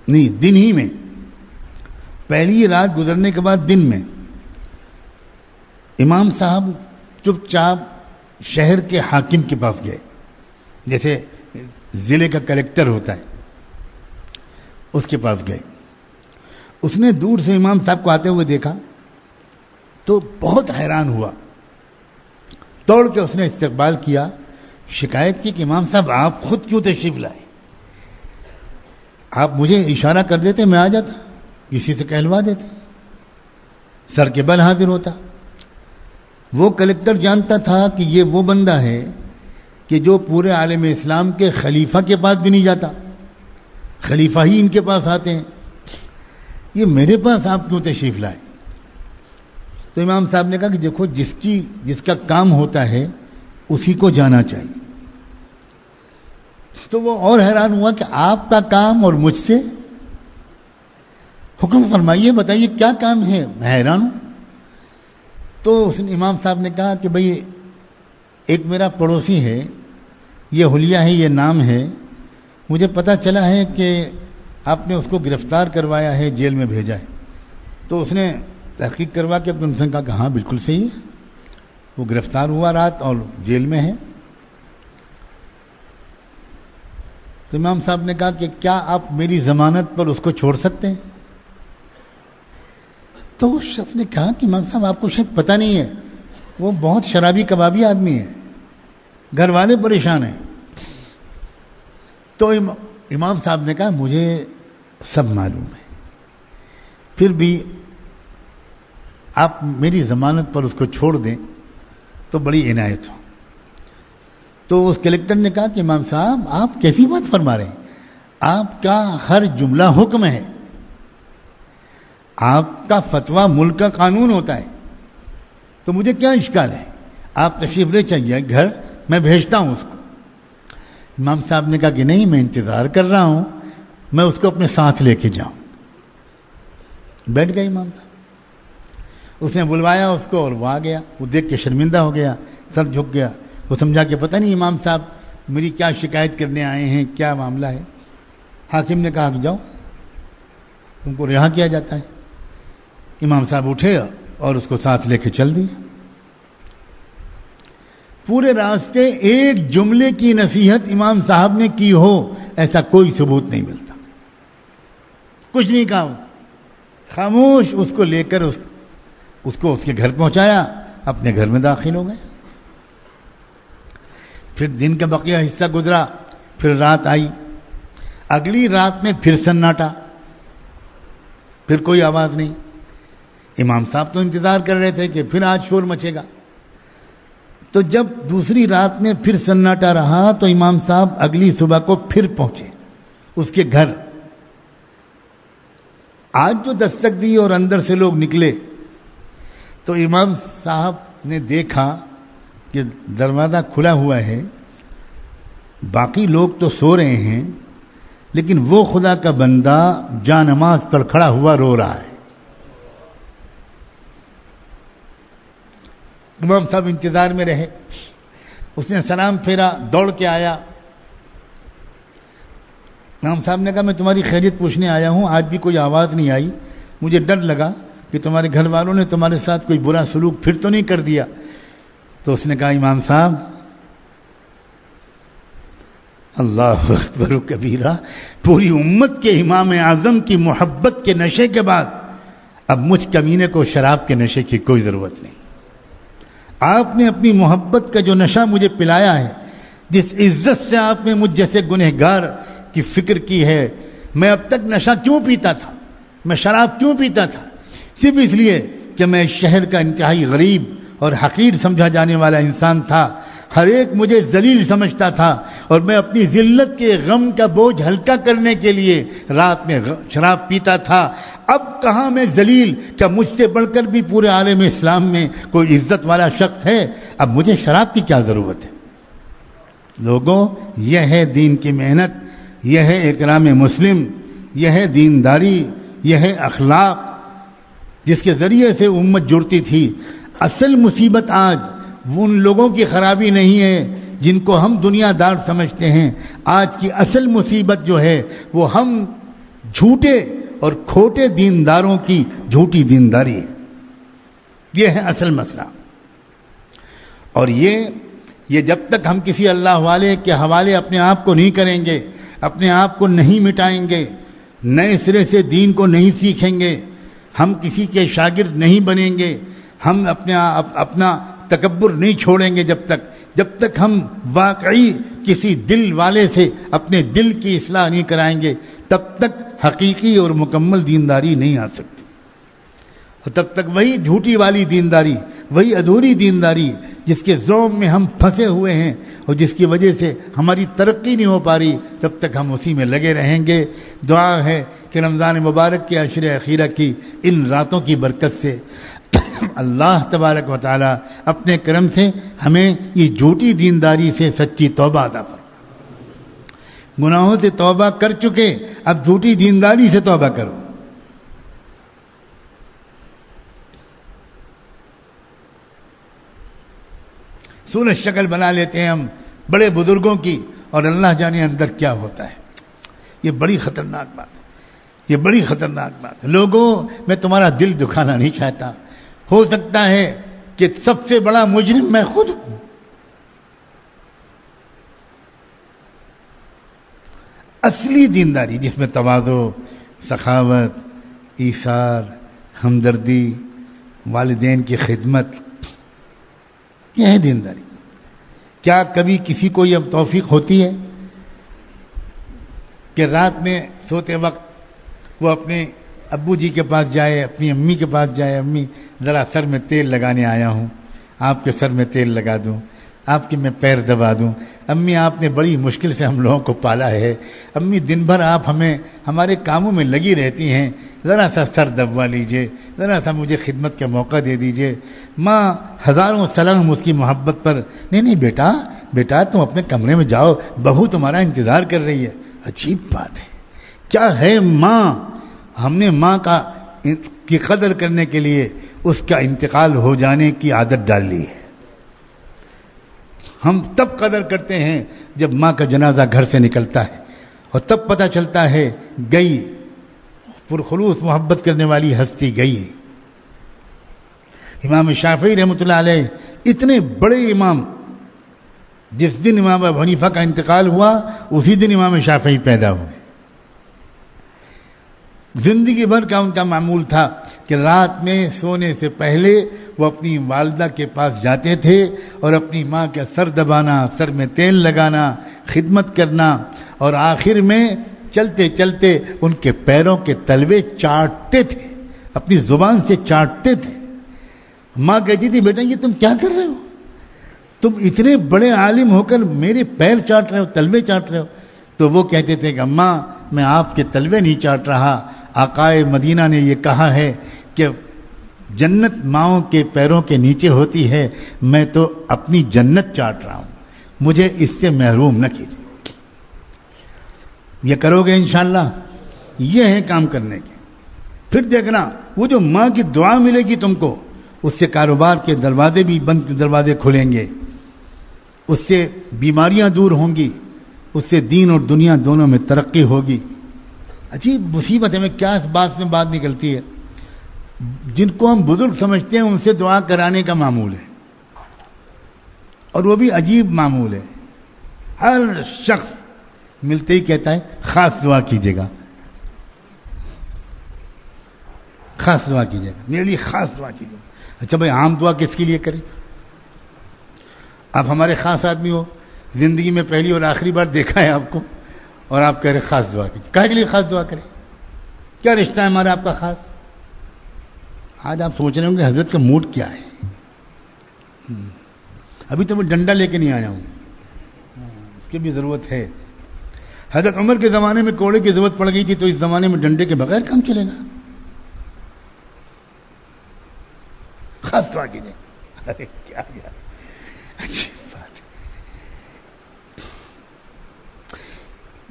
نہیں دن ہی میں، پہلی رات گزرنے کے بعد دن میں امام صاحب چپ چاپ شہر کے حاکم کے پاس گئے. جیسے ضلع کا کلیکٹر ہوتا ہے، اس کے پاس گئے. اس نے دور سے امام صاحب کو آتے ہوئے دیکھا تو بہت حیران ہوا. دوڑ کے اس نے استقبال کیا، شکایت کی کہ امام صاحب آپ خود کیوں تشریف لائے؟ آپ مجھے اشارہ کر دیتے میں آ جاتا، کسی سے کہلوا دیتے، سر کے بل حاضر ہوتا. وہ کلیکٹر جانتا تھا کہ یہ وہ بندہ ہے کہ جو پورے عالم اسلام کے خلیفہ کے پاس بھی نہیں جاتا، خلیفہ ہی ان کے پاس آتے ہیں. یہ میرے پاس آپ کیوں تشریف لائے؟ تو امام صاحب نے کہا کہ دیکھو جس کا کام ہوتا ہے اسی کو جانا چاہیے. تو وہ اور حیران ہوا کہ آپ کا کام اور مجھ سے، حکم فرمائیے، بتائیے کیا کام ہے، میں حیران ہوں. تو اس نے امام صاحب نے کہا کہ بھئی ایک میرا پڑوسی ہے، یہ حلیہ ہے، یہ نام ہے، مجھے پتا چلا ہے کہ آپ نے اس کو گرفتار کروایا ہے، جیل میں بھیجا ہے. تو اس نے تحقیق کروا کے اپنے ان سے کہا کہ ہاں بالکل صحیح ہے، وہ گرفتار ہوا رات اور جیل میں ہے. تو امام صاحب نے کہا کہ کیا آپ میری ضمانت پر اس کو چھوڑ سکتے ہیں؟ تو اس شخص نے کہا کہ امام صاحب آپ کو شاید پتہ نہیں ہے، وہ بہت شرابی کبابی آدمی ہے، گھر والے پریشان ہیں. تو امام صاحب نے کہا مجھے سب معلوم ہے، پھر بھی آپ میری ضمانت پر اس کو چھوڑ دیں تو بڑی عنایت ہو. تو اس کلیکٹر نے کہا کہ امام صاحب آپ کیسی بات فرما رہے ہیں، آپ کا ہر جملہ حکم ہے، آپ کا فتویٰ ملک کا قانون ہوتا ہے، تو مجھے کیا اشکال ہے، آپ تشریف لے چاہیے گھر، میں بھیجتا ہوں اس کو. امام صاحب نے کہا کہ نہیں، میں انتظار کر رہا ہوں، میں اس کو اپنے ساتھ لے کے جاؤں. بیٹھ گئے امام صاحب. اس نے بلوایا اس کو اور وہ آ گیا. وہ دیکھ کے شرمندہ ہو گیا، سر جھک گیا. وہ سمجھا کہ پتہ نہیں امام صاحب میری کیا شکایت کرنے آئے ہیں، کیا معاملہ ہے. حاکم نے کہا کہ جاؤ، تم کو رہا کیا جاتا ہے. امام صاحب اٹھے اور اس کو ساتھ لے کے چل دیے. پورے راستے ایک جملے کی نصیحت امام صاحب نے کی ہو ایسا کوئی ثبوت نہیں ملتا. کچھ نہیں کہا، خاموش اس کو لے کر اس کو اس کے گھر پہنچایا، اپنے گھر میں داخل ہو گئے. پھر دن کا بقیہ حصہ گزرا، پھر رات آئی. اگلی رات میں پھر سناٹا، پھر کوئی آواز نہیں. امام صاحب تو انتظار کر رہے تھے کہ پھر آج شور مچے گا. تو جب دوسری رات میں پھر سناٹا رہا تو امام صاحب اگلی صبح کو پھر پہنچے اس کے گھر. آج جو دستک دی اور اندر سے لوگ نکلے تو امام صاحب نے دیکھا کہ دروازہ کھلا ہوا ہے، باقی لوگ تو سو رہے ہیں، لیکن وہ خدا کا بندہ جا نماز پر کھڑا ہوا رو رہا ہے. امام صاحب انتظار میں رہے. اس نے سلام پھیرا، دوڑ کے آیا. امام صاحب نے کہا میں تمہاری خیریت پوچھنے آیا ہوں، آج بھی کوئی آواز نہیں آئی، مجھے ڈر لگا کہ تمہارے گھر والوں نے تمہارے ساتھ کوئی برا سلوک پھر تو نہیں کر دیا. تو اس نے کہا امام صاحب اللہ اکبر و کبیرہ، پوری امت کے امام اعظم کی محبت کے نشے کے بعد اب مجھ کمینے کو شراب کے نشے کی کوئی ضرورت نہیں. آپ نے اپنی محبت کا جو نشہ مجھے پلایا ہے، جس عزت سے آپ نے مجھ جیسے گنہگار کی فکر کی ہے، میں اب تک نشہ کیوں پیتا تھا، میں شراب کیوں پیتا تھا؟ صرف اس لیے کہ میں شہر کا انتہائی غریب اور حقیر سمجھا جانے والا انسان تھا. ہر ایک مجھے ذلیل سمجھتا تھا اور میں اپنی ذلت کے غم کا بوجھ ہلکا کرنے کے لیے رات میں شراب پیتا تھا. اب کہاں میں ذلیل، کیا مجھ سے بڑھ کر بھی پورے عالم اسلام میں کوئی عزت والا شخص ہے؟ اب مجھے شراب کی کیا ضرورت ہے؟ لوگوں، یہ ہے دین کی محنت، یہ ہے اکرام مسلم، یہ ہے دینداری، یہ ہے اخلاق جس کے ذریعے سے امت جڑتی تھی. اصل مصیبت آج وہ ان لوگوں کی خرابی نہیں ہے جن کو ہم دنیا دار سمجھتے ہیں. آج کی اصل مصیبت جو ہے وہ ہم جھوٹے اور کھوٹے دینداروں کی جھوٹی دینداری ہے. یہ ہے اصل مسئلہ. اور یہ جب تک ہم کسی اللہ والے کے حوالے اپنے آپ کو نہیں کریں گے، اپنے آپ کو نہیں مٹائیں گے، نئے سرے سے دین کو نہیں سیکھیں گے، ہم کسی کے شاگرد نہیں بنیں گے، ہم اپنا تکبر نہیں چھوڑیں گے، جب تک ہم واقعی کسی دل والے سے اپنے دل کی اصلاح نہیں کرائیں گے، تب تک حقیقی اور مکمل دینداری نہیں آ سکتی. اور تب تک وہی جھوٹی والی دینداری، وہی ادھوری دینداری جس کے زوم میں ہم پھنسے ہوئے ہیں اور جس کی وجہ سے ہماری ترقی نہیں ہو پا رہی، تب تک ہم اسی میں لگے رہیں گے. دعا ہے کہ رمضان مبارک کے عشر اخیرہ کی ان راتوں کی برکت سے اللہ تبارک و تعالی اپنے کرم سے ہمیں یہ جھوٹی دینداری سے سچی توبہ عطا فرمائے. گناہوں سے توبہ کر چکے، اب جھوٹی دینداری سے توبہ کرو. صورت شکل بنا لیتے ہیں ہم بڑے بزرگوں کی، اور اللہ جانے اندر کیا ہوتا ہے. یہ بڑی خطرناک بات ہے، یہ بڑی خطرناک بات ہے. لوگوں، میں تمہارا دل دکھانا نہیں چاہتا، ہو سکتا ہے کہ سب سے بڑا مجرم میں خود ہوں. اصلی دینداری جس میں تواضع، سخاوت، ایثار، ہمدردی، والدین کی خدمت، یہ ہے دینداری. کیا کبھی کسی کو یہ توفیق ہوتی ہے کہ رات میں سوتے وقت وہ اپنے ابو جی کے پاس جائے, اپنی امی کے پاس جائے, امی ذرا سر میں تیل لگانے آیا ہوں, آپ کے سر میں تیل لگا دوں, آپ کے میں پیر دبا دوں, امی آپ نے بڑی مشکل سے ہم لوگوں کو پالا ہے, امی دن بھر آپ ہمارے کاموں میں لگی رہتی ہیں, ذرا سا سر دبوا لیجئے, ذرا سا مجھے خدمت کا موقع دے دیجئے. ماں ہزاروں سلام اس کی محبت پر, نہیں بیٹا تم اپنے کمرے میں جاؤ, بہو تمہارا انتظار کر رہی ہے. عجیب بات ہے, کیا ہے ماں, ہم نے ماں کی قدر کرنے کے لیے اس کا انتقال ہو جانے کی عادت ڈال لی ہے. ہم تب قدر کرتے ہیں جب ماں کا جنازہ گھر سے نکلتا ہے, اور تب پتہ چلتا ہے گئی, پرخلوص محبت کرنے والی ہستی گئی. امام شافعی رحمۃ اللہ علیہ اتنے بڑے امام, جس دن امام ابو حنیفہ کا انتقال ہوا اسی دن امام شافعی پیدا ہوئے. زندگی بھر کا ان کا معمول تھا کہ رات میں سونے سے پہلے وہ اپنی والدہ کے پاس جاتے تھے اور اپنی ماں کا سر دبانا, سر میں تیل لگانا, خدمت کرنا, اور آخر میں چلتے چلتے ان کے پیروں کے تلوے چاٹتے تھے, اپنی زبان سے چاٹتے تھے. ماں کہتی تھی بیٹا یہ تم کیا کر رہے ہو, تم اتنے بڑے عالم ہو کر میرے پیر چاٹ رہے ہو, تلوے چاٹ رہے ہو. تو وہ کہتے تھے کہ اماں میں آپ کے تلوے نہیں چاٹ رہا, آقائے مدینہ نے یہ کہا ہے کہ جنت ماؤں کے پیروں کے نیچے ہوتی ہے, میں تو اپنی جنت چاٹ رہا ہوں, مجھے اس سے محروم نہ کیجیے. یہ کرو گے انشاءاللہ, یہ ہے کام کرنے کے. پھر دیکھنا وہ جو ماں کی دعا ملے گی تم کو, اس سے کاروبار کے دروازے بھی دروازے کھلیں گے, اس سے بیماریاں دور ہوں گی, اس سے دین اور دنیا دونوں میں ترقی ہوگی. عجیب مصیبت ہے, میں کیا اس بات میں بات نکلتی ہے, جن کو ہم بزرگ سمجھتے ہیں ان سے دعا کرانے کا معمول ہے, اور وہ بھی عجیب معمول ہے. ہر شخص ملتے ہی کہتا ہے خاص دعا کیجیے گا, خاص دعا کیجیے گا, میرے لیے خاص دعا کیجیے گا. اچھا بھائی عام دعا کس کے لیے کریں؟ آپ ہمارے خاص آدمی ہو, زندگی میں پہلی اور آخری بار دیکھا ہے آپ کو, اور آپ کہہ رہے خاص دعا کیجیے. کہے کے لیے خاص دعا کریں؟ کیا رشتہ ہے ہمارا آپ کا خاص؟ آج آپ سوچ رہے ہوں کہ حضرت کا موڈ کیا ہے. ابھی تو میں ڈنڈا لے کے نہیں آیا ہوں, اس کی بھی ضرورت ہے. حضرت عمر کے زمانے میں کوڑے کی ضرورت پڑ گئی تھی, تو اس زمانے میں ڈنڈے کے بغیر کام چلے گا؟ خاص دعا کیجیے. ارے کیا یار اچھی بات ہے.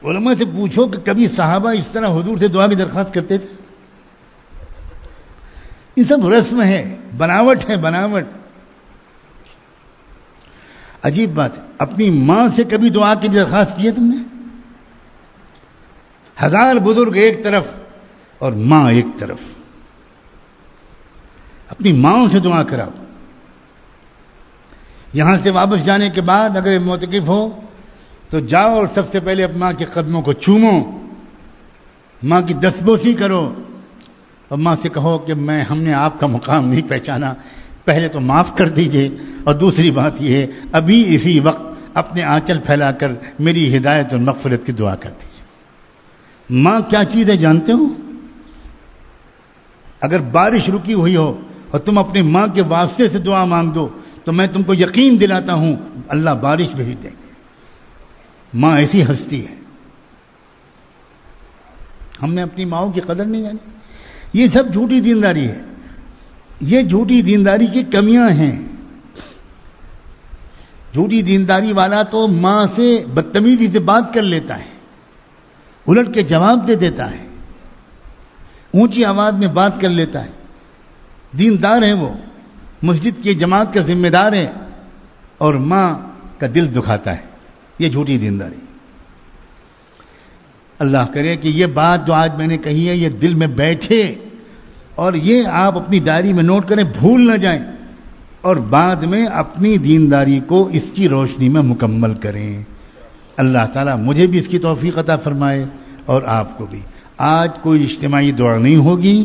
علماء سے پوچھو کہ کبھی صحابہ اس طرح حضور سے دعا کی درخواست کرتے تھے؟ یہ سب رسم ہے, بناوٹ ہے, بناوٹ. عجیب بات ہے, اپنی ماں سے کبھی دعا کی درخواست کی ہے تم نے؟ ہزار بزرگ ایک طرف اور ماں ایک طرف, اپنی ماں سے دعا کراؤ. یہاں سے واپس جانے کے بعد اگر معتکف ہو تو جاؤ اور سب سے پہلے اپنی ماں کے قدموں کو چومو, ماں کی دستبوسی کرو, اور ماں سے کہو کہ ہم نے آپ کا مقام نہیں پہچانا, پہلے تو معاف کر دیجئے, اور دوسری بات یہ ہے ابھی اسی وقت اپنے آنچل پھیلا کر میری ہدایت اور مغفرت کی دعا کر دیجئے. ماں کیا چیز ہے جانتے ہو؟ اگر بارش رکی ہوئی ہو اور تم اپنی ماں کے واسطے سے دعا مانگ دو تو میں تم کو یقین دلاتا ہوں اللہ بارش بھیج دیں گے. ماں ایسی ہستی ہے. ہم نے اپنی ماؤں کی قدر نہیں جانی. یہ سب جھوٹی دینداری ہے, یہ جھوٹی دینداری کی کمیاں ہیں. جھوٹی دینداری والا تو ماں سے بدتمیزی سے بات کر لیتا ہے, الٹ کے جواب دے دیتا ہے, اونچی آواز میں بات کر لیتا ہے. دیندار ہے وہ, مسجد کی جماعت کا ذمہ دار ہے, اور ماں کا دل دکھاتا ہے. یہ جھوٹی دینداری. اللہ کرے کہ یہ بات جو آج میں نے کہی ہے یہ دل میں بیٹھے, اور یہ آپ اپنی ڈائری میں نوٹ کریں, بھول نہ جائیں, اور بعد میں اپنی دینداری کو اس کی روشنی میں مکمل کریں. اللہ تعالیٰ مجھے بھی اس کی توفیق عطا فرمائے اور آپ کو بھی. آج کوئی اجتماعی دعا نہیں ہوگی,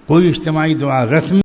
کوئی اجتماعی دعا رسم